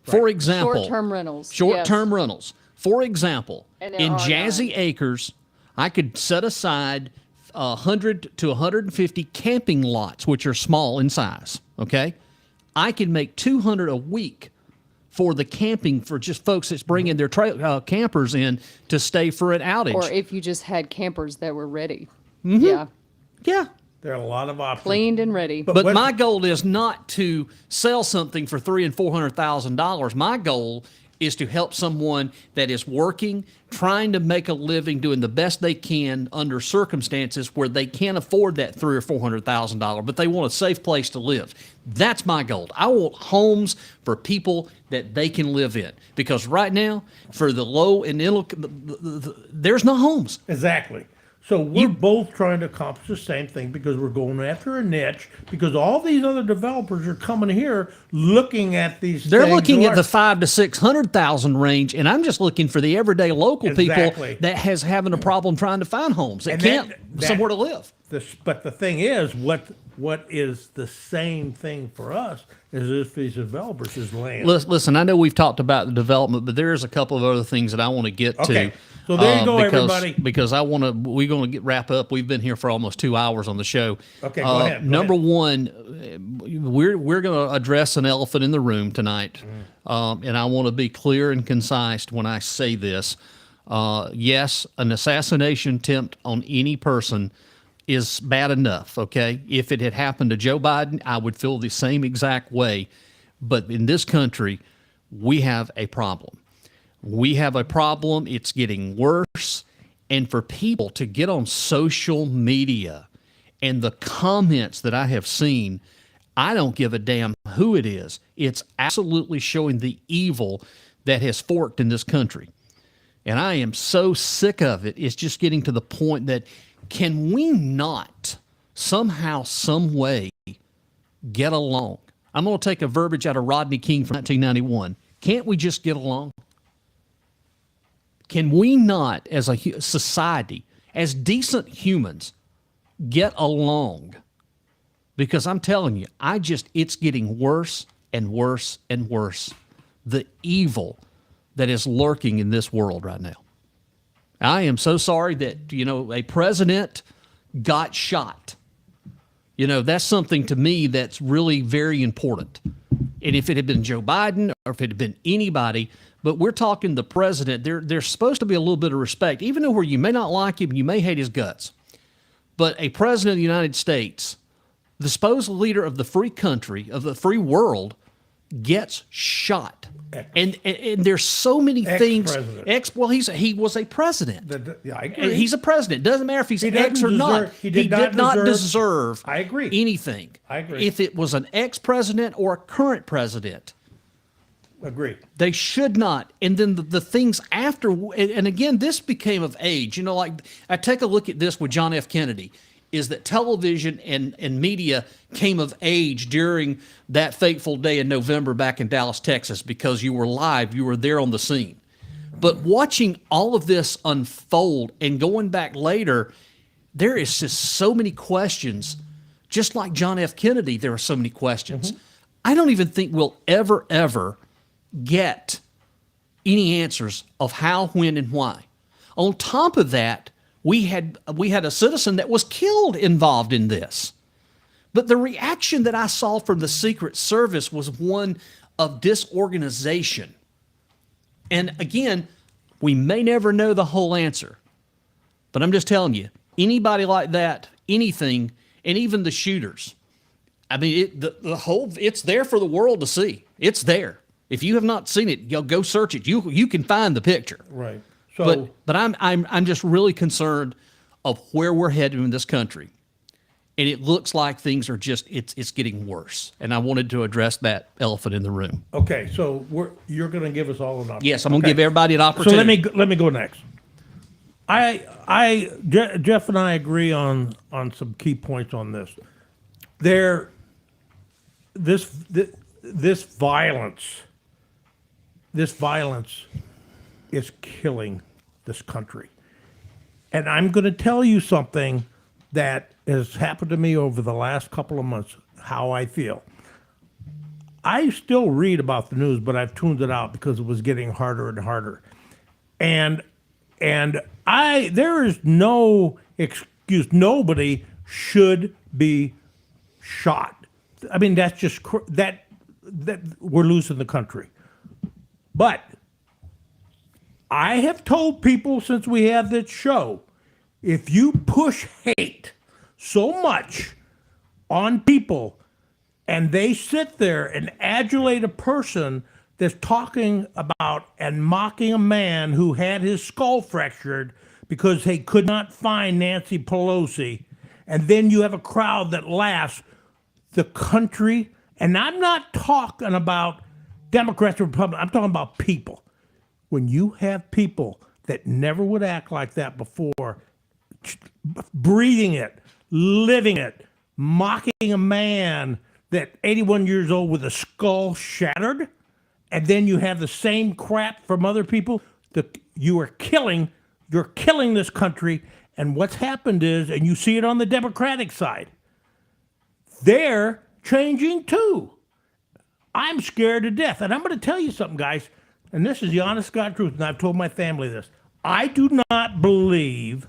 For example, short-term rentals. Short-term rentals. For example, And there in are Jazzy Acres, I could set aside 100 to 150 camping lots, which are small in size. Okay, I can make 200 a week for the camping for just folks that's bringing their campers in to stay for an outage. Or if you just had campers that were ready. Mm-hmm. Yeah. Yeah. There are a lot of options. Cleaned and ready. But my goal is not to sell something for $300,000 and $400,000. My goal is to help someone that is working, trying to make a living, doing the best they can under circumstances where they can't afford that $300,000 or $400,000, but they want a safe place to live. That's my goal. I want homes for people that they can live in, because right now, for the low and there's no homes. Exactly. So we're both trying to accomplish the same thing because we're going after a niche, because all these other developers are coming here looking at these They're things looking at like- the 500,000 to 600,000 range, and I'm just looking for the everyday local Exactly. people that has having a problem trying to find homes that And can't that- somewhere to live. But the thing is, what is the same thing for us is if these developers is land. Listen, I know we've talked about the development, but there's a couple of other things that I want to get Okay. to. So there you go, because, everybody. Because we're going to wrap up. We've been here for almost 2 hours on the show. Okay, go ahead. Number one, we're going to address an elephant in the room tonight, and I want to be clear and concise when I say this. Yes, an assassination attempt on any person is bad enough, okay? If it had happened to Joe Biden, I would feel the same exact way. But in this country, we have a problem. We have a problem. It's getting worse. And for people to get on social media and the comments that I have seen, I don't give a damn who it is. It's absolutely showing the evil that has forked in this country. And I am so sick of it. It's just getting to the point that, can we not somehow, some way get along? I'm going to take a verbiage out of Rodney King from 1991. Can't we just get along? Can we not, as a society, as decent humans, get along? Because I'm telling you, it's getting worse and worse and worse. The evil that is lurking in this world right now. I am so sorry that, a president got shot. That's something to me that's really very important. And if it had been Joe Biden or if it had been anybody, but we're talking the president, there's supposed to be a little bit of respect, even though where you may not like him, you may hate his guts. but a president of the United States, the supposed leader of the free country, of the free world, gets shot. And there's so many things. Well, he was a president. Yeah, I agree. He's a president. Doesn't matter if he's ex or not. He did not deserve. I agree. Anything. I agree. If it was an ex-president or a current president, agree. They should not. And then the things after, and again, this became of age. You know, like I take a look at this with John F. Kennedy, is that television and media came of age during that fateful day in November back in Dallas, Texas, because you were live, you were there on the scene. But watching all of this unfold and going back later, there is just so many questions. Just like John F. Kennedy, there are so many questions. I don't even think we'll ever get any answers of how, when, and why. On top of that, we had a citizen that was killed involved in this. But the reaction that I saw from the Secret Service was one of disorganization. And again, we may never know the whole answer. But I'm just telling you, anybody like that, anything, and even the shooters, I mean, it's there for the world to see. It's there. If you have not seen it, go search it. You can find the picture. Right. So, but I'm just really concerned of where we're headed in this country, and it looks like things are just it's getting worse. And I wanted to address that elephant in the room. Okay, so you're going to give us all an opportunity. Yes, I'm going to give everybody an opportunity. So let me go next. Jeff and I agree on some key points on this. This violence is killing this country. And I'm going to tell you something that has happened to me over the last couple of months, how I feel. I still read about the news, but I've tuned it out because it was getting harder and harder. And there is no excuse. Nobody should be shot. I mean, that's just that we're losing the country. But I have told people since we have this show, if you push hate so much on people and they sit there and adulate a person that's talking about and mocking a man who had his skull fractured because they could not find Nancy Pelosi, and then you have a crowd that laughs, the country, and I'm not talking about Democrats or Republicans, I'm talking about people. When you have people that never would act like that before, breathing it, living it, mocking a man that 81 years old with a skull shattered, and then you have the same crap from other people, you're killing this country. And what's happened is, and you see it on the Democratic side, they're changing too. I'm scared to death. And I'm going to tell you something, guys, and this is the honest God truth, and I've told my family this. I do not believe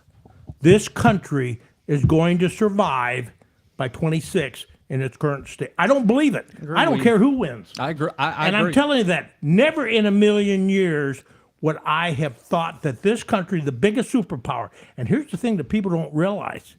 this country is going to survive by 26 in its current state. I don't believe it. I don't care who wins. I agree. I agree. I'm telling you that never in a million years would I have thought that this country, the biggest superpower, and here's the thing that people don't realize.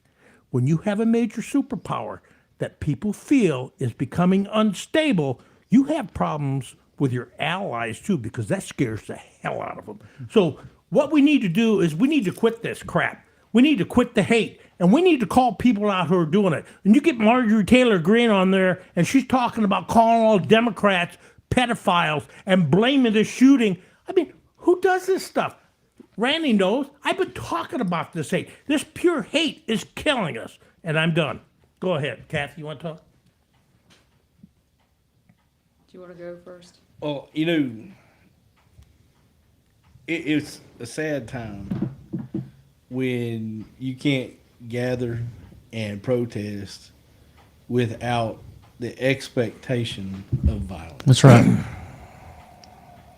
When you have a major superpower that people feel is becoming unstable, you have problems with your allies too, because that scares the hell out of them. So what we need to do is we need to quit this crap. We need to quit the hate, and we need to call people out who are doing it. And you get Marjorie Taylor Greene on there, and she's talking about calling all Democrats pedophiles and blaming the shooting. I mean, who does this stuff? Randy knows. I've been talking about this hate. This pure hate is killing us. And I'm done. Go ahead. Kathy, you want to talk? Do you want to go first? Well, you know, it's a sad time when you can't gather and protest without the expectation of violence. That's right.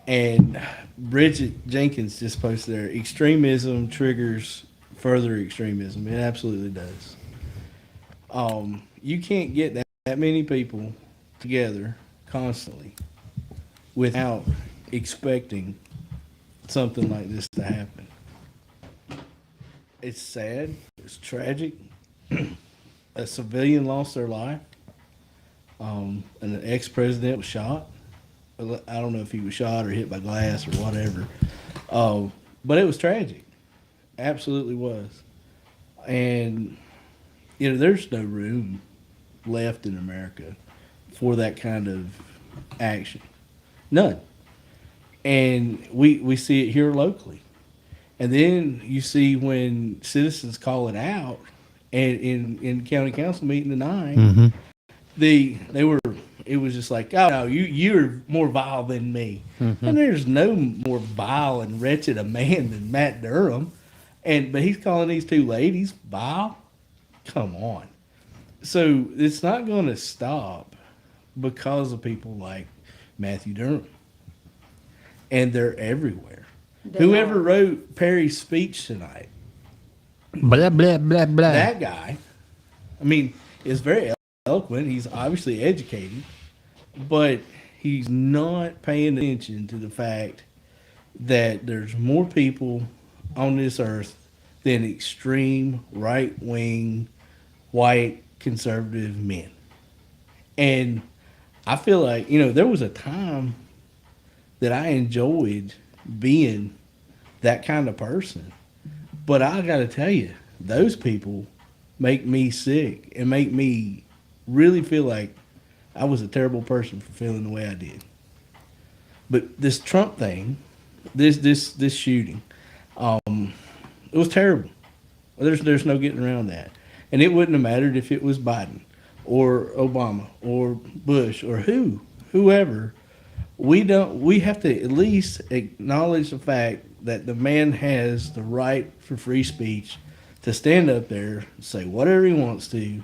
And Bridget Jenkins just posted there, extremism triggers further extremism. It absolutely does. You can't get that many people together constantly without expecting something like this to happen. It's sad. It's tragic. a civilian lost their life, and an ex-president was shot. I don't know if he was shot or hit by glass or whatever, but it was tragic. Absolutely was. And there's no room left in America for that kind of action. None. And we see it here locally. And then you see when citizens call it out, and in county council meeting tonight, it was just like, oh no, you're more vile than me. And there's no more vile and wretched a man than Matt Durham. But he's calling these two ladies vile? Come on. So it's not going to stop because of people like Matthew Durham. And they're everywhere. Whoever wrote Perry's speech tonight, blah, blah, blah, blah. that guy, is very eloquent. He's obviously educated, but he's not paying attention to the fact that there's more people on this earth than extreme right-wing white conservative men. And I feel like, there was a time that I enjoyed being that kind of person. But I got to tell you, those people make me sick and make me really feel like I was a terrible person for feeling the way I did. But this Trump thing, this shooting, it was terrible. There's no getting around that. And it wouldn't have mattered if it was Biden or Obama or Bush or whoever. We have to at least acknowledge the fact that the man has the right for free speech to stand up there and say whatever he wants to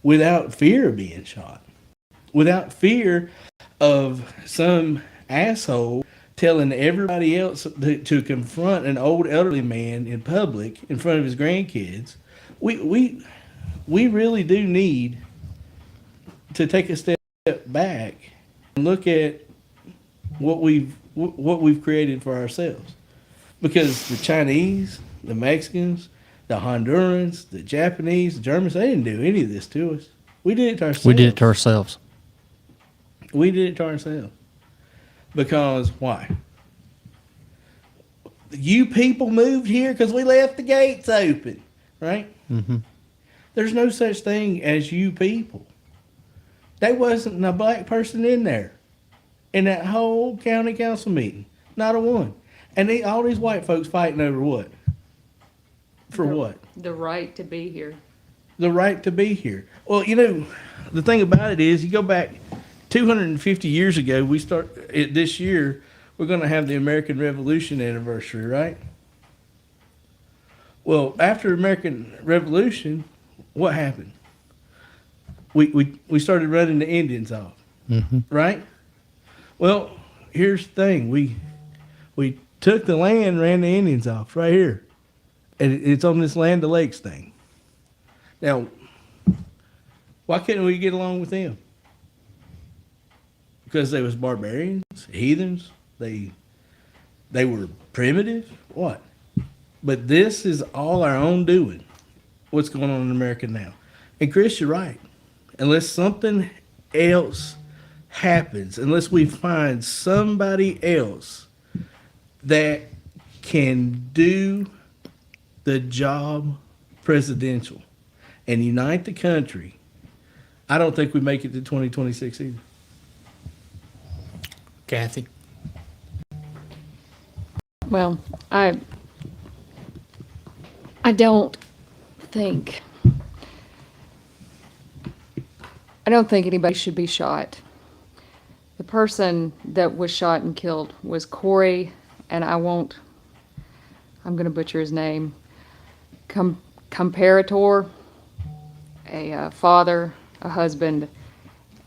without fear of being shot, without fear of some asshole telling everybody else to confront an old elderly man in public in front of his grandkids. We really do need to take a step back and look at what we've created for ourselves. Because the Chinese, the Mexicans, the Hondurans, the Japanese, the Germans, they didn't do any of this to us. We did it to ourselves. We did it to ourselves. We did it to ourselves. Because why? You people moved here because we left the gates open, right? Mm-hmm. There's no such thing as you people. There wasn't a black person in there in that whole county council meeting. Not a one. And all these white folks fighting over what? For what? The right to be here. The right to be here. Well, the thing about it is, you go back 250 years ago, this year, we're going to have the American Revolution anniversary, right? Well, after the American Revolution, what happened? We started running the Indians off, right? Well, here's the thing. We took the land, ran the Indians off right here. And it's on this Land O'Lakes thing. Now, why couldn't we get along with them? Because they was barbarians, heathens, they were primitive, what? But this is all our own doing, what's going on in America now. And Chris, you're right. Unless something else happens, unless we find somebody else that can do the job presidential and unite the country, I don't think we make it to 2026 either. Kathy? Well, I don't think anybody should be shot. The person that was shot and killed was Corey, and I'm going to butcher his name, Comparator, a father, a husband,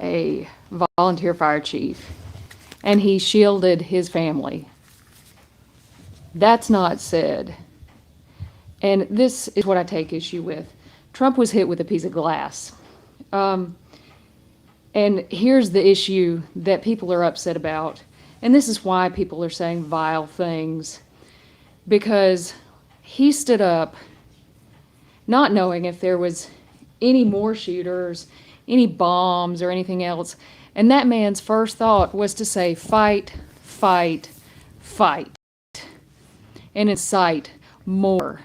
a volunteer fire chief, and he shielded his family. That's not said. And this is what I take issue with. Trump was hit with a piece of glass. And here's the issue that people are upset about. And this is why people are saying vile things. Because he stood up not knowing if there was any more shooters, any bombs or anything else. And that man's first thought was to say, fight, fight, fight. And incite more.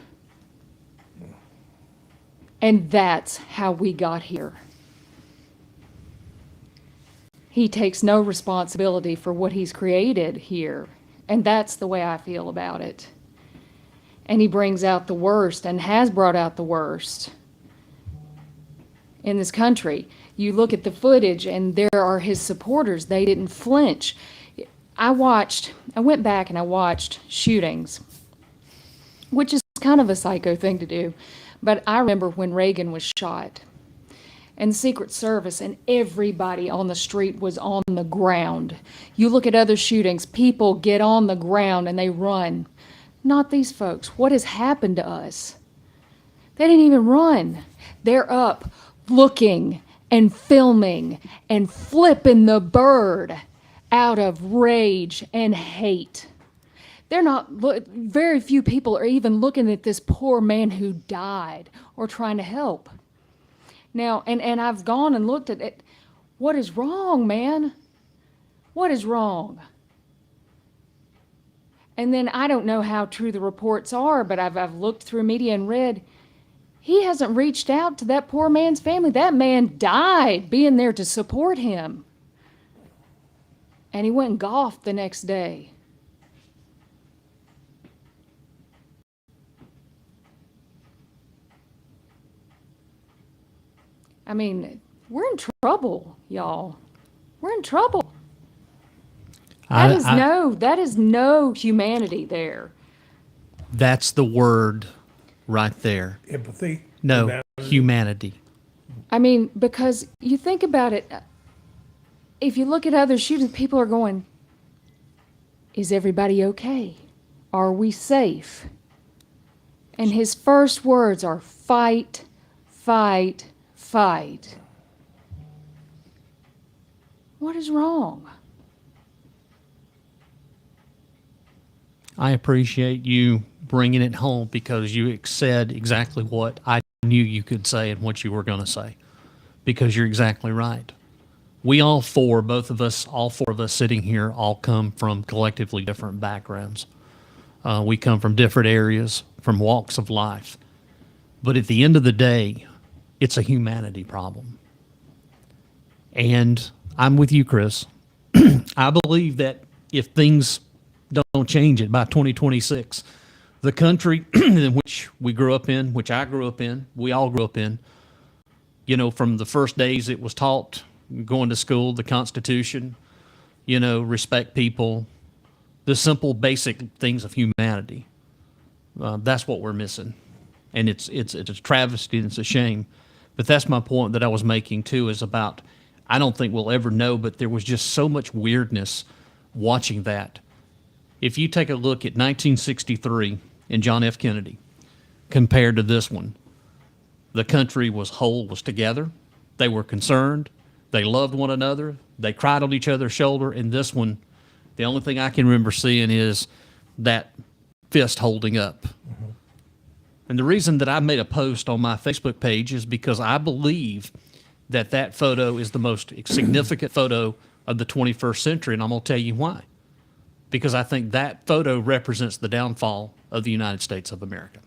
And that's how we got here. He takes no responsibility for what he's created here. And that's the way I feel about it. And he brings out the worst and has brought out the worst in this country. You look at the footage and there are his supporters. They didn't flinch. I went back and I watched shootings, which is kind of a psycho thing to do. But I remember when Reagan was shot and the Secret Service and everybody on the street was on the ground. You look at other shootings, people get on the ground and they run. Not these folks. What has happened to us? They didn't even run. They're up looking and filming and flipping the bird out of rage and hate. Very few people are even looking at this poor man who died or trying to help. Now, and I've gone and looked at it. What is wrong, man? What is wrong? And then I don't know how true the reports are, but I've looked through media and read, he hasn't reached out to that poor man's family. That man died being there to support him. And he went and golfed the next day. I mean, we're in trouble, y'all. We're in trouble. That is no humanity there. That's the word right there. Empathy. No, humanity. I mean, because you think about it, if you look at other shootings, people are going, is everybody okay? Are we safe? And his first words are fight, fight, fight. What is wrong? I appreciate you bringing it home because you said exactly what I knew you could say and what you were going to say, because you're exactly right. We all four of us sitting here, all come from collectively different backgrounds. We come from different areas, from walks of life. But at the end of the day, it's a humanity problem. And I'm with you, Chris. I believe that if things don't change it by 2026, the country in which we grew up in, which I grew up in, we all grew up in, from the first days it was taught, going to school, the Constitution, respect people, the simple basic things of humanity. That's what we're missing. And it's a travesty and it's a shame. But that's my point that I was making too, is about, I don't think we'll ever know, but there was just so much weirdness watching that. If you take a look at 1963 and John F. Kennedy compared to this one, the country was together. They were concerned. They loved one another. They cried on each other's shoulder. And this one, the only thing I can remember seeing is that fist holding up. Mm-hmm. And the reason that I made a post on my Facebook page is because I believe that photo is the most significant photo of the 21st century, and I'm going to tell you why. Because I think that photo represents the downfall of the United States of America.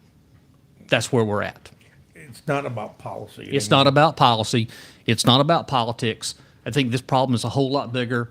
That's where we're at. It's not about policy anymore. It's not about policy. It's not about politics. I think this problem is a whole lot bigger,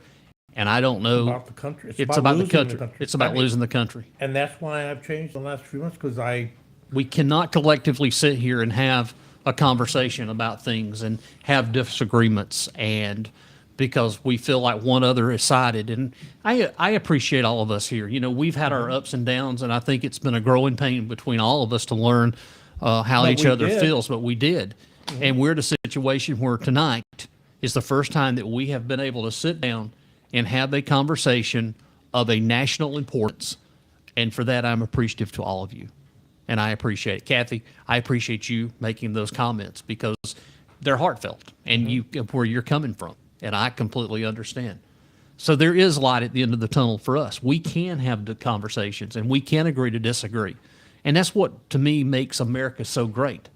and I don't know. It's about the country. It's about the country. It's about losing the country. And that's why I've changed in the last few months, because we cannot collectively sit here and have a conversation about things and have disagreements, and because we feel like one other is sided. And I appreciate all of us here. We've had our ups and downs, and I think it's been a growing pain between all of us to learn how each other feels, but we did. Mm-hmm. And we're in a situation where tonight is the first time that we have been able to sit down and have a conversation of a national importance. And for that, I'm appreciative to all of you. And I appreciate it. Kathy, I appreciate you making those comments because they're heartfelt and where you're coming from. And I completely understand. So there is light at the end of the tunnel for us. We can have the conversations and we can agree to disagree. And that's what, to me, makes America so great,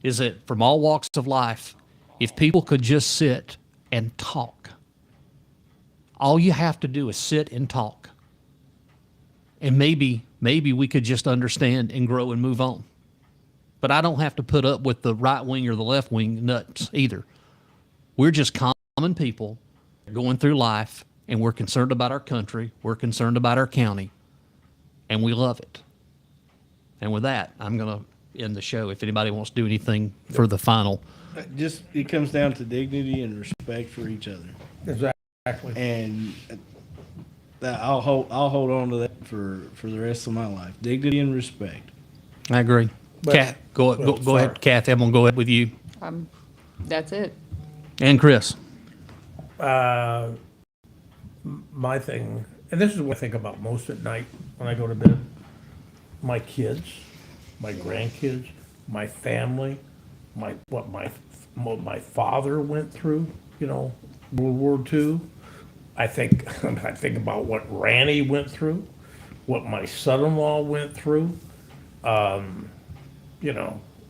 is that from all walks of life, if people could just sit and talk, all you have to do is sit and talk. And maybe we could just understand and grow and move on. But I don't have to put up with the right wing or the left wing nuts either. We're just common people going through life, and we're concerned about our country. We're concerned about our county, and we love it. And with that, I'm going to end the show. If anybody wants to do anything for the final. Just, it comes down to dignity and respect for each other. Exactly. And I'll hold on to that for the rest of my life. Dignity and respect. I agree. Kat, go ahead, Kathy. I'm going to go ahead with you. That's it. And Chris. My thing, and this is what I think about most at night when I go to bed, my kids, my grandkids, my family, what my father went through, World War II. I think about what Randy went through, what my son-in-law went through, all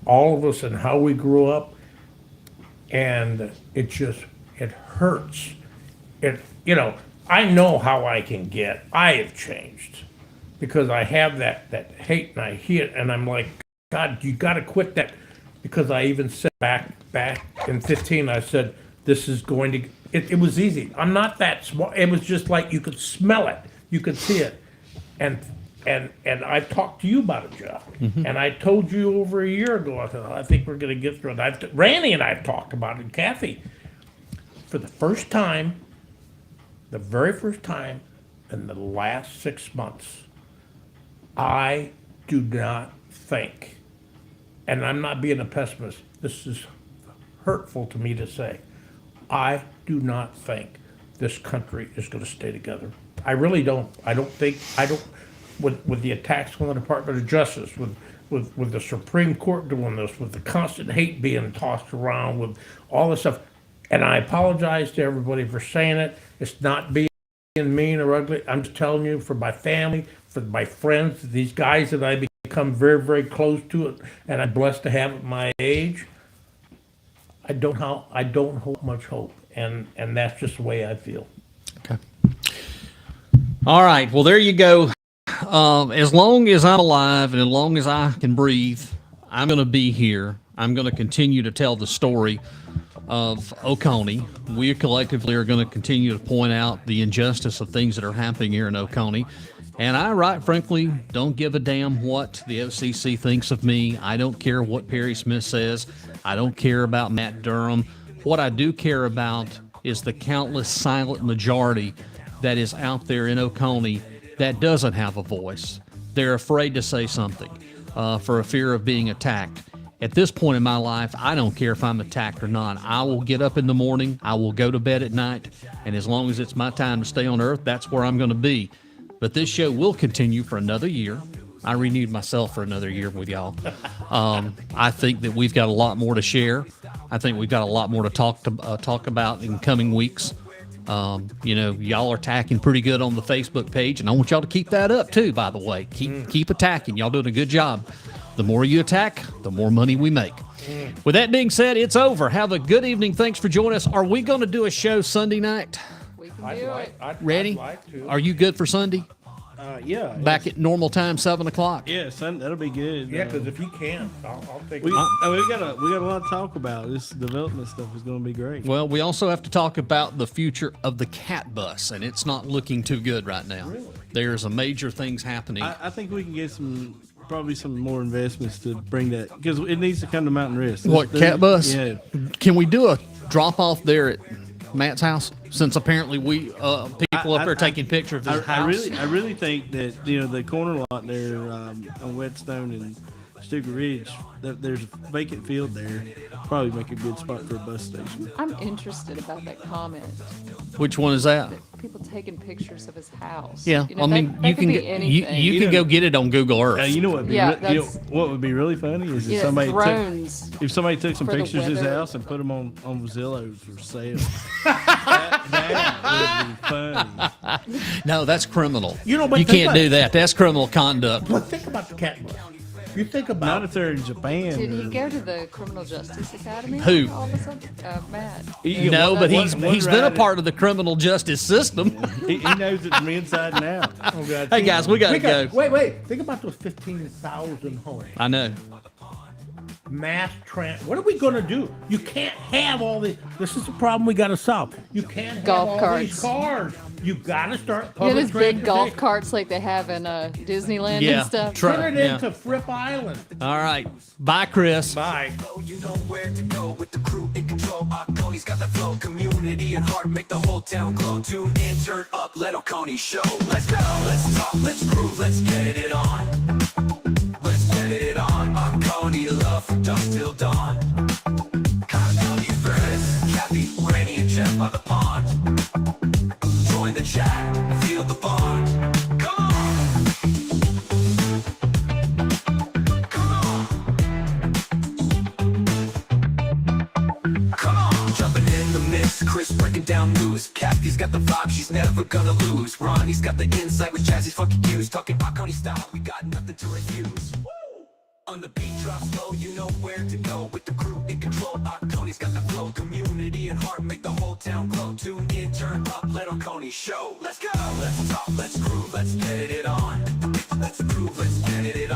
of us and how we grew up, and it hurts. I know how I can get. I have changed because I have that hate, and I hear it, and I'm like, God, you got to quit that. Because I even said back in 15, I said, this is going to, it was easy. I'm not that smart. It was just like you could smell it. You could see it. And I talked to you about it, Jeff. Mm-hmm. And I told you over a year ago, I thought, I think we're going to get through it. Randy and I have talked about it, and Kathy. For the first time, the very first time in the last 6 months, I do not think, and I'm not being a pessimist, this is hurtful to me to say, I do not think this country is going to stay together. I really don't. With the attacks on the Department of Justice, with the Supreme Court doing this, with the constant hate being tossed around, with all this stuff, and I apologize to everybody for saying it. It's not being mean or ugly. I'm just telling you, for my family, for my friends, these guys that I become very, very close to, and I'm blessed to have at my age, I don't hold much hope, and that's just the way I feel. Okay. All right. Well, there you go. As long as I'm alive and as long as I can breathe, I'm going to be here. I'm going to continue to tell the story of Oconee. We collectively are going to continue to point out the injustice of things that are happening here in Oconee. And I, right frankly, don't give a damn what the FCC thinks of me. I don't care what Perry Smith says. I don't care about Matt Durham. What I do care about is the countless silent majority that is out there in Oconee that doesn't have a voice. They're afraid to say something for a fear of being attacked. At this point in my life, I don't care if I'm attacked or not. I will get up in the morning, I will go to bed at night, and as long as it's my time to stay on earth, that's where I'm going to be. But this show will continue for another year. I renewed myself for another year with y'all. I think that we've got a lot more to share. I think we've got a lot more to talk about in coming weeks. Y'all are attacking pretty good on the Facebook page, and I want y'all to keep that up too, by the way. Keep attacking. Y'all doing a good job. The more you attack, the more money we make. With that being said, it's over. Have a good evening. Thanks for joining us. Are we going to do a show Sunday night? We can do it. Ready? I'd like to. Are you good for Sunday? Yeah. Back at normal time, 7 o'clock. Yeah, that'll be good. Yeah, because if you can, I'll take it. We got a lot to talk about. This development stuff is going to be great. Well, we also have to talk about the future of the cat bus, and it's not looking too good right now. Really? There's a major things happening. I think we can get probably some more investments to bring that, because it needs to come to Mountain Rest. What, cat bus? Yeah. Can we do a drop off there at Matt's house? Since apparently people up there taking pictures of his house. I really think that the corner lot there on Whetstone and Stuger Ridge, there's a vacant field there. Probably make a good spot for a bus station. I'm interested about that comment. Which one is that? People taking pictures of his house. Yeah, that you could can be anything. you can go get it on Google Earth. You know what? What would be really funny is if somebody took some for the pictures of his weather. house and put them on Zillow for sale. that would be funny. No, that's criminal. But you think can't do that. That's criminal conduct. But think about the cat bus. You think about Not if they're in Japan. Did he go to the Criminal Justice Academy? Who? All of a sudden? Matt. No, but he's been a right. part of the criminal justice system. He knows it from inside and out. Oh, God. Hey, guys, we gotta go. Wait. Think about those 15,000 homes. I know. What are we going to do? You can't have all these. This is the problem we got to solve. You can't have Golf all carts. these cars. You got to start Yeah, public those big golf transportation. carts like they have in Disneyland Yeah, and stuff. truck. Turn it Yeah. into Fripp Island. All right. Bye, Chris. Bye. You know where to go with the crew in control. Oconee's got the flow, community and heart make the whole town glow. Tune in, turn up, let Oconee show. Let's go, let's talk, let's groove, let's get it on. Let's get it on. Oconee love from dusk till dawn. County Ferris, Kathy, Rainey, and Jeff by the pond. Join the chat, feel the bond. Come on. Come on, jumping in the mix, Chris breaking down news. Kathy's got the vibe, she's never gonna lose. Ronnie's got the insight with Jazzy's funky cues. Talking Oconee style, we got nothing to refuse. On the beat drop slow, you know where to go with the crew in control. Oconee's got the flow, community and heart make the whole town glow. Tune in, turn up, let Oconee show. Let's go, let's talk, let's groove, let's get it on. Let's groove, let's get it on.